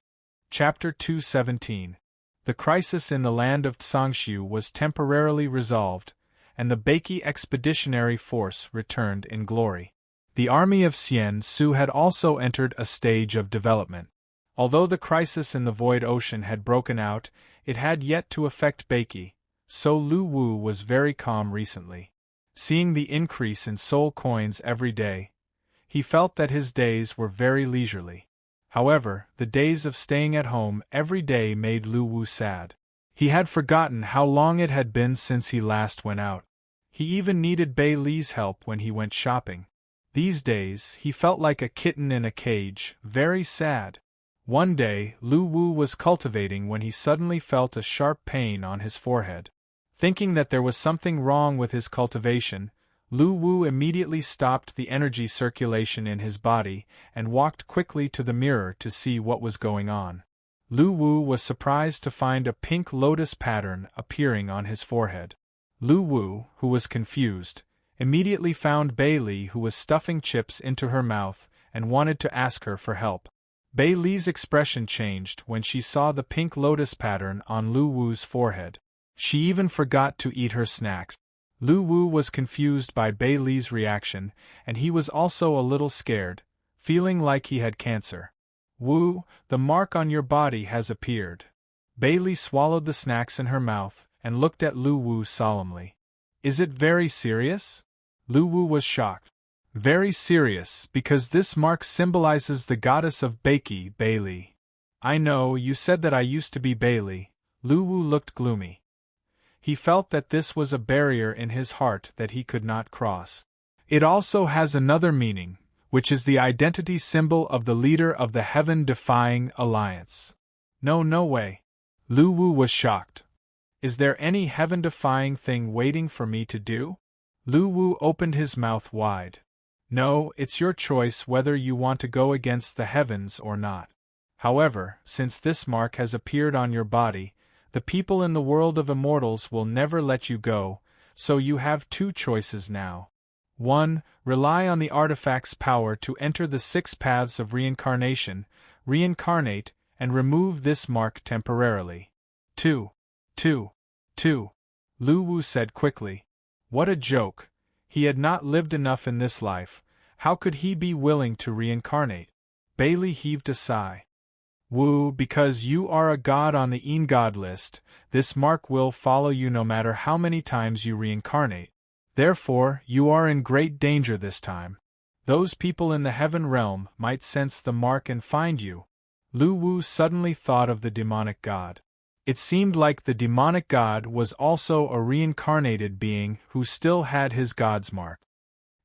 Chapter 217. The crisis in the land of Tsangshu was temporarily resolved, and the Beiki expeditionary force returned in glory. The army of Xian Su had also entered a stage of development. Although the crisis in the Void Ocean had broken out, it had yet to affect Beiki, so Lu Wu was very calm recently. Seeing the increase in soul coins every day, he felt that his days were very leisurely. However, the days of staying at home every day made Lu Wu sad. He had forgotten how long it had been since he last went out. He even needed Bei Li's help when he went shopping. These days, he felt like a kitten in a cage, very sad. One day, Lu Wu was cultivating when he suddenly felt a sharp pain on his forehead. Thinking that there was something wrong with his cultivation, Lu Wu immediately stopped the energy circulation in his body and walked quickly to the mirror to see what was going on. Lu Wu was surprised to find a pink lotus pattern appearing on his forehead. Lu Wu, who was confused, immediately found Bei Li, who was stuffing chips into her mouth and wanted to ask her for help. Bei Li's expression changed when she saw the pink lotus pattern on Lu Wu's forehead. She even forgot to eat her snacks. Lu Wu was confused by Bei Li's reaction, and he was also a little scared, feeling like he had cancer. "Wu, the mark on your body has appeared." Bei Li swallowed the snacks in her mouth and looked at Lu Wu solemnly. "Is it very serious?" Lu Wu was shocked. "Very serious, because this mark symbolizes the goddess of Beiki, Bei Li." "I know, you said that I used to be Bei Li." Lu Wu looked gloomy. He felt that this was a barrier in his heart that he could not cross. "It also has another meaning, which is the identity symbol of the leader of the heaven-defying alliance." "No, no way." Lu Wu was shocked. "Is there any heaven-defying thing waiting for me to do?" Lu Wu opened his mouth wide. "No, it's your choice whether you want to go against the heavens or not. However, since this mark has appeared on your body, the people in the world of immortals will never let you go, so you have 2 choices now. 1. Rely on the artifact's power to enter the 6 paths of reincarnation, reincarnate, and remove this mark temporarily. 2. Lu Wu said quickly. What a joke! He had not lived enough in this life, how could he be willing to reincarnate? Bei Li heaved a sigh. Wu, because you are a god on the Yin God list, this mark will follow you no matter how many times you reincarnate. Therefore, you are in great danger this time. Those people in the heaven realm might sense the mark and find you. Lu Wu suddenly thought of the demonic god. It seemed like the demonic god was also a reincarnated being who still had his god's mark.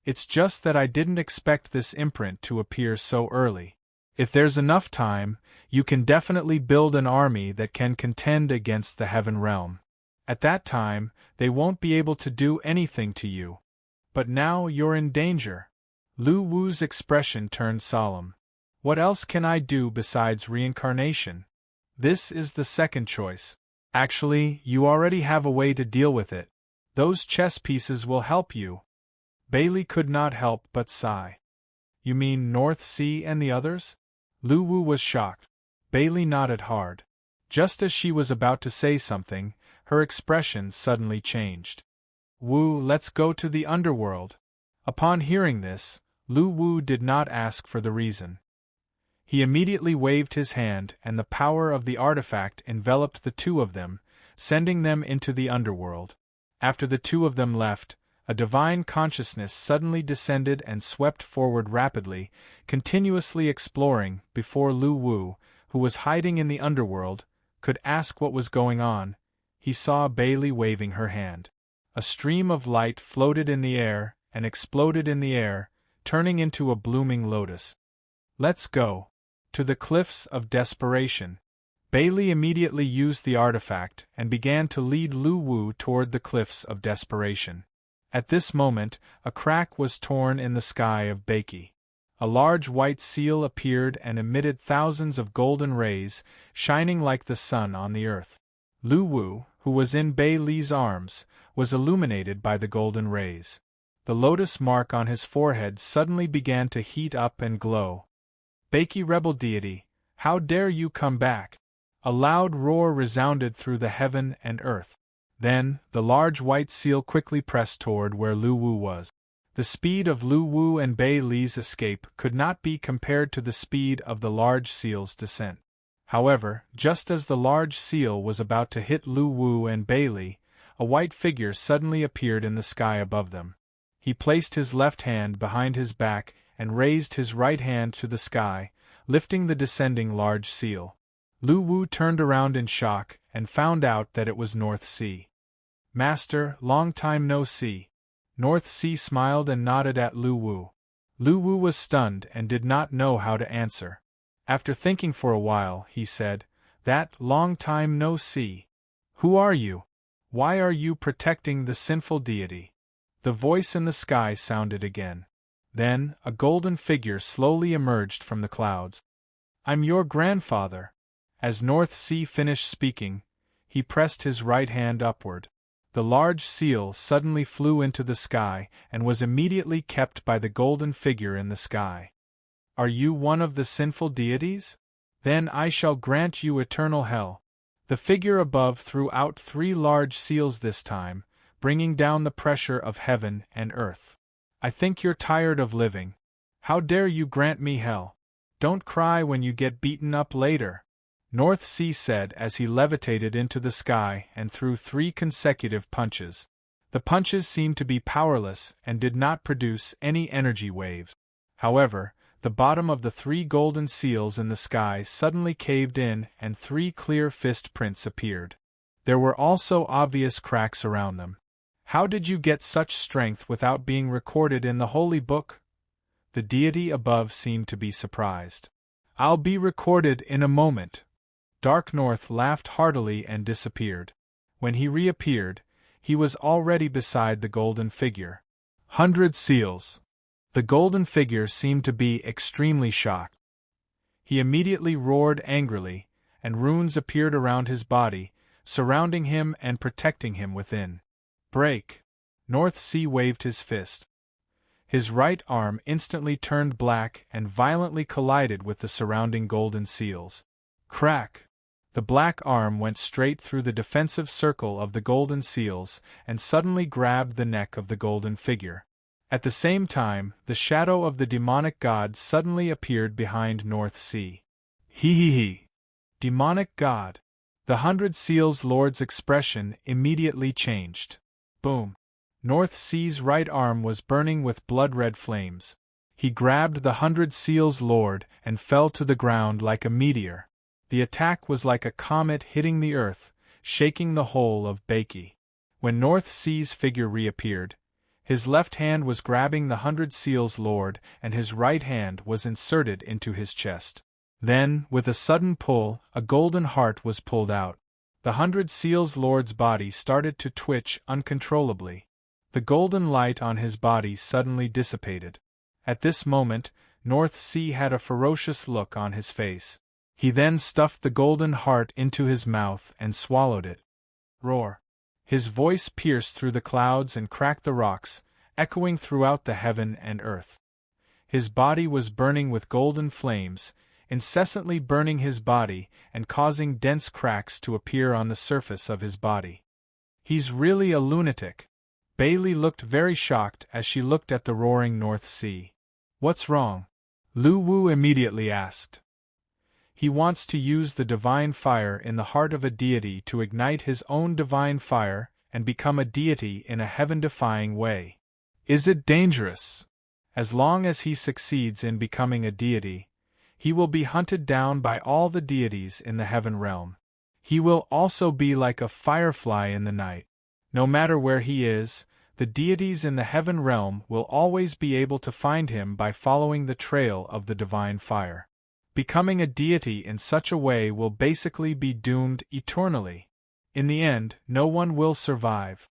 It's just that I didn't expect this imprint to appear so early. If there's enough time, you can definitely build an army that can contend against the heaven realm. At that time, they won't be able to do anything to you. But now you're in danger. Lu Wu's expression turned solemn. What else can I do besides reincarnation? This is the second choice. Actually, you already have a way to deal with it. Those chess pieces will help you. Bailey could not help but sigh. You mean North Sea and the others? Lu Wu was shocked. Bailey nodded hard. Just as she was about to say something, her expression suddenly changed. Wu, let's go to the underworld. Upon hearing this, Lu Wu did not ask for the reason. He immediately waved his hand and the power of the artifact enveloped the two of them, sending them into the underworld. After the two of them left, a divine consciousness suddenly descended and swept forward rapidly, continuously exploring, before Lu Wu, who was hiding in the underworld, could ask what was going on. He saw Bailey waving her hand. A stream of light floated in the air and exploded in the air, turning into a blooming lotus. Let's go. To the cliffs of desperation. Bailey immediately used the artifact and began to lead Lu Wu toward the cliffs of desperation. At this moment, a crack was torn in the sky of Baiki. A large white seal appeared and emitted thousands of golden rays, shining like the sun on the earth. Lu Wu, who was in Bailey's arms, was illuminated by the golden rays. The lotus mark on his forehead suddenly began to heat up and glow. Baiki rebel deity, how dare you come back? A loud roar resounded through the heaven and earth. Then, the large white seal quickly pressed toward where Lu Wu was. The speed of Lu Wu and Bailey's escape could not be compared to the speed of the large seal's descent. However, just as the large seal was about to hit Lu Wu and Bailey, a white figure suddenly appeared in the sky above them. He placed his left hand behind his back and raised his right hand to the sky, lifting the descending large seal. Lu Wu turned around in shock and found out that it was North Sea. Master, long time no see. North Sea smiled and nodded at Lu Wu. Lu Wu was stunned and did not know how to answer. After thinking for a while, he said, "That long time no see. Who are you? Why are you protecting the sinful deity?" The voice in the sky sounded again. Then, a golden figure slowly emerged from the clouds. "I'm your grandfather." As North Sea finished speaking, he pressed his right hand upward. The large seal suddenly flew into the sky and was immediately kept by the golden figure in the sky. "Are you one of the sinful deities? Then I shall grant you eternal hell." The figure above threw out 3 large seals this time, bringing down the pressure of heaven and earth. "I think you're tired of living. How dare you grant me hell? Don't cry when you get beaten up later," North Sea said as he levitated into the sky and threw 3 consecutive punches. The punches seemed to be powerless and did not produce any energy waves. However, the bottom of the 3 golden seals in the sky suddenly caved in and 3 clear fist prints appeared. There were also obvious cracks around them. "How did you get such strength without being recorded in the holy book?" The deity above seemed to be surprised. "I'll be recorded in a moment." Dark North laughed heartily and disappeared. When he reappeared, he was already beside the golden figure. 100 seals. The golden figure seemed to be extremely shocked. He immediately roared angrily, and runes appeared around his body, surrounding him and protecting him within. "Break!" North Sea waved his fist. His right arm instantly turned black and violently collided with the surrounding golden seals. Crack! The black arm went straight through the defensive circle of the golden seals and suddenly grabbed the neck of the golden figure. At the same time, the shadow of the demonic god suddenly appeared behind North Sea. He. Demonic god. The 100 Seals Lord's expression immediately changed. Boom. North Sea's right arm was burning with blood-red flames. He grabbed the 100 Seals Lord and fell to the ground like a meteor. The attack was like a comet hitting the earth, shaking the whole of Bakey. When North Sea's figure reappeared, his left hand was grabbing the 100 Seals Lord and his right hand was inserted into his chest. Then, with a sudden pull, a golden heart was pulled out. The 100 Seals Lord's body started to twitch uncontrollably. The golden light on his body suddenly dissipated. At this moment, North Sea had a ferocious look on his face. He then stuffed the golden heart into his mouth and swallowed it. Roar! His voice pierced through the clouds and cracked the rocks, echoing throughout the heaven and earth. His body was burning with golden flames, incessantly burning his body and causing dense cracks to appear on the surface of his body. He's really a lunatic. Bailey looked very shocked as she looked at the roaring North Sea. What's wrong? Lu Wu immediately asked. He wants to use the divine fire in the heart of a deity to ignite his own divine fire and become a deity in a heaven-defying way. Is it dangerous? As long as he succeeds in becoming a deity, he will be hunted down by all the deities in the heaven realm. He will also be like a firefly in the night. No matter where he is, the deities in the heaven realm will always be able to find him by following the trail of the divine fire. Becoming a deity in such a way will basically be doomed eternally. In the end, no one will survive.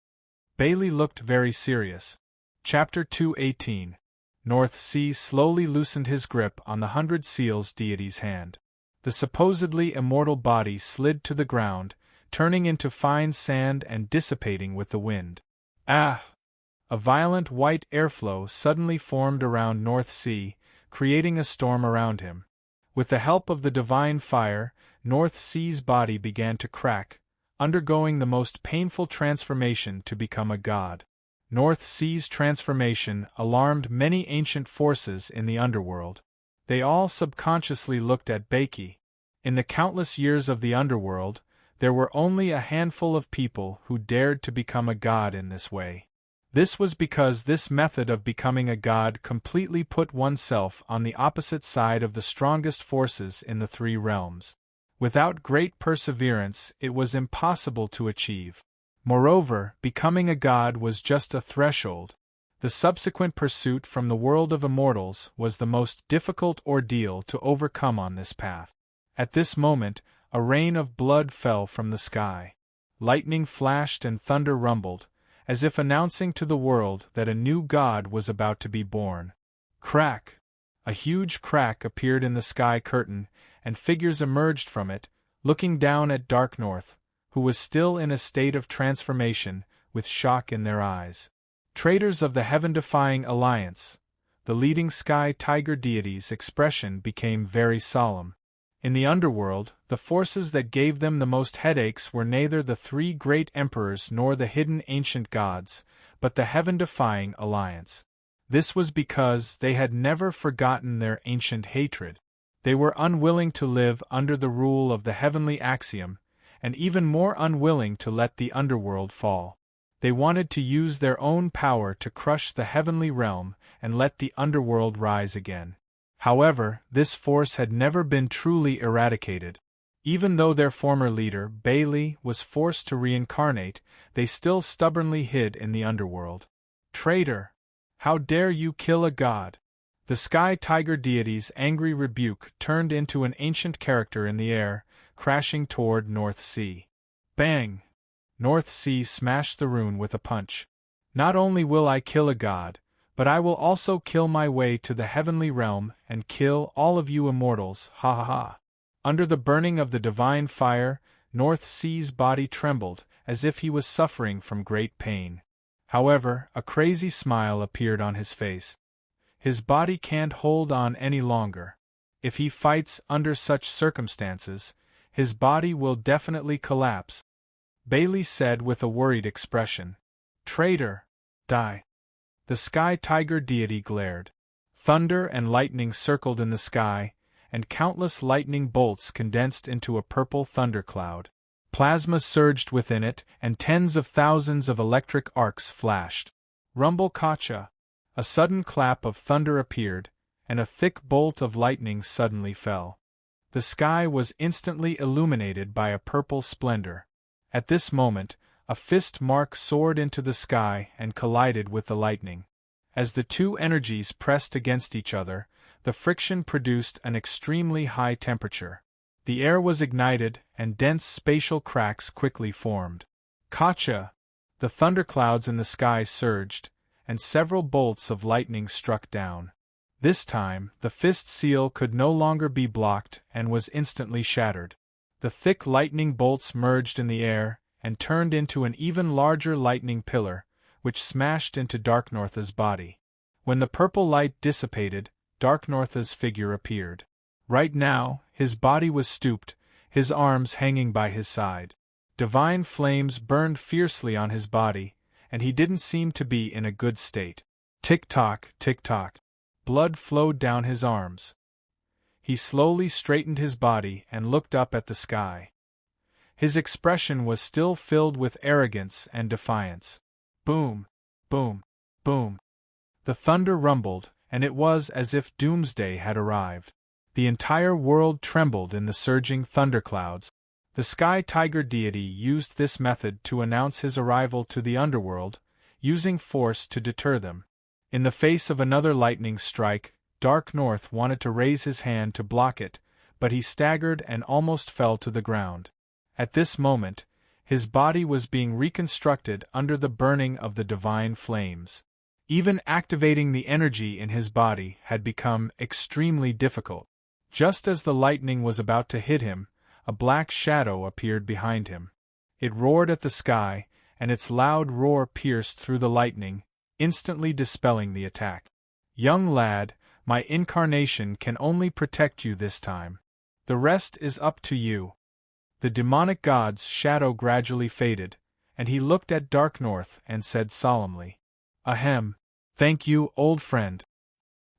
Bailey looked very serious. Chapter 218. North Sea slowly loosened his grip on the 100 Seals deity's hand. The supposedly immortal body slid to the ground, turning into fine sand and dissipating with the wind. Ah! A violent white airflow suddenly formed around North Sea, creating a storm around him. With the help of the divine fire, North Sea's body began to crack, undergoing the most painful transformation to become a god. North Sea's transformation alarmed many ancient forces in the underworld. They all subconsciously looked at Bakey. In the countless years of the underworld, there were only a handful of people who dared to become a god in this way. This was because this method of becoming a god completely put oneself on the opposite side of the strongest forces in the three realms. Without great perseverance, it was impossible to achieve. Moreover, becoming a god was just a threshold. The subsequent pursuit from the world of immortals was the most difficult ordeal to overcome on this path. At this moment, a rain of blood fell from the sky. Lightning flashed and thunder rumbled, as if announcing to the world that a new god was about to be born. Crack! A huge crack appeared in the sky curtain, and figures emerged from it, looking down at Dark North, who was still in a state of transformation, with shock in their eyes. Traitors of the heaven-defying alliance, the leading sky tiger deity's expression became very solemn. In the underworld, the forces that gave them the most headaches were neither the three great emperors nor the hidden ancient gods, but the heaven-defying alliance. This was because they had never forgotten their ancient hatred. They were unwilling to live under the rule of the heavenly axiom, and even more unwilling to let the underworld fall. They wanted to use their own power to crush the heavenly realm and let the underworld rise again. However, this force had never been truly eradicated. Even though their former leader, Bailey, was forced to reincarnate, they still stubbornly hid in the underworld. Traitor! How dare you kill a god? The sky tiger deity's angry rebuke turned into an ancient character in the air, crashing toward North Sea. Bang! North Sea smashed the rune with a punch. Not only will I kill a god, but I will also kill my way to the heavenly realm and kill all of you immortals, ha ha ha. Under the burning of the divine fire, North Sea's body trembled, as if he was suffering from great pain. However, a crazy smile appeared on his face. His body can't hold on any longer. If he fights under such circumstances, his body will definitely collapse. Bailey said with a worried expression. Traitor! Die! The sky tiger deity glared. Thunder and lightning circled in the sky, and countless lightning bolts condensed into a purple thundercloud. Plasma surged within it, and tens of thousands of electric arcs flashed. Rumble Kacha! A sudden clap of thunder appeared, and a thick bolt of lightning suddenly fell. The sky was instantly illuminated by a purple splendor. At this moment, a fist mark soared into the sky and collided with the lightning. As the two energies pressed against each other, the friction produced an extremely high temperature. The air was ignited, and dense spatial cracks quickly formed. Gotcha! The thunderclouds in the sky surged, and several bolts of lightning struck down. This time, the fist seal could no longer be blocked and was instantly shattered. The thick lightning bolts merged in the air and turned into an even larger lightning pillar, which smashed into Darknorth's body. When the purple light dissipated, Darknorth's figure appeared. Right now, his body was stooped, his arms hanging by his side. Divine flames burned fiercely on his body, and he didn't seem to be in a good state. Tick-tock, tick-tock. Blood flowed down his arms. He slowly straightened his body and looked up at the sky. His expression was still filled with arrogance and defiance. Boom! Boom! Boom! The thunder rumbled, and it was as if doomsday had arrived. The entire world trembled in the surging thunderclouds. The Sky Tiger deity used this method to announce his arrival to the underworld, using force to deter them. In the face of another lightning strike, Darknorth wanted to raise his hand to block it, but he staggered and almost fell to the ground. At this moment, his body was being reconstructed under the burning of the divine flames. Even activating the energy in his body had become extremely difficult. Just as the lightning was about to hit him, a black shadow appeared behind him. It roared at the sky, and its loud roar pierced through the lightning, instantly dispelling the attack. Young lad, my incarnation can only protect you this time. The rest is up to you. The demonic god's shadow gradually faded, and he looked at Darknorth and said solemnly, "Ahem. Thank you, old friend.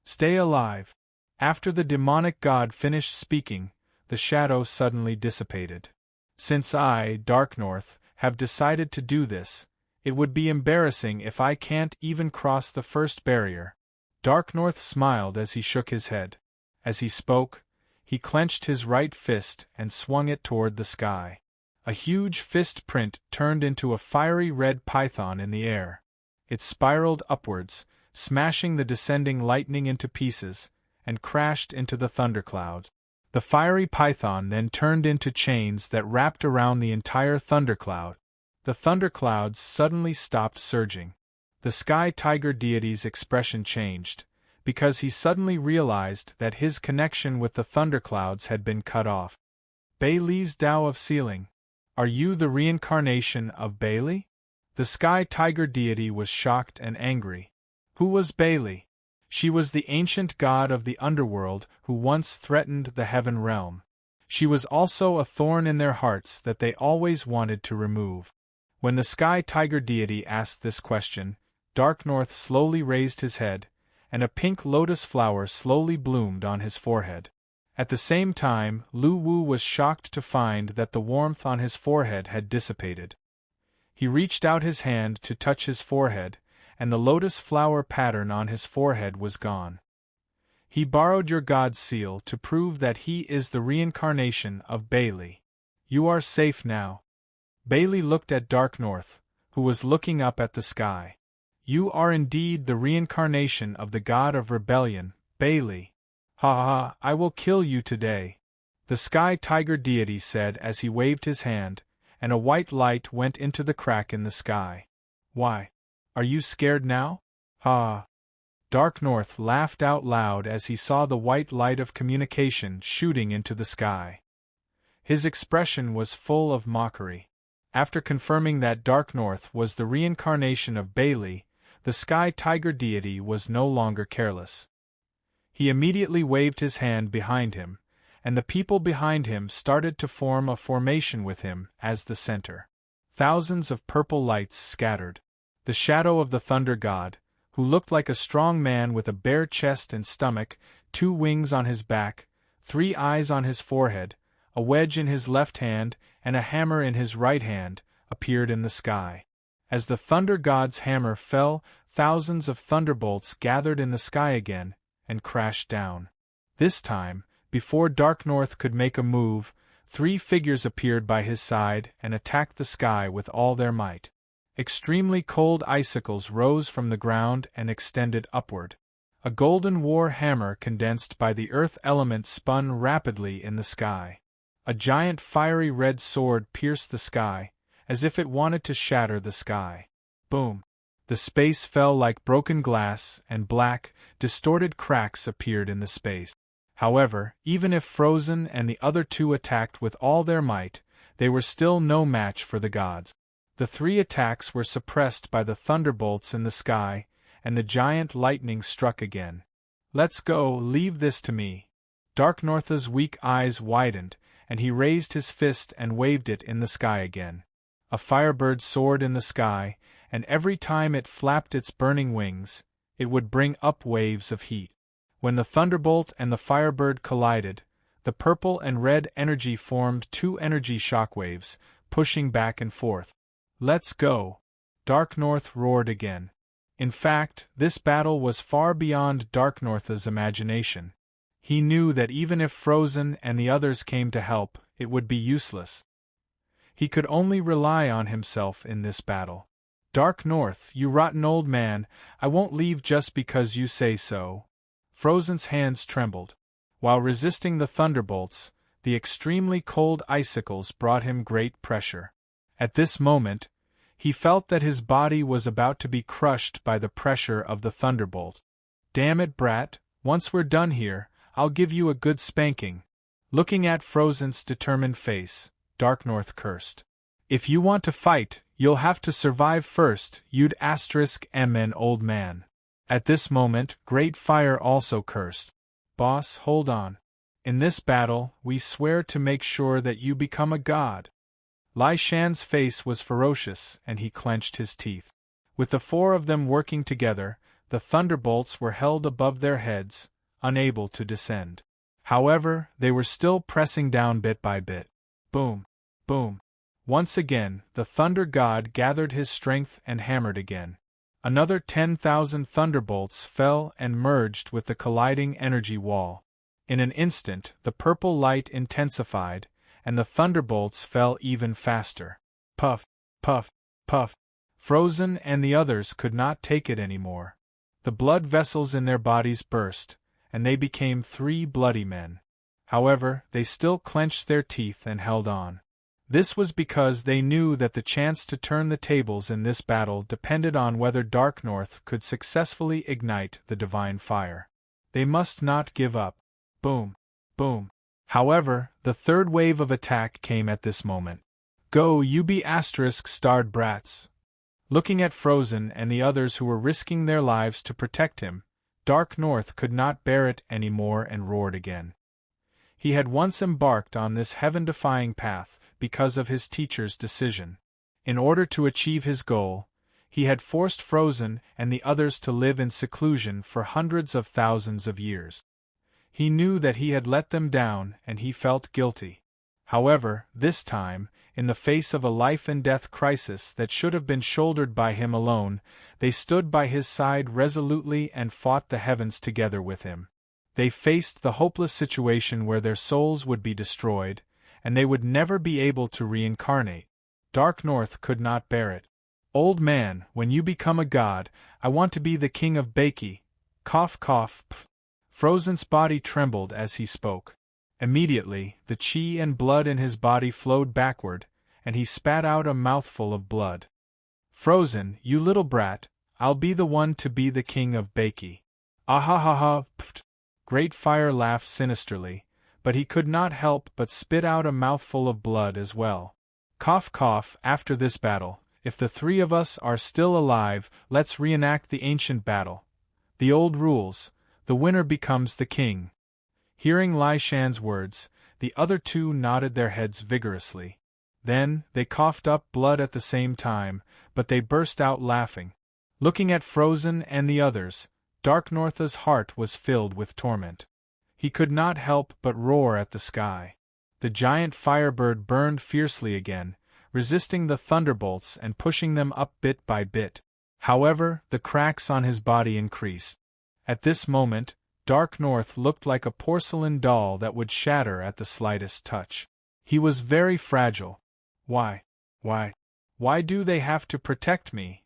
Stay alive." After the demonic god finished speaking, the shadow suddenly dissipated. Since I, Darknorth, have decided to do this, it would be embarrassing if I can't even cross the first barrier. Darknorth smiled as he shook his head. As he spoke, he clenched his right fist and swung it toward the sky. A huge fist print turned into a fiery red python in the air. It spiraled upwards, smashing the descending lightning into pieces, and crashed into the thundercloud. The fiery python then turned into chains that wrapped around the entire thundercloud. The thunderclouds suddenly stopped surging. The Sky Tiger deity's expression changed, because he suddenly realized that his connection with the thunderclouds had been cut off. Bailey's Tao of Sealing. Are you the reincarnation of Bailey? The Sky Tiger deity was shocked and angry. Who was Bailey? She was the ancient god of the underworld who once threatened the heaven realm. She was also a thorn in their hearts that they always wanted to remove. When the Sky Tiger deity asked this question, Darknorth slowly raised his head, and a pink lotus flower slowly bloomed on his forehead. At the same time, Lu Wu was shocked to find that the warmth on his forehead had dissipated. He reached out his hand to touch his forehead, and the lotus flower pattern on his forehead was gone. He borrowed your god's seal to prove that he is the reincarnation of Bailey. You are safe now. Bailey looked at Darknorth, who was looking up at the sky. You are indeed the reincarnation of the god of rebellion, Bailey. Ha ha, I will kill you today. The Sky Tiger deity said as he waved his hand, and a white light went into the crack in the sky. Why? Are you scared now? Ha! Darknorth laughed out loud as he saw the white light of communication shooting into the sky. His expression was full of mockery. After confirming that Darknorth was the reincarnation of Bailey, the Sky Tiger deity was no longer careless. He immediately waved his hand behind him, and the people behind him started to form a formation with him as the center. Thousands of purple lights scattered. The shadow of the thunder god, who looked like a strong man with a bare chest and stomach, 2 wings on his back, 3 eyes on his forehead, a wedge in his left hand, and a hammer in his right hand, appeared in the sky. As the thunder god's hammer fell, thousands of thunderbolts gathered in the sky again, and crashed down. This time, before Dark North could make a move, 3 figures appeared by his side and attacked the sky with all their might. Extremely cold icicles rose from the ground and extended upward. A golden war hammer condensed by the earth element spun rapidly in the sky. A giant fiery red sword pierced the sky, as if it wanted to shatter the sky. Boom! The space fell like broken glass, and black, distorted cracks appeared in the space. However, even if Frozen and the other 2 attacked with all their might, they were still no match for the gods. The 3 attacks were suppressed by the thunderbolts in the sky, and the giant lightning struck again. "Let's go, leave this to me." Dark North's weak eyes widened, and he raised his fist and waved it in the sky again. A firebird soared in the sky, and every time it flapped its burning wings, it would bring up waves of heat. When the thunderbolt and the firebird collided, the purple and red energy formed 2 energy shockwaves, pushing back and forth. "Let's go!" Dark North roared again. In fact, this battle was far beyond Dark North's imagination. He knew that even if Frozen and the others came to help, it would be useless. He could only rely on himself in this battle. "Dark North, you rotten old man, I won't leave just because you say so." Frozen's hands trembled. While resisting the thunderbolts, the extremely cold icicles brought him great pressure. At this moment, he felt that his body was about to be crushed by the pressure of the thunderbolt. "Damn it, brat, once we're done here, I'll give you a good spanking." Looking at Frozen's determined face, Dark North cursed. "If you want to fight, you'll have to survive first, you'd *mn old man." At this moment, Great Fire also cursed. "Boss, hold on. In this battle, we swear to make sure that you become a god." Lai Shan's face was ferocious, and he clenched his teeth. With the 4 of them working together, the thunderbolts were held above their heads, unable to descend. However, they were still pressing down bit by bit. Boom! Boom! Once again, the Thunder God gathered his strength and hammered again. Another 10,000 thunderbolts fell and merged with the colliding energy wall. In an instant, the purple light intensified, and the thunderbolts fell even faster. Puff! Puff! Puff! Frozen and the others could not take it anymore. The blood vessels in their bodies burst, and they became 3 bloody men. However, they still clenched their teeth and held on. This was because they knew that the chance to turn the tables in this battle depended on whether Dark North could successfully ignite the divine fire. They must not give up. Boom! Boom! However, the 3rd wave of attack came at this moment. "Go, you be *starred brats." Looking at Frozen and the others who were risking their lives to protect him, Dark North could not bear it any more and roared again. He had once embarked on this heaven-defying path because of his teacher's decision. In order to achieve his goal, he had forced Frozen and the others to live in seclusion for hundreds of thousands of years. He knew that he had let them down and he felt guilty. However, this time, in the face of a life-and-death crisis that should have been shouldered by him alone, they stood by his side resolutely and fought the heavens together with him. They faced the hopeless situation where their souls would be destroyed, and they would never be able to reincarnate. Dark North could not bear it. "Old man, when you become a god, I want to be the king of Baki." Cough cough pff. Frozen's body trembled as he spoke. Immediately, the chi and blood in his body flowed backward, and he spat out a mouthful of blood. "Frozen, you little brat, I'll be the one to be the king of Baki." "Ah-ha-ha-ha, pft." Great Fire laughed sinisterly, but he could not help but spit out a mouthful of blood as well. "Cough cough, after this battle, if the 3 of us are still alive, let's reenact the ancient battle. The old rules, the winner becomes the king." Hearing Lai Shan's words, the other 2 nodded their heads vigorously. Then, they coughed up blood at the same time, but they burst out laughing. Looking at Frozen and the others, Dark North's heart was filled with torment. He could not help but roar at the sky. The giant firebird burned fiercely again, resisting the thunderbolts and pushing them up bit by bit. However, the cracks on his body increased. At this moment, Dark North looked like a porcelain doll that would shatter at the slightest touch. He was very fragile. Why do they have to protect me?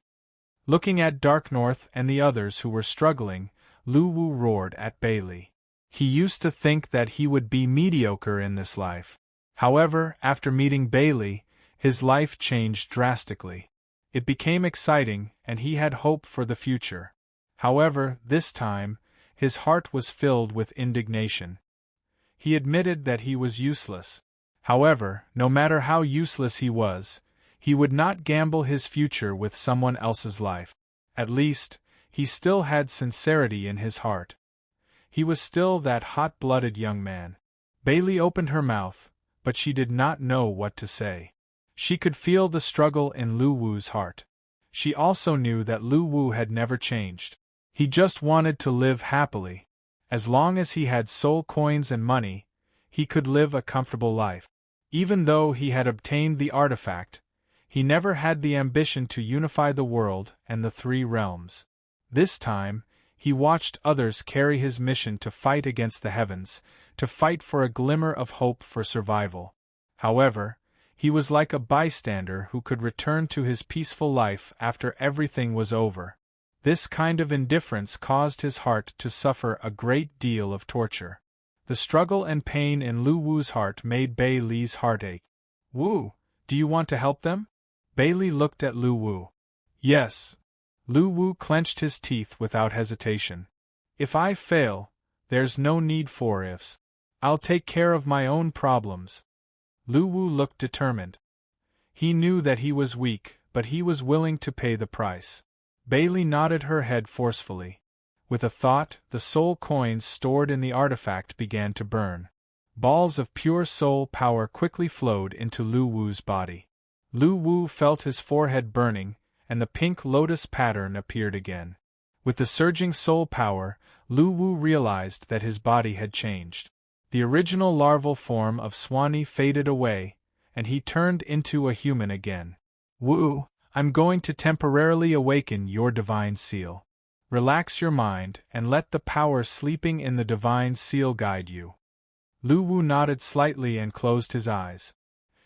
Looking at Dark North and the others who were struggling, Lu Wu roared at Bailey. He used to think that he would be mediocre in this life. However, after meeting Bailey, his life changed drastically. It became exciting, and he had hope for the future. However, this time, his heart was filled with indignation. He admitted that he was useless. However, no matter how useless he would not gamble his future with someone else's life. At least, he still had sincerity in his heart. He was still that hot-blooded young man. Bailey opened her mouth, but she did not know what to say. She could feel the struggle in Lu Wu's heart. She also knew that Lu Wu had never changed. He just wanted to live happily. As long as he had soul coins and money, he could live a comfortable life. Even though he had obtained the artifact, he never had the ambition to unify the world and the three realms. This time, he watched others carry his mission to fight against the heavens, to fight for a glimmer of hope for survival. However, he was like a bystander who could return to his peaceful life after everything was over. This kind of indifference caused his heart to suffer a great deal of torture. The struggle and pain in Lu Wu's heart made Bailey's heart ache. "Wu, do you want to help them?" Bailey looked at Lu Wu. "Yes." Lu Wu clenched his teeth without hesitation. "If I fail, there's no need for ifs. I'll take care of my own problems." Lu Wu looked determined. He knew that he was weak, but he was willing to pay the price. Bailey nodded her head forcefully. With a thought, the soul coins stored in the artifact began to burn. Balls of pure soul power quickly flowed into Lu Wu's body. Lu Wu felt his forehead burning, and the pink lotus pattern appeared again. With the surging soul power, Lu Wu realized that his body had changed. The original larval form of Swanee faded away, and he turned into a human again. "Wu, I'm going to temporarily awaken your divine seal. Relax your mind and let the power sleeping in the divine seal guide you." Lu Wu nodded slightly and closed his eyes.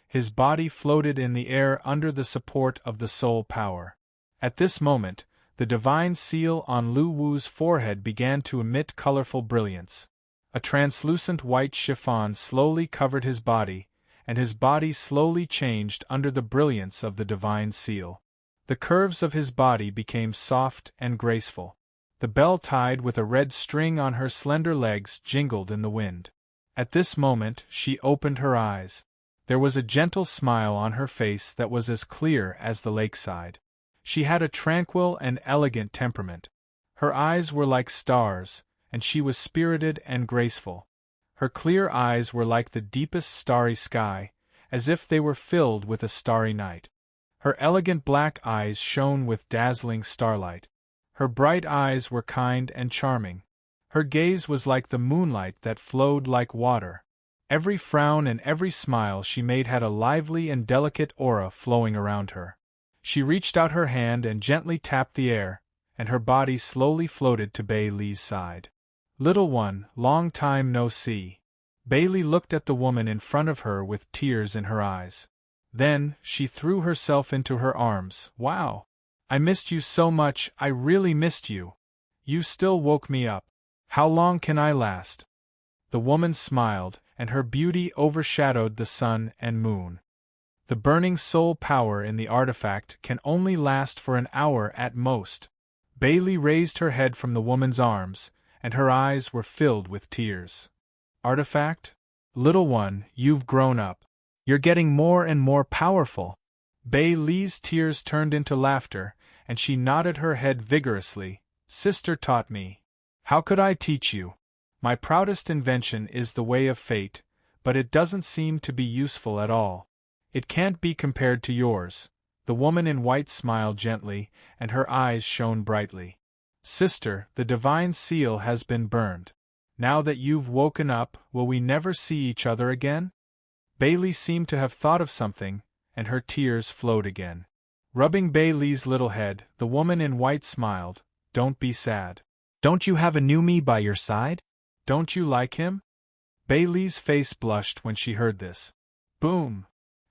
His body floated in the air under the support of the soul power. At this moment, the divine seal on Lu Wu's forehead began to emit colorful brilliance. A translucent white chiffon slowly covered his body, and his body slowly changed under the brilliance of the divine seal. The curves of his body became soft and graceful. The bell tied with a red string on her slender legs jingled in the wind. At this moment, she opened her eyes. There was a gentle smile on her face that was as clear as the lakeside. She had a tranquil and elegant temperament. Her eyes were like stars, and she was spirited and graceful. Her clear eyes were like the deepest starry sky, as if they were filled with a starry night. Her elegant black eyes shone with dazzling starlight. Her bright eyes were kind and charming. Her gaze was like the moonlight that flowed like water. Every frown and every smile she made had a lively and delicate aura flowing around her. She reached out her hand and gently tapped the air, and her body slowly floated to Bailey's side. "Little one, long time no see." Bailey looked at the woman in front of her with tears in her eyes. Then, she threw herself into her arms. "Wow! I missed you so much, I really missed you. You still woke me up. How long can I last?" The woman smiled, and her beauty overshadowed the sun and moon. The burning soul power in the artifact can only last for an hour at most. Bailey raised her head from the woman's arms, and her eyes were filled with tears. "Artifact? Little one, you've grown up. You're getting more and more powerful." Bailey's tears turned into laughter, and she nodded her head vigorously. "Sister taught me. How could I teach you? My proudest invention is the way of fate, but it doesn't seem to be useful at all. It can't be compared to yours." The woman in white smiled gently, and her eyes shone brightly. "Sister, the divine seal has been burned. Now that you've woken up, will we never see each other again?" Bailey seemed to have thought of something, and her tears flowed again. Rubbing Bailey's little head, the woman in white smiled. Don't be sad. Don't you have a new me by your side? Don't you like him? Bailey's face blushed when she heard this. Boom!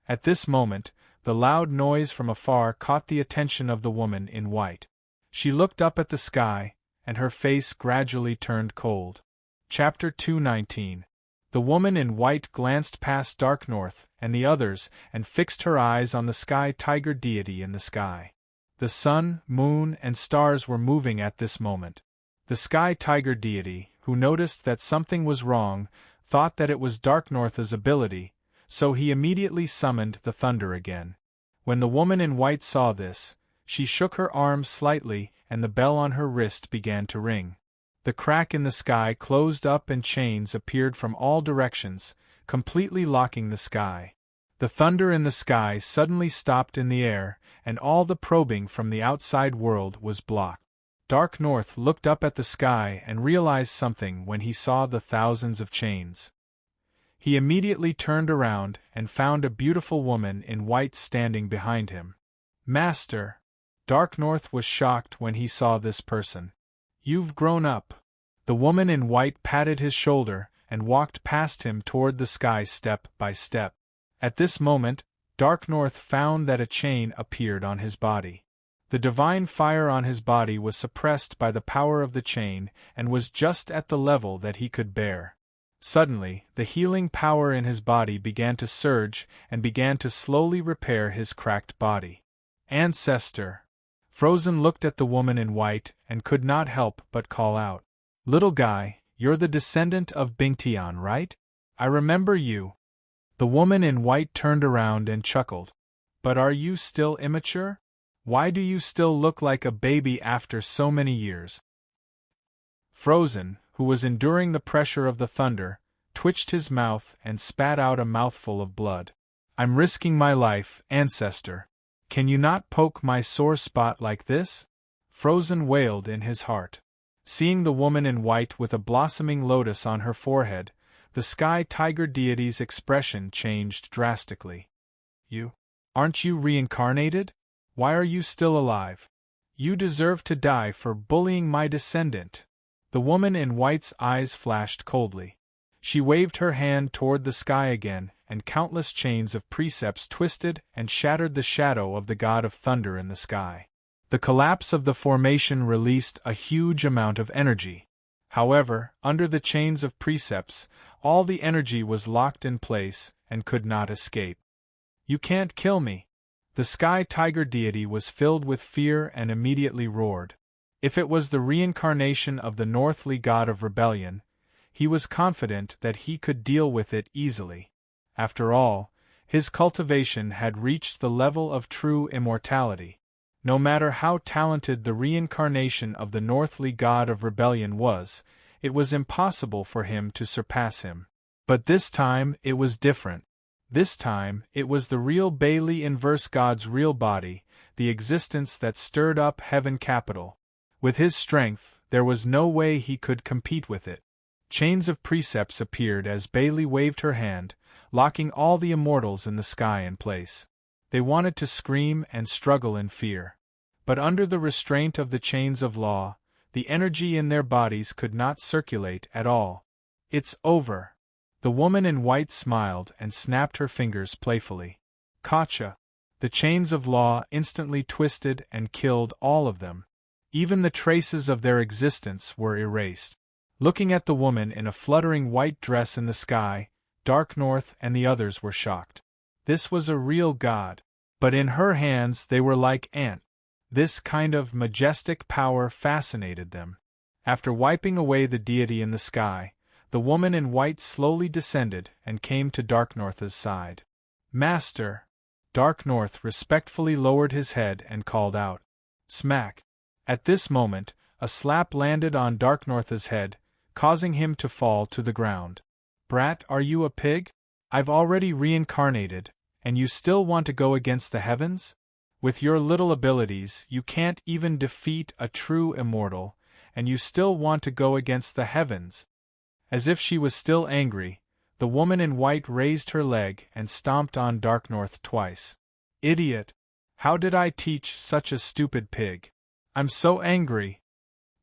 At this moment, the loud noise from afar caught the attention of the woman in white. She looked up at the sky, and her face gradually turned cold. Chapter 219. The woman in white glanced past Dark North and the others and fixed her eyes on the sky tiger deity in the sky. The sun, moon, and stars were moving at this moment. The sky tiger deity, who noticed that something was wrong, thought that it was Dark North's ability, so he immediately summoned the thunder again. When the woman in white saw this, she shook her arms slightly and the bell on her wrist began to ring. The crack in the sky closed up and chains appeared from all directions, completely locking the sky. The thunder in the sky suddenly stopped in the air, and all the probing from the outside world was blocked. Dark North looked up at the sky and realized something when he saw the thousands of chains. He immediately turned around and found a beautiful woman in white standing behind him. Master! Dark North was shocked when he saw this person. You've grown up. The woman in white patted his shoulder and walked past him toward the sky step by step. At this moment, Dark North found that a chain appeared on his body. The divine fire on his body was suppressed by the power of the chain and was just at the level that he could bear. Suddenly, the healing power in his body began to surge and began to slowly repair his cracked body. Ancestor! Frozen looked at the woman in white and could not help but call out. Little guy, you're the descendant of Bingtian, right? I remember you. The woman in white turned around and chuckled. But are you still immature? Why do you still look like a baby after so many years? Frozen, who was enduring the pressure of the thunder, twitched his mouth and spat out a mouthful of blood. I'm risking my life, ancestor. Can you not poke my sore spot like this? Frozen wailed in his heart. Seeing the woman in white with a blossoming lotus on her forehead, the sky tiger deity's expression changed drastically. Aren't you reincarnated? Why are you still alive? You deserve to die for bullying my descendant. The woman in white's eyes flashed coldly. She waved her hand toward the sky again, and countless chains of precepts twisted and shattered the shadow of the god of thunder in the sky. The collapse of the formation released a huge amount of energy. However, under the chains of precepts, all the energy was locked in place and could not escape. You can't kill me. The sky tiger deity was filled with fear and immediately roared. If it was the reincarnation of the Northly god of rebellion, he was confident that he could deal with it easily. After all, his cultivation had reached the level of true immortality. No matter how talented the reincarnation of the Northly god of rebellion was, it was impossible for him to surpass him. But this time it was different. This time it was the real Bailey inverse god's real body, the existence that stirred up heaven capital. With his strength, there was no way he could compete with it. Chains of precepts appeared as Bailey waved her hand, locking all the immortals in the sky in place. They wanted to scream and struggle in fear. But under the restraint of the chains of law, the energy in their bodies could not circulate at all. It's over. The woman in white smiled and snapped her fingers playfully. Gotcha! The chains of law instantly twisted and killed all of them. Even the traces of their existence were erased. Looking at the woman in a fluttering white dress in the sky, Dark North and the others were shocked. This was a real god. But in her hands they were like ants. This kind of majestic power fascinated them. After wiping away the deity in the sky, the woman in white slowly descended and came to Dark North's side. Master! Dark North respectfully lowered his head and called out. Smack! At this moment, a slap landed on Dark North's head, causing him to fall to the ground. Brat, are you a pig? I've already reincarnated, and you still want to go against the heavens? With your little abilities, you can't even defeat a true immortal, and you still want to go against the heavens. As if she was still angry, the woman in white raised her leg and stomped on Dark North twice. Idiot! How did I teach such a stupid pig? I'm so angry.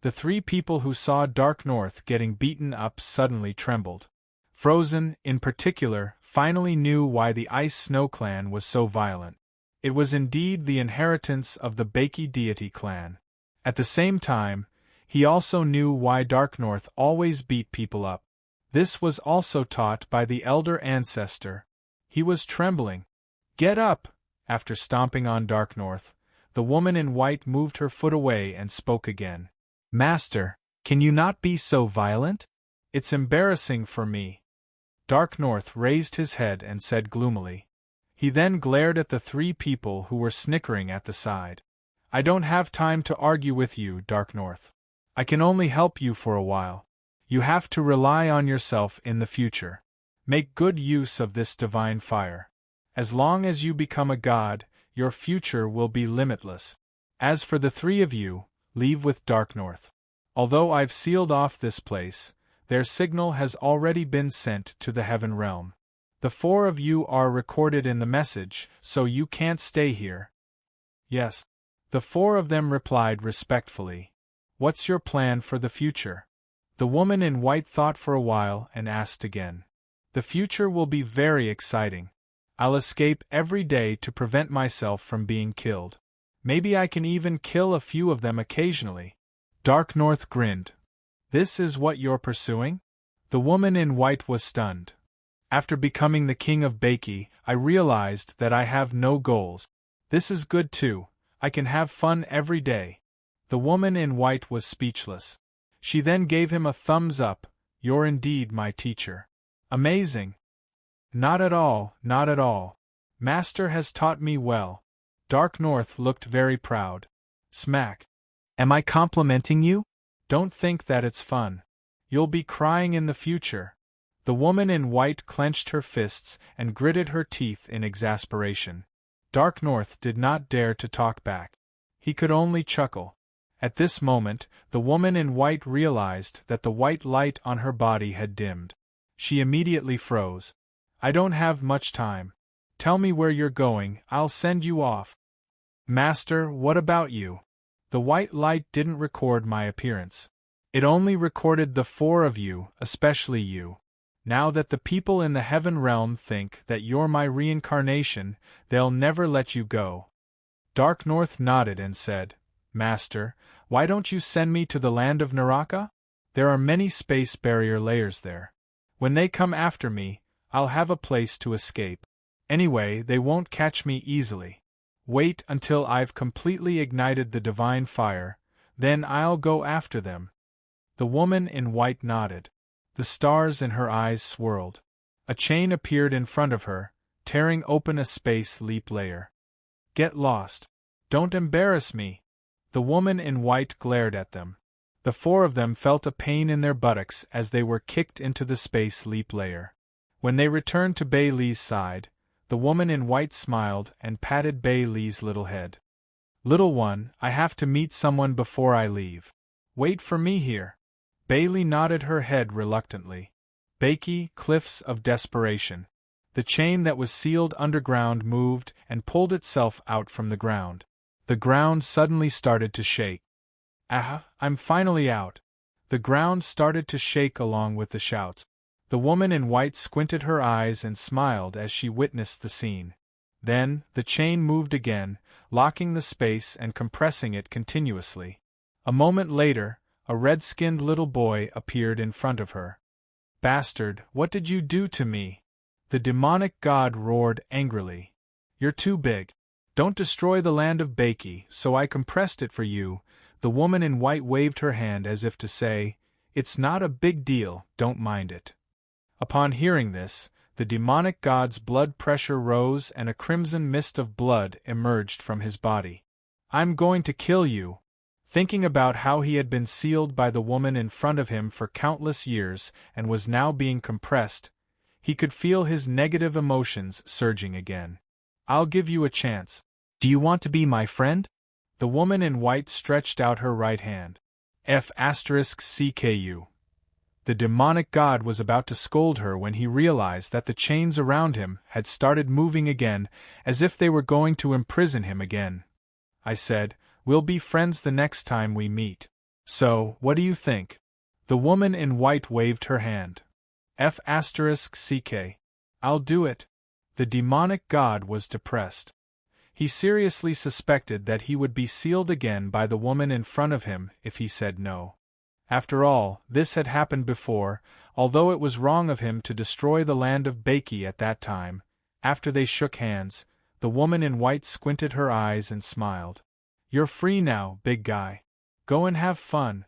The three people who saw Dark North getting beaten up suddenly trembled. Frozen, in particular, finally knew why the Ice Snow clan was so violent. It was indeed the inheritance of the Bakey deity clan. At the same time, he also knew why Dark North always beat people up. This was also taught by the elder ancestor. He was trembling. Get up! After stomping on Dark North, the woman in white moved her foot away and spoke again. Master, can you not be so violent? It's embarrassing for me. Dark North raised his head and said gloomily. He then glared at the three people who were snickering at the side. I don't have time to argue with you, Dark North. I can only help you for a while. You have to rely on yourself in the future. Make good use of this divine fire. As long as you become a god, your future will be limitless. As for the three of you, leave with Dark North. Although I've sealed off this place, their signal has already been sent to the heaven realm. The four of you are recorded in the message, so you can't stay here. Yes. The four of them replied respectfully. What's your plan for the future? The woman in white thought for a while and asked again. The future will be very exciting. I'll escape every day to prevent myself from being killed. Maybe I can even kill a few of them occasionally. Dark North grinned. This is what you're pursuing? The woman in white was stunned. After becoming the king of Bakey, I realized that I have no goals. This is good too. I can have fun every day. The woman in white was speechless. She then gave him a thumbs up. You're indeed my teacher. Amazing. Not at all, not at all. Master has taught me well. Dark North looked very proud. Smack. Am I complimenting you? Don't think that it's fun. You'll be crying in the future. The woman in white clenched her fists and gritted her teeth in exasperation. Dark North did not dare to talk back. He could only chuckle. At this moment, the woman in white realized that the white light on her body had dimmed. She immediately froze. I don't have much time. Tell me where you're going, I'll send you off. Master, what about you? The white light didn't record my appearance. It only recorded the four of you, especially you. Now that the people in the heaven realm think that you're my reincarnation, they'll never let you go. Dark North nodded and said, Master, why don't you send me to the land of Naraka? There are many space barrier layers there. When they come after me, I'll have a place to escape. Anyway, they won't catch me easily. Wait until I've completely ignited the divine fire, then I'll go after them. The woman in white nodded. The stars in her eyes swirled. A chain appeared in front of her, tearing open a space leap layer. Get lost. Don't embarrass me. The woman in white glared at them. The four of them felt a pain in their buttocks as they were kicked into the space leap layer. When they returned to Bailey's side, the woman in white smiled and patted Bailey's little head. Little one, I have to meet someone before I leave. Wait for me here. Bailey nodded her head reluctantly. Bakey, cliffs of desperation. The chain that was sealed underground moved and pulled itself out from the ground. The ground suddenly started to shake. Ah, I'm finally out. The ground started to shake along with the shouts. The woman in white squinted her eyes and smiled as she witnessed the scene. Then, the chain moved again, locking the space and compressing it continuously. A moment later, a red-skinned little boy appeared in front of her. Bastard, what did you do to me? The demonic god roared angrily. You're too big. Don't destroy the land of Bakey, so I compressed it for you. The woman in white waved her hand as if to say, It's not a big deal, don't mind it. Upon hearing this, the demonic god's blood pressure rose and a crimson mist of blood emerged from his body. I'm going to kill you. Thinking about how he had been sealed by the woman in front of him for countless years and was now being compressed, he could feel his negative emotions surging again. I'll give you a chance. Do you want to be my friend? The woman in white stretched out her right hand. F*CKU. The demonic god was about to scold her when he realized that the chains around him had started moving again, as if they were going to imprison him again. I said, "We'll be friends the next time we meet. So, what do you think?" The woman in white waved her hand. F***ck. I'll do it. The demonic god was depressed. He seriously suspected that he would be sealed again by the woman in front of him if he said no. After all, this had happened before, although it was wrong of him to destroy the land of Bakey at that time. After they shook hands, the woman in white squinted her eyes and smiled. "You're free now, big guy. Go and have fun."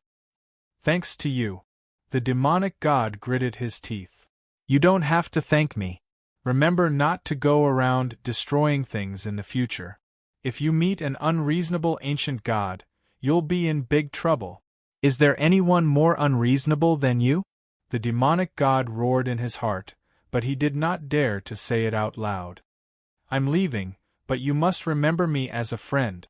"Thanks to you." The demonic god gritted his teeth. "You don't have to thank me. Remember not to go around destroying things in the future. If you meet an unreasonable ancient god, you'll be in big trouble." "Is there anyone more unreasonable than you?" The demonic god roared in his heart, but he did not dare to say it out loud. "I'm leaving, but you must remember me as a friend."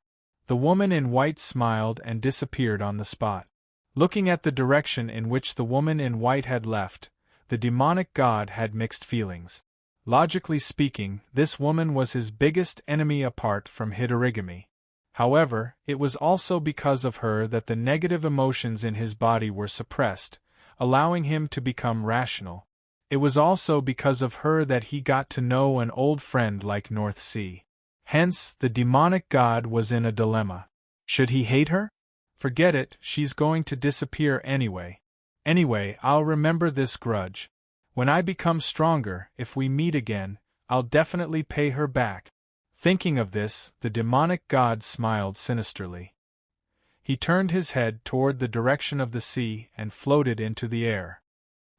The woman in white smiled and disappeared on the spot. Looking at the direction in which the woman in white had left, the demonic god had mixed feelings. Logically speaking, this woman was his biggest enemy apart from Hidorigami. However, it was also because of her that the negative emotions in his body were suppressed, allowing him to become rational. It was also because of her that he got to know an old friend like North Sea. Hence, the demonic god was in a dilemma. Should he hate her? Forget it, she's going to disappear anyway. Anyway, I'll remember this grudge. When I become stronger, if we meet again, I'll definitely pay her back. Thinking of this, the demonic god smiled sinisterly. He turned his head toward the direction of the sea and floated into the air.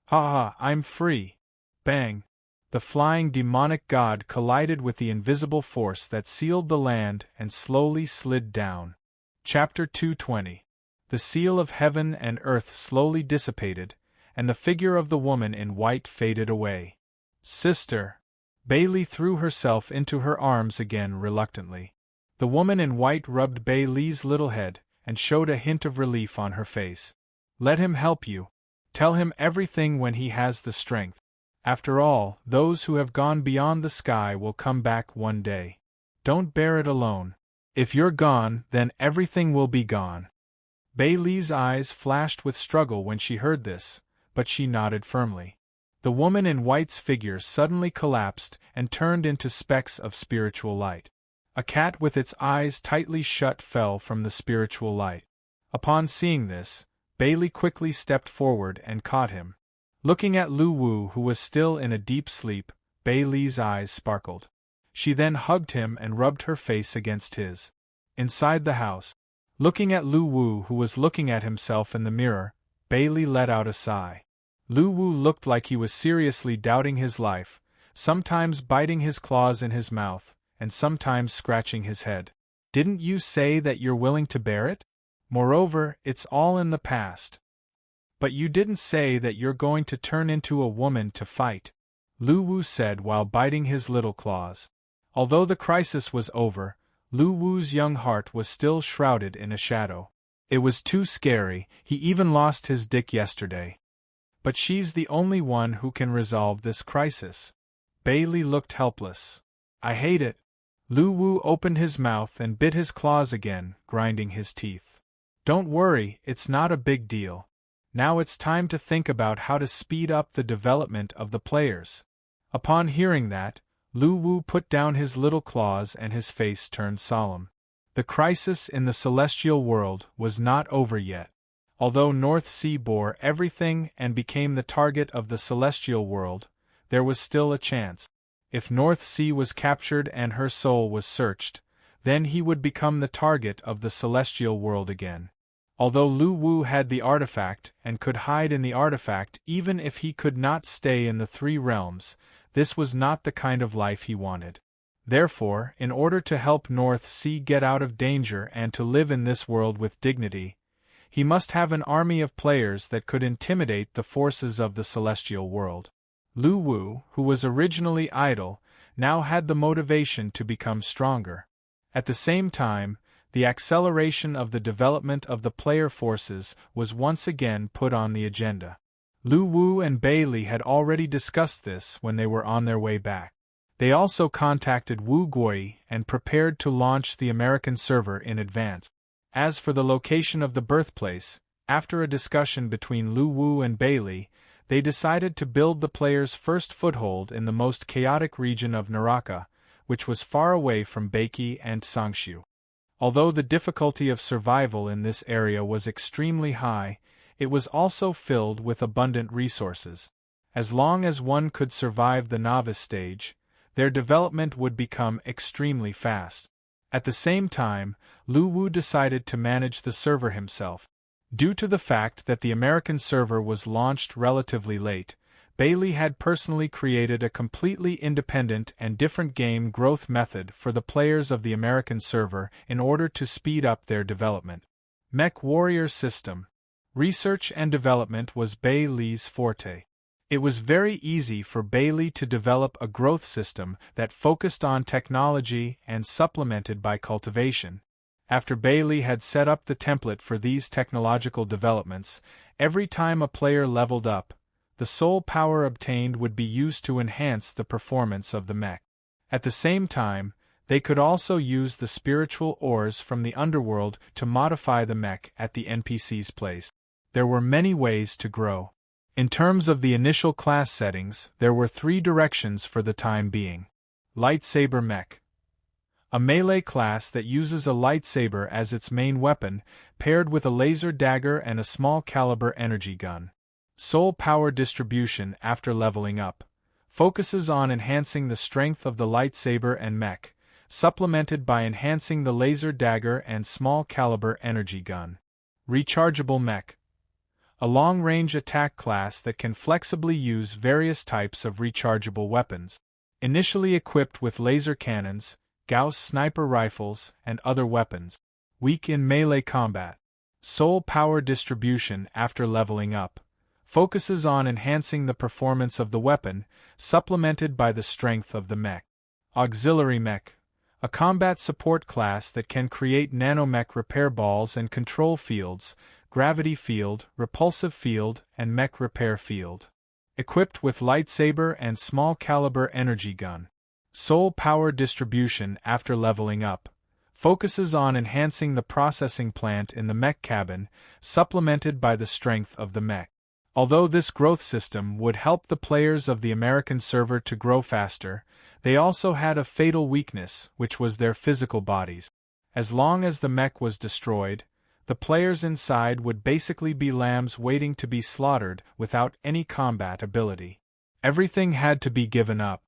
"Ha ha, I'm free." Bang! The flying demonic god collided with the invisible force that sealed the land and slowly slid down. Chapter 220. The seal of heaven and earth slowly dissipated, and the figure of the woman in white faded away. "Sister!" Bailey threw herself into her arms again reluctantly. The woman in white rubbed Bailey's little head and showed a hint of relief on her face. "Let him help you. Tell him everything when he has the strength. After all, those who have gone beyond the sky will come back one day. Don't bear it alone. If you're gone, then everything will be gone." Bailey's eyes flashed with struggle when she heard this, but she nodded firmly. The woman in white's figure suddenly collapsed and turned into specks of spiritual light. A cat with its eyes tightly shut fell from the spiritual light. Upon seeing this, Bailey quickly stepped forward and caught him. Looking at Lu Wu, who was still in a deep sleep, Bailey's eyes sparkled. She then hugged him and rubbed her face against his. Inside the house, looking at Lu Wu, who was looking at himself in the mirror, Bailey let out a sigh. Lu Wu looked like he was seriously doubting his life, sometimes biting his claws in his mouth, and sometimes scratching his head. "Didn't you say that you're willing to bear it? Moreover, it's all in the past. But you didn't say that you're going to turn into a woman to fight," Lu Wu said while biting his little claws. Although the crisis was over, Lu Wu's young heart was still shrouded in a shadow. It was too scary, he even lost his dick yesterday. But she's the only one who can resolve this crisis. Bailey looked helpless. "I hate it." Lu Wu opened his mouth and bit his claws again, grinding his teeth. "Don't worry, it's not a big deal. Now it's time to think about how to speed up the development of the players." Upon hearing that, Lu Wu put down his little claws and his face turned solemn. The crisis in the celestial world was not over yet. Although North Sea bore everything and became the target of the celestial world, there was still a chance. If North Sea was captured and her soul was searched, then he would become the target of the celestial world again. Although Lu Wu had the artifact and could hide in the artifact even if he could not stay in the three realms, this was not the kind of life he wanted. Therefore, in order to help North Sea get out of danger and to live in this world with dignity, he must have an army of players that could intimidate the forces of the celestial world. Lu Wu, who was originally idle, now had the motivation to become stronger. At the same time, the acceleration of the development of the player forces was once again put on the agenda. Lu Wu and Bailey had already discussed this when they were on their way back. They also contacted Wu Guoyi and prepared to launch the American server in advance. As for the location of the birthplace, after a discussion between Lu Wu and Bailey, they decided to build the player's first foothold in the most chaotic region of Naraka, which was far away from Beiki and Sangshu. Although the difficulty of survival in this area was extremely high, it was also filled with abundant resources. As long as one could survive the novice stage, their development would become extremely fast. At the same time, Lu Wu decided to manage the server himself. Due to the fact that the American server was launched relatively late, Bailey had personally created a completely independent and different game growth method for the players of the American server in order to speed up their development. Mech Warrior System. Research and development was Bailey's forte. It was very easy for Bailey to develop a growth system that focused on technology and supplemented by cultivation. After Bailey had set up the template for these technological developments, every time a player leveled up, the soul power obtained would be used to enhance the performance of the mech. At the same time, they could also use the spiritual ores from the underworld to modify the mech at the NPC's place. There were many ways to grow. In terms of the initial class settings, there were 3 directions for the time being. Lightsaber Mech. A melee class that uses a lightsaber as its main weapon, paired with a laser dagger and a small caliber energy gun. Soul Power Distribution after leveling up. Focuses on enhancing the strength of the lightsaber and mech, supplemented by enhancing the laser dagger and small caliber energy gun. Rechargeable Mech. A long-range attack class that can flexibly use various types of rechargeable weapons. Initially equipped with laser cannons, Gauss sniper rifles, and other weapons. Weak in melee combat. Soul Power Distribution after leveling up. Focuses on enhancing the performance of the weapon, supplemented by the strength of the mech. Auxiliary Mech. A combat support class that can create nanomech repair balls and control fields, gravity field, repulsive field, and mech repair field. Equipped with lightsaber and small caliber energy gun. Soul Power Distribution after leveling up. Focuses on enhancing the processing plant in the mech cabin, supplemented by the strength of the mech. Although this growth system would help the players of the American server to grow faster, they also had a fatal weakness, which was their physical bodies. As long as the mech was destroyed, the players inside would basically be lambs waiting to be slaughtered without any combat ability. Everything had to be given up.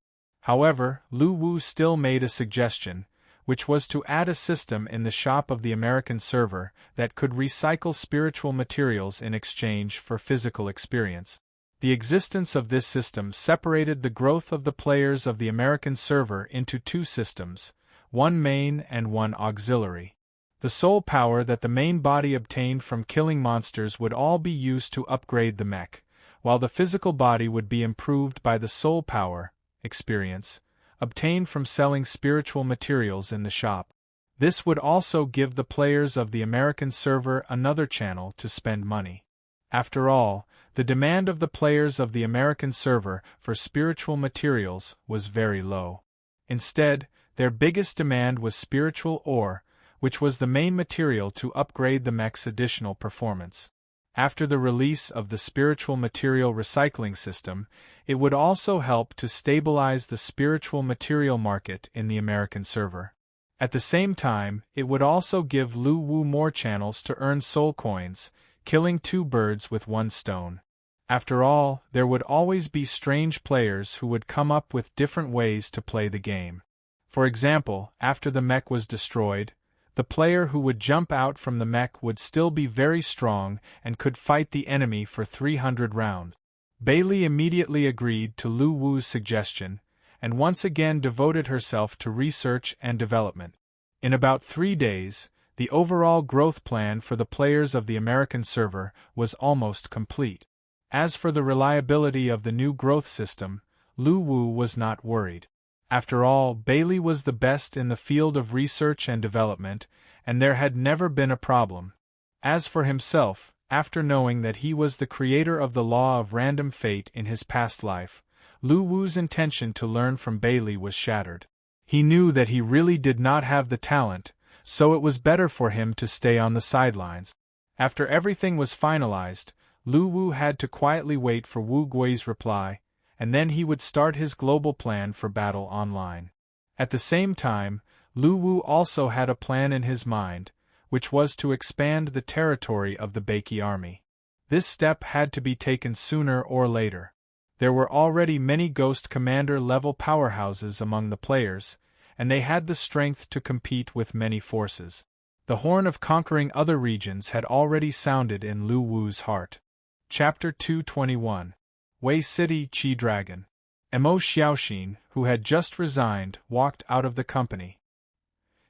However, Lu Wu still made a suggestion, which was to add a system in the shop of the American server that could recycle spiritual materials in exchange for physical experience. The existence of this system separated the growth of the players of the American server into 2 systems, one main and one auxiliary. The soul power that the main body obtained from killing monsters would all be used to upgrade the mech, while the physical body would be improved by the soul power experience obtained from selling spiritual materials in the shop. This would also give the players of the American server another channel to spend money. After all, the demand of the players of the American server for spiritual materials was very low. Instead, their biggest demand was spiritual ore, which was the main material to upgrade the mech's additional performance. After the release of the spiritual material recycling system, it would also help to stabilize the spiritual material market in the American server. At the same time, it would also give Lu Wu more channels to earn soul coins, killing 2 birds with 1 stone. After all, there would always be strange players who would come up with different ways to play the game. For example, after the mech was destroyed, the player who would jump out from the mech would still be very strong and could fight the enemy for 300 rounds. Bailey immediately agreed to Lu Wu's suggestion, and once again devoted herself to research and development. In about 3 days, the overall growth plan for the players of the American server was almost complete. As for the reliability of the new growth system, Lu Wu was not worried. After all, Bailey was the best in the field of research and development, and there had never been a problem. As for himself, After knowing that he was the creator of the law of random fate in his past life, Lu Wu's intention to learn from Bailey was shattered. He knew that he really did not have the talent, so it was better for him to stay on the sidelines. After everything was finalized, Lu Wu had to quietly wait for Wu Gui's reply, and then he would start his global plan for battle online. At the same time, Lu Wu also had a plan in his mind, which was to expand the territory of the Baiki army. This step had to be taken sooner or later. There were already many Ghost Commander-level powerhouses among the players, and they had the strength to compete with many forces. The horn of conquering other regions had already sounded in Lu Wu's heart. Chapter 221. Wei City Chi Dragon. Mo Xiaoxin, who had just resigned, walked out of the company.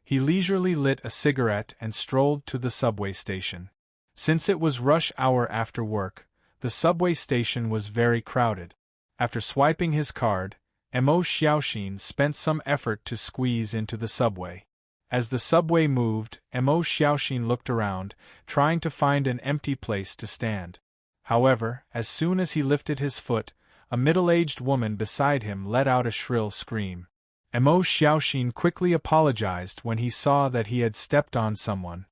He leisurely lit a cigarette and strolled to the subway station. Since it was rush hour after work, the subway station was very crowded. After swiping his card, Mo Xiaoxin spent some effort to squeeze into the subway. As the subway moved, Mo Xiaoxin looked around, trying to find an empty place to stand. However, as soon as he lifted his foot, a middle-aged woman beside him let out a shrill scream. Mo Xiaoxin quickly apologized when he saw that he had stepped on someone.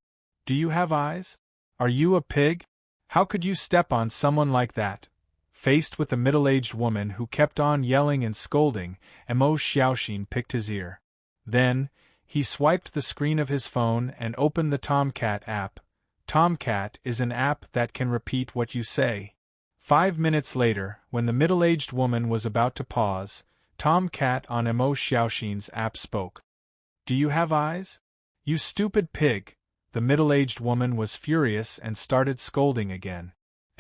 "Do you have eyes? Are you a pig? How could you step on someone like that?" Faced with the middle-aged woman who kept on yelling and scolding, Mo Xiaoxin picked his ear. Then, he swiped the screen of his phone and opened the Tomcat app. Tomcat is an app that can repeat what you say. 5 minutes later, when the middle-aged woman was about to pause, Tomcat on Mo Xiaoxin's app spoke. "Do you have eyes? You stupid pig!" The middle-aged woman was furious and started scolding again.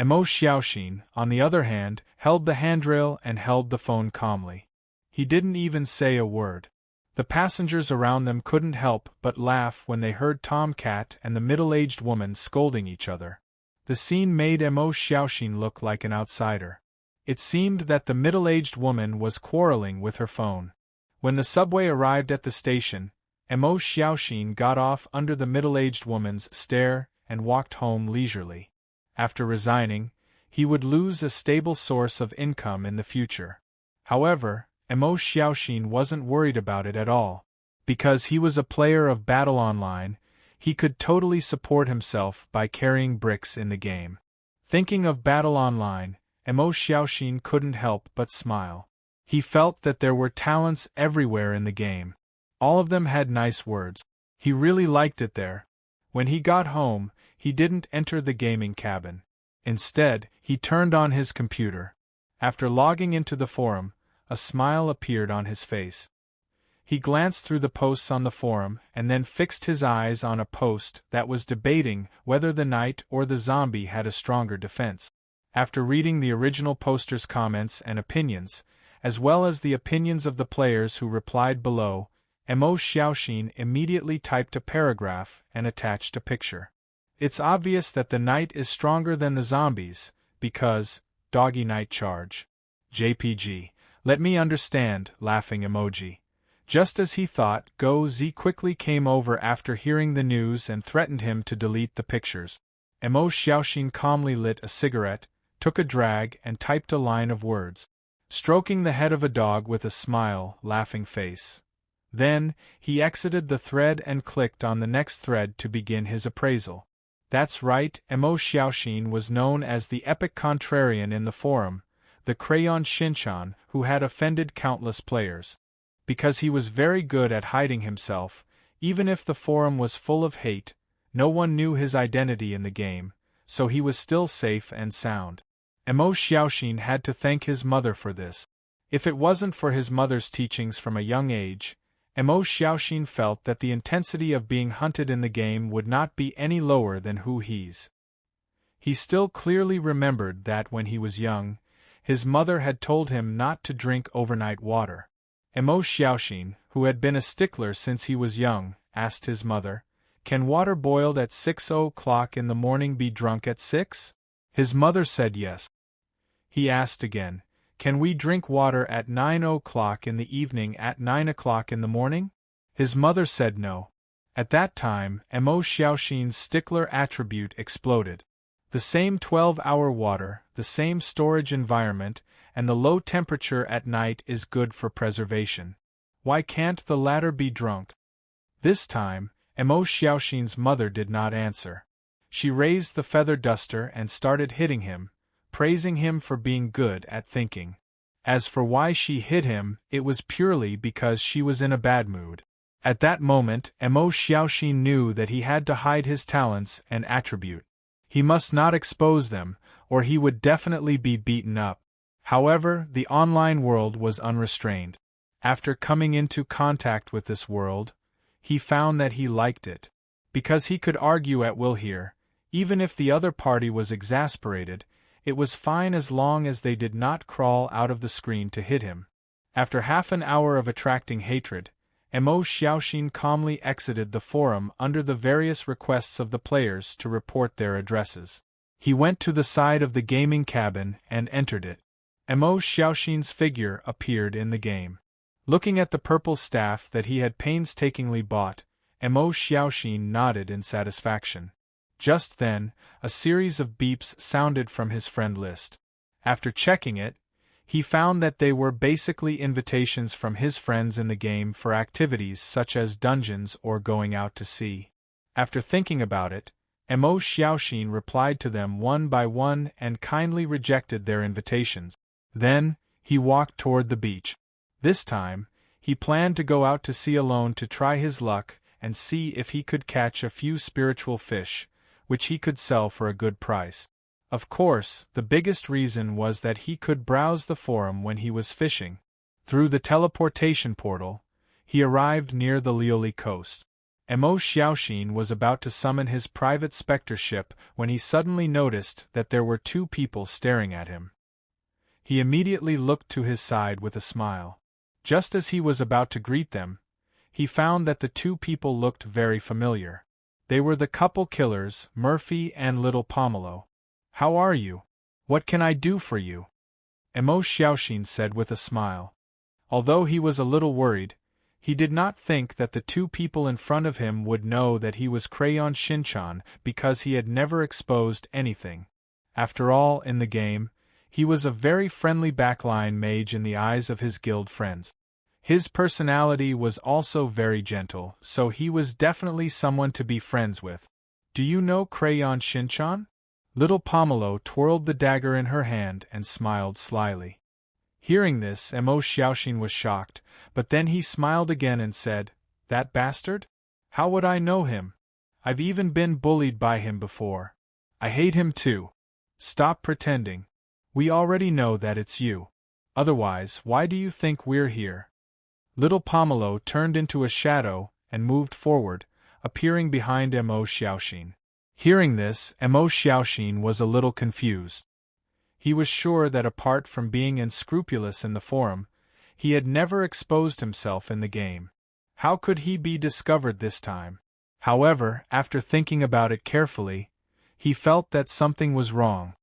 Mo Xiaoxin, on the other hand, held the handrail and held the phone calmly. He didn't even say a word. The passengers around them couldn't help but laugh when they heard Tomcat and the middle-aged woman scolding each other. The scene made Mo Xiaoxin look like an outsider. It seemed that the middle-aged woman was quarreling with her phone. When the subway arrived at the station, Mo Xiaoxin got off under the middle-aged woman's stare and walked home leisurely. After resigning, he would lose a stable source of income in the future. However, Mo Xiaoxin wasn't worried about it at all. Because he was a player of Battle Online, he could totally support himself by carrying bricks in the game. Thinking of Battle Online, Mo Xiaoxin couldn't help but smile. He felt that there were talents everywhere in the game. All of them had nice words. He really liked it there. When he got home, he didn't enter the gaming cabin. Instead, he turned on his computer. After logging into the forum, a smile appeared on his face. He glanced through the posts on the forum and then fixed his eyes on a post that was debating whether the knight or the zombie had a stronger defense. After reading the original poster's comments and opinions, as well as the opinions of the players who replied below, Mo Xiaoxin immediately typed a paragraph and attached a picture. It's obvious that the knight is stronger than the zombies, because, doggy knight charge. JPG. Let me understand, laughing emoji. Just as he thought, Go Z quickly came over after hearing the news and threatened him to delete the pictures. Mo Xiaoxin calmly lit a cigarette, took a drag and typed a line of words. Stroking the head of a dog with a smile, laughing face. Then, he exited the thread and clicked on the next thread to begin his appraisal. That's right, Mo Xiaoxin was known as the epic contrarian in the forum, the Crayon Shinchan who had offended countless players. Because he was very good at hiding himself, even if the forum was full of hate, no one knew his identity in the game, so he was still safe and sound. Mo Xiaoxin had to thank his mother for this. If it wasn't for his mother's teachings from a young age, Mo Xiaoxin felt that the intensity of being hunted in the game would not be any lower than who he's. He still clearly remembered that when he was young, his mother had told him not to drink overnight water. Mo Xiaoxin, who had been a stickler since he was young, asked his mother, "Can water boiled at 6 o'clock in the morning be drunk at 6? His mother said yes. He asked again, "Can we drink water at 9 o'clock in the evening at 9 o'clock in the morning?" His mother said no. At that time, Mo Xiaoxin's stickler attribute exploded. The same 12-hour water, the same storage environment, and the low temperature at night is good for preservation. Why can't the latter be drunk? This time, Emo Xiaoxin's mother did not answer. She raised the feather duster and started hitting him, praising him for being good at thinking. As for why she hit him, it was purely because she was in a bad mood. At that moment, Emo Xiaoxin knew that he had to hide his talents and attribute. He must not expose them, or he would definitely be beaten up. However, the online world was unrestrained. After coming into contact with this world, he found that he liked it. Because he could argue at will here, even if the other party was exasperated, it was fine as long as they did not crawl out of the screen to hit him. After half an hour of attracting hatred, Emo Xiaoxin calmly exited the forum under the various requests of the players to report their addresses. He went to the side of the gaming cabin and entered it. Emo Xiaoxin's figure appeared in the game. Looking at the purple staff that he had painstakingly bought, Emo Xiaoxin nodded in satisfaction. Just then, a series of beeps sounded from his friend list. After checking it, he found that they were basically invitations from his friends in the game for activities such as dungeons or going out to sea. After thinking about it, Emo Xiaoxin replied to them one by one and kindly rejected their invitations. Then, he walked toward the beach. This time, he planned to go out to sea alone to try his luck and see if he could catch a few spiritual fish, which he could sell for a good price. Of course, the biggest reason was that he could browse the forum when he was fishing. Through the teleportation portal, he arrived near the Lioli coast. Emo Xiaoxin was about to summon his private spectre ship when he suddenly noticed that there were two people staring at him. He immediately looked to his side with a smile. Just as he was about to greet them, he found that the two people looked very familiar. They were the couple killers, Murphy and Little Pomelo. "How are you? What can I do for you?" Emo Xiaoxin said with a smile. Although he was a little worried, he did not think that the two people in front of him would know that he was Crayon Shinchan because he had never exposed anything. After all, in the game, he was a very friendly backline mage in the eyes of his guild friends. His personality was also very gentle, so he was definitely someone to be friends with. "Do you know Crayon Shinchan?" Little Pomelo twirled the dagger in her hand and smiled slyly. Hearing this, Emo Xiaoxin was shocked, but then he smiled again and said, "That bastard? How would I know him? I've even been bullied by him before. I hate him too. Stop pretending. We already know that it's you. Otherwise, why do you think we're here?" Little Pomelo turned into a shadow and moved forward, appearing behind Emo Xiaoxin. Hearing this, Emo Xiaoxin was a little confused. He was sure that apart from being unscrupulous in the forum, he had never exposed himself in the game. How could he be discovered this time? However, after thinking about it carefully, he felt that something was wrong.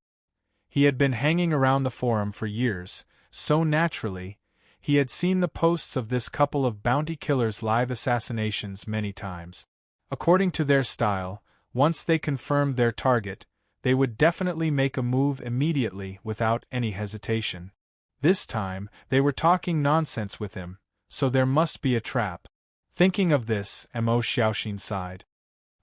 He had been hanging around the forum for years, so naturally, he had seen the posts of this couple of bounty killers' live assassinations many times. According to their style, once they confirmed their target, they would definitely make a move immediately without any hesitation. This time, they were talking nonsense with him, so there must be a trap. Thinking of this, Emo Xiaoxin sighed.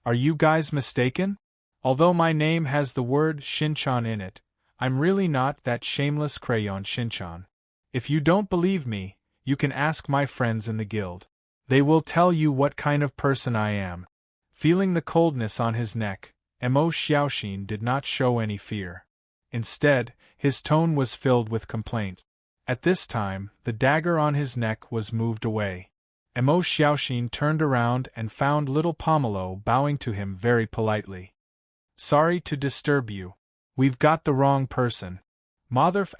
"Are you guys mistaken? Although my name has the word Shinchan in it, I'm really not that shameless Crayon Shinchan. If you don't believe me, you can ask my friends in the guild. They will tell you what kind of person I am." Feeling the coldness on his neck, Emo Xiaoxin did not show any fear. Instead, his tone was filled with complaint. At this time, the dagger on his neck was moved away. Emo Xiaoxin turned around and found Little Pomelo bowing to him very politely. "Sorry to disturb you. We've got the wrong person. Motherf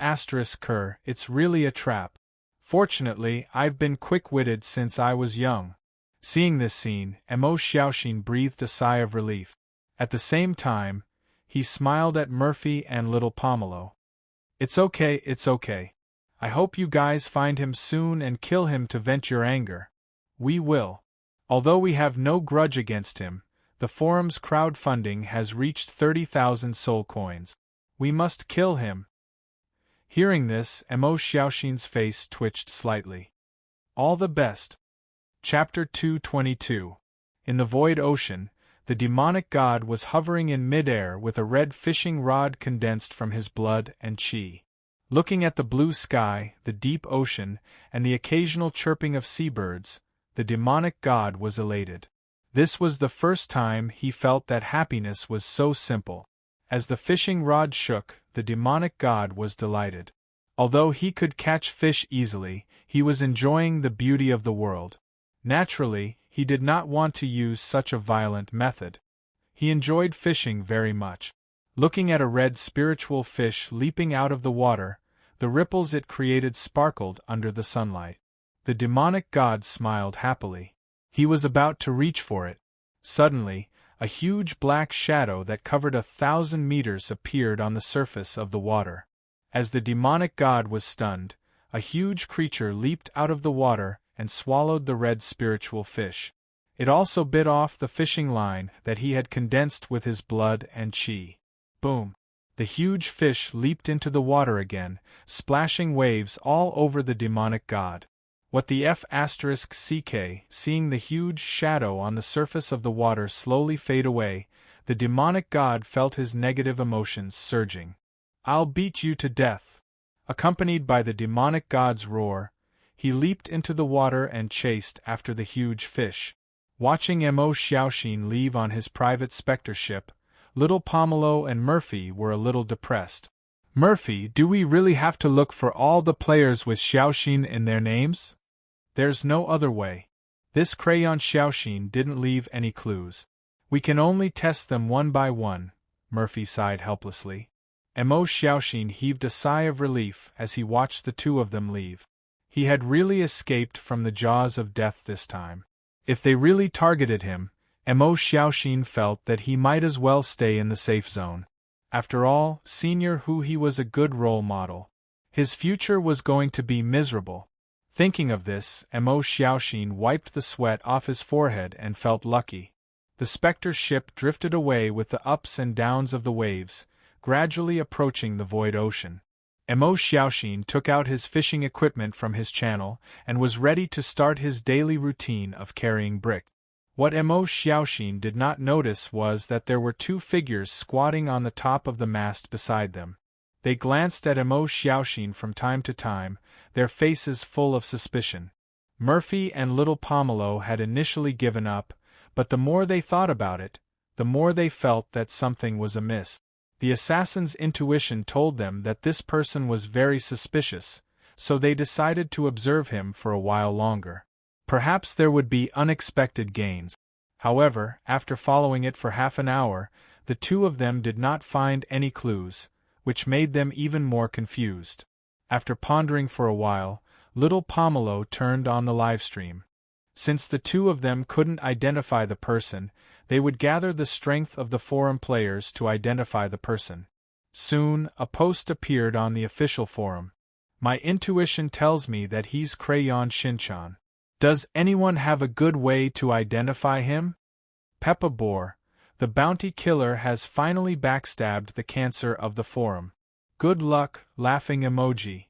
*Ker, it's really a trap. Fortunately, I've been quick-witted since I was young." Seeing this scene, Emo Xiaoxin breathed a sigh of relief. At the same time, he smiled at Murphy and Little Pomelo. It's okay. I hope you guys find him soon and kill him to vent your anger." "We will. Although we have no grudge against him, The forum's crowdfunding has reached 30,000 soul coins. We must kill him. Hearing this, Mo Xiaoxin's face twitched slightly. All the best. Chapter 222. In the void ocean, the demonic god was hovering in midair with a red fishing rod condensed from his blood and qi. Looking at the blue sky, the deep ocean, and the occasional chirping of seabirds, the demonic god was elated. This was the first time he felt that happiness was so simple. As the fishing rod shook, the demonic god was delighted. Although he could catch fish easily, he was enjoying the beauty of the world. Naturally, he did not want to use such a violent method. He enjoyed fishing very much. Looking at a red spiritual fish leaping out of the water, the ripples it created sparkled under the sunlight. The demonic god smiled happily. He was about to reach for it. Suddenly, a huge black shadow that covered 1,000 meters appeared on the surface of the water. As the demonic god was stunned, a huge creature leaped out of the water and swallowed the red spiritual fish. It also bit off the fishing line that he had condensed with his blood and qi. Boom! The huge fish leaped into the water again, splashing waves all over the demonic god. What the F*CK, seeing the huge shadow on the surface of the water slowly fade away, the demonic god felt his negative emotions surging. I'll beat you to death. Accompanied by the demonic god's roar, he leaped into the water and chased after the huge fish. Watching Mo Xiaoxin leave on his private spectre ship, little Pomelo and Murphy were a little depressed. Murphy, do we really have to look for all the players with Xiaoxin in their names? There's no other way. This crayon Xiaoxin didn't leave any clues. We can only test them one by one, Murphy sighed helplessly. Mo Xiaoxin heaved a sigh of relief as he watched the two of them leave. He had really escaped from the jaws of death this time. If they really targeted him, Mo Xiaoxin felt that he might as well stay in the safe zone. After all, Senior he was a good role model. His future was going to be miserable. Thinking of this, Mo Xiaoxin wiped the sweat off his forehead and felt lucky. The spectre ship drifted away with the ups and downs of the waves, gradually approaching the void ocean. Mo Xiaoxin took out his fishing equipment from his channel and was ready to start his daily routine of carrying brick. What Mo Xiaoxin did not notice was that there were two figures squatting on the top of the mast beside them. They glanced at Mo Xiaoxin from time to time, their faces full of suspicion. Murphy and little Pomelo had initially given up, but the more they thought about it, the more they felt that something was amiss. The assassin's intuition told them that this person was very suspicious, so they decided to observe him for a while longer. Perhaps there would be unexpected gains. However, after following it for half an hour, the two of them did not find any clues, which made them even more confused. After pondering for a while, little Pomelo turned on the livestream. Since the two of them couldn't identify the person, they would gather the strength of the forum players to identify the person. Soon, a post appeared on the official forum. My intuition tells me that he's Crayon Shinchan. Does anyone have a good way to identify him? Peppa Boar, the bounty killer, has finally backstabbed the cancer of the forum. Good luck, laughing emoji.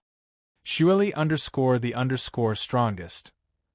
Shueli_the_strongest.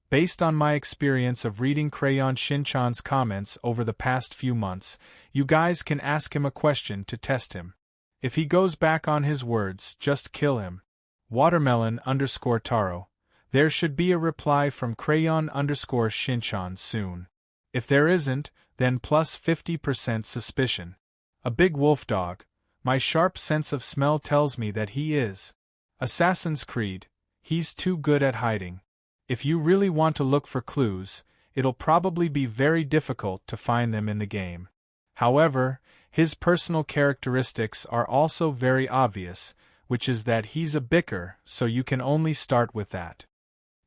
Based on my experience of reading Crayon Shinchan's comments over the past few months, you guys can ask him a question to test him. If he goes back on his words, just kill him. Watermelon_Taro. There should be a reply from Crayon_Shinchan soon. If there isn't, then plus 50% suspicion. A big wolf dog. My sharp sense of smell tells me that he is. Assassin's Creed. He's too good at hiding. If you really want to look for clues, it'll probably be very difficult to find them in the game. However, his personal characteristics are also very obvious, which is that he's a bicker, so you can only start with that.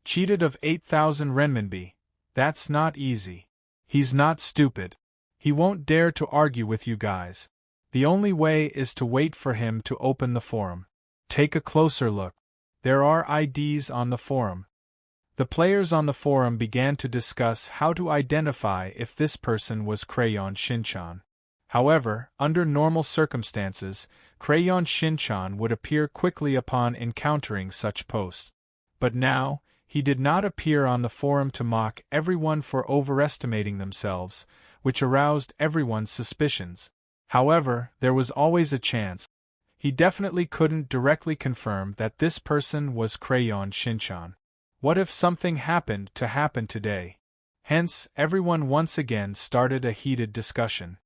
Cheated of 8,000 renminbi. That's not easy. He's not stupid. He won't dare to argue with you guys. The only way is to wait for him to open the forum. Take a closer look. There are IDs on the forum. The players on the forum began to discuss how to identify if this person was Crayon Shinchan. However, under normal circumstances, Crayon Shinchan would appear quickly upon encountering such posts. But now, he did not appear on the forum to mock everyone for overestimating themselves, which aroused everyone's suspicions. However, there was always a chance. He definitely couldn't directly confirm that this person was Crayon Shinchan. What if something happened to happen today? Hence, everyone once again started a heated discussion.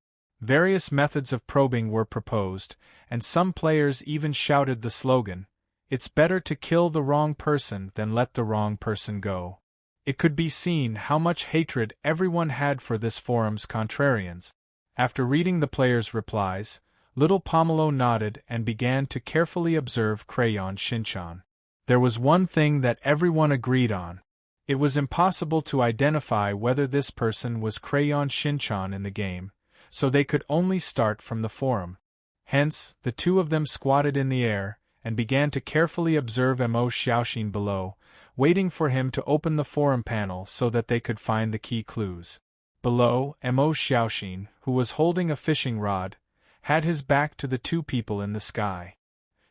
Various methods of probing were proposed, and some players even shouted the slogan, "It's better to kill the wrong person than let the wrong person go." It could be seen how much hatred everyone had for this forum's contrarians. After reading the players' replies, little Pomelo nodded and began to carefully observe Crayon Shinchan. There was one thing that everyone agreed on. It was impossible to identify whether this person was Crayon Shinchan in the game, so they could only start from the forum. Hence, the two of them squatted in the air, and began to carefully observe Mo Xiaoxin below, waiting for him to open the forum panel so that they could find the key clues. Below, Mo Xiaoxin, who was holding a fishing rod, had his back to the two people in the sky.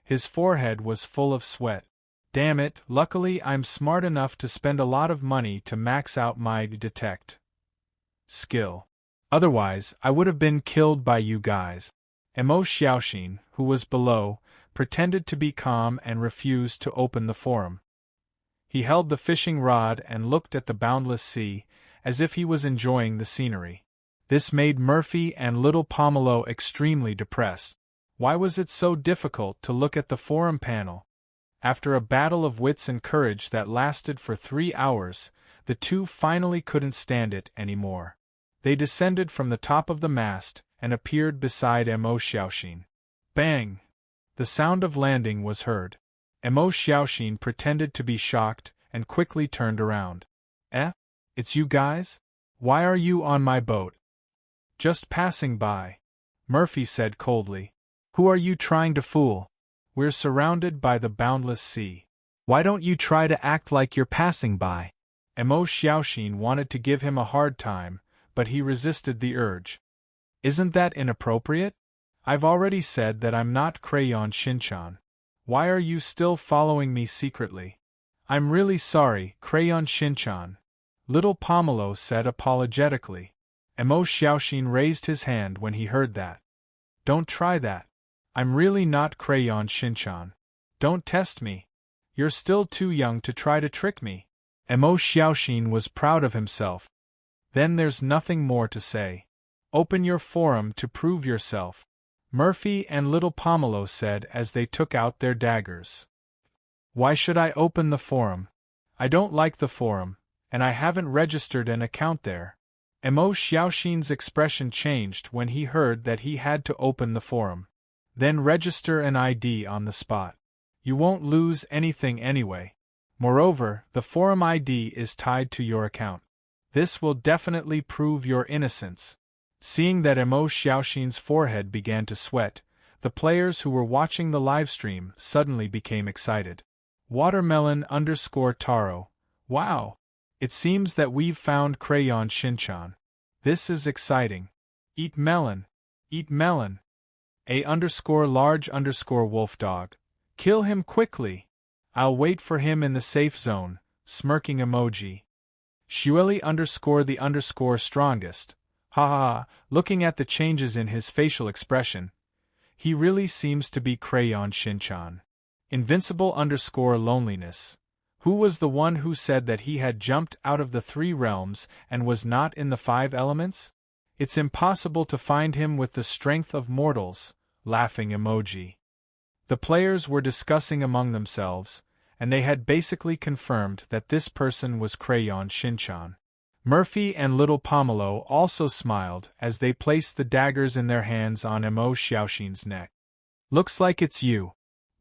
His forehead was full of sweat. Damn it, luckily I'm smart enough to spend a lot of money to max out my detect skill. Otherwise, I would have been killed by you guys. Mo Xiaoxin, who was below, pretended to be calm and refused to open the forum. He held the fishing rod and looked at the boundless sea, as if he was enjoying the scenery. This made Murphy and little Pomelo extremely depressed. Why was it so difficult to look at the forum panel? After a battle of wits and courage that lasted for 3 hours, the two finally couldn't stand it anymore. They descended from the top of the mast and appeared beside Mo Xiaoxin. Bang! The sound of landing was heard. Mo Xiaoxin pretended to be shocked and quickly turned around. It's you guys? Why are you on my boat? Just passing by. Murphy said coldly. Who are you trying to fool? We're surrounded by the boundless sea. Why don't you try to act like you're passing by? Mo Xiaoxin wanted to give him a hard time, but he resisted the urge. Isn't that inappropriate? I've already said that I'm not Crayon Shinchan. Why are you still following me secretly? I'm really sorry, Crayon Shinchan. Little Pomelo said apologetically. Mo Xiaoxin raised his hand when he heard that. Don't try that. I'm really not Crayon Shinchan. Don't test me. You're still too young to try to trick me. Mo Xiaoxin was proud of himself. Then there's nothing more to say. Open your forum to prove yourself, Murphy and little Pomelo said as they took out their daggers. Why should I open the forum? I don't like the forum, and I haven't registered an account there. Mo Xiaoxin's expression changed when he heard that he had to open the forum. Then register an ID on the spot. You won't lose anything anyway. Moreover, the forum ID is tied to your account. This will definitely prove your innocence. Seeing that Mo Xiaoxin's forehead began to sweat, the players who were watching the livestream suddenly became excited. Watermelon_Taro. Wow! It seems that we've found Crayon Shinchan. This is exciting. Eat melon. Eat melon. A_large_wolf_dog. Kill him quickly. I'll wait for him in the safe zone. Smirking emoji. Shueli_the_strongest. Ha ha ha, looking at the changes in his facial expression. He really seems to be Crayon Shinchan. Invincible_loneliness. Who was the one who said that he had jumped out of the 3 realms and was not in the 5 elements? It's impossible to find him with the strength of mortals. Laughing emoji. The players were discussing among themselves, and they had basically confirmed that this person was Crayon Shinchan. Murphy and little Pomelo also smiled as they placed the daggers in their hands on Mo Xiaoxin's neck. Looks like it's you.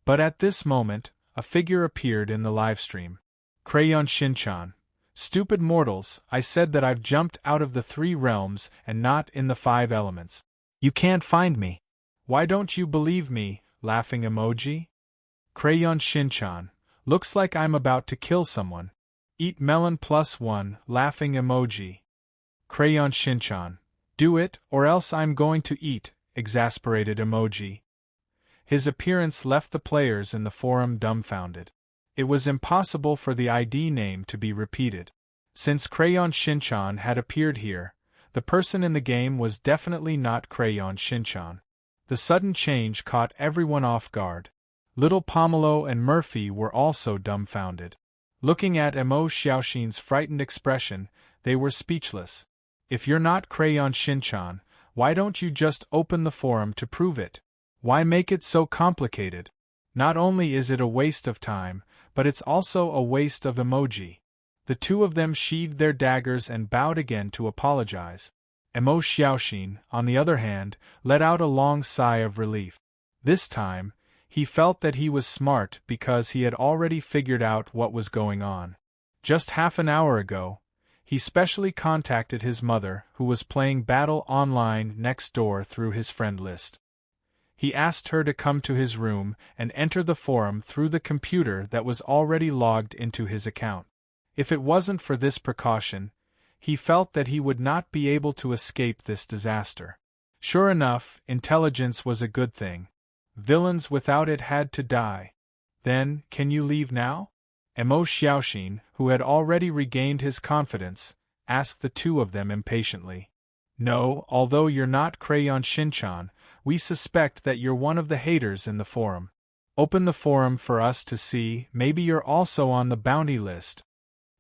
But at this moment, a figure appeared in the livestream. Crayon Shinchan. Stupid mortals, I said that I've jumped out of the 3 realms and not in the 5 elements. You can't find me. Why don't you believe me? Laughing emoji. Crayon Shinchan. Looks like I'm about to kill someone. Eat melon +1, laughing emoji. Crayon Shinchan. Do it, or else I'm going to eat, exasperated emoji. His appearance left the players in the forum dumbfounded. It was impossible for the ID name to be repeated. Since Crayon Shinchan had appeared here, the person in the game was definitely not Crayon Shinchan. The sudden change caught everyone off guard. Little Pomelo and Murphy were also dumbfounded. Looking at Emo Xiaoxin's frightened expression, they were speechless. If you're not Crayon Shinchan, why don't you just open the forum to prove it? Why make it so complicated? Not only is it a waste of time, but it's also a waste of emoji. The two of them sheathed their daggers and bowed again to apologize. Emo Xiaoxin, on the other hand, let out a long sigh of relief. This time, he felt that he was smart because he had already figured out what was going on. Just half an hour ago, he specially contacted his mother, who was playing Battle Online next door through his friend list. He asked her to come to his room and enter the forum through the computer that was already logged into his account. If it wasn't for this precaution, he felt that he would not be able to escape this disaster. Sure enough, intelligence was a good thing. Villains without it had to die. Then, can you leave now? Emo Xiaoxin, who had already regained his confidence, asked the two of them impatiently. No, although you're not Crayon Shinchan, we suspect that you're one of the haters in the forum. Open the forum for us to see, maybe you're also on the bounty list.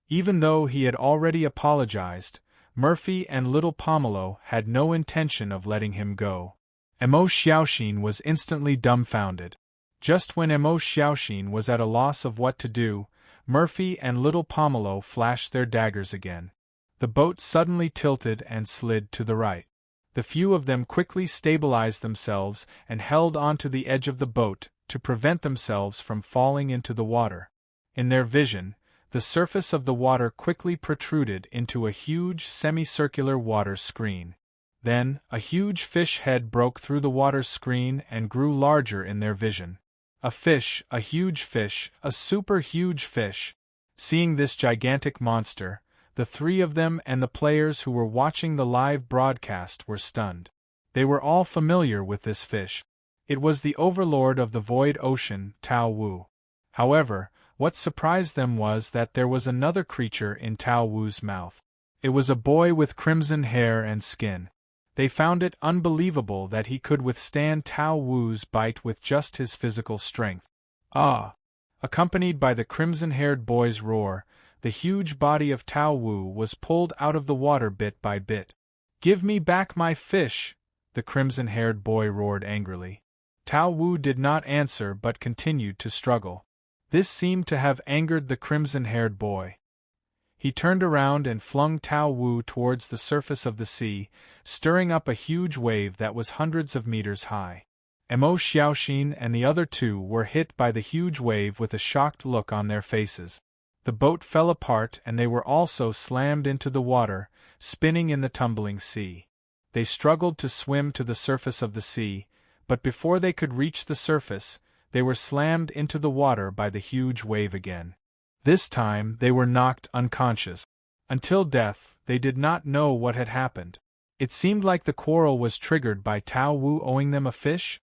Even though he had already apologized, Murphy and Little Pomelo had no intention of letting him go. Emo Xiaoxin was instantly dumbfounded. Just when Emo Xiaoxin was at a loss of what to do, Murphy and Little Pomelo flashed their daggers again. The boat suddenly tilted and slid to the right. The few of them quickly stabilized themselves and held onto the edge of the boat to prevent themselves from falling into the water. In their vision, the surface of the water quickly protruded into a huge semicircular water screen. Then, a huge fish head broke through the water screen and grew larger in their vision. A fish, a huge fish, a super huge fish. Seeing this gigantic monster, the three of them and the players who were watching the live broadcast were stunned. They were all familiar with this fish. It was the overlord of the void ocean, Tao Wu. However, what surprised them was that there was another creature in Tao Wu's mouth. It was a boy with crimson hair and skin. They found it unbelievable that he could withstand Tao Wu's bite with just his physical strength. Ah! Accompanied by the crimson-haired boy's roar, the huge body of Tao Wu was pulled out of the water bit by bit. "Give me back my fish!" the crimson-haired boy roared angrily. Tao Wu did not answer but continued to struggle. This seemed to have angered the crimson-haired boy. He turned around and flung Tao Wu towards the surface of the sea, stirring up a huge wave that was hundreds of meters high. Emo Xiaoxin and the other two were hit by the huge wave with a shocked look on their faces. The boat fell apart and they were also slammed into the water, spinning in the tumbling sea. They struggled to swim to the surface of the sea, but before they could reach the surface, they were slammed into the water by the huge wave again. This time they were knocked unconscious. Until death, they did not know what had happened. It seemed like the quarrel was triggered by Tao Wu owing them a fish.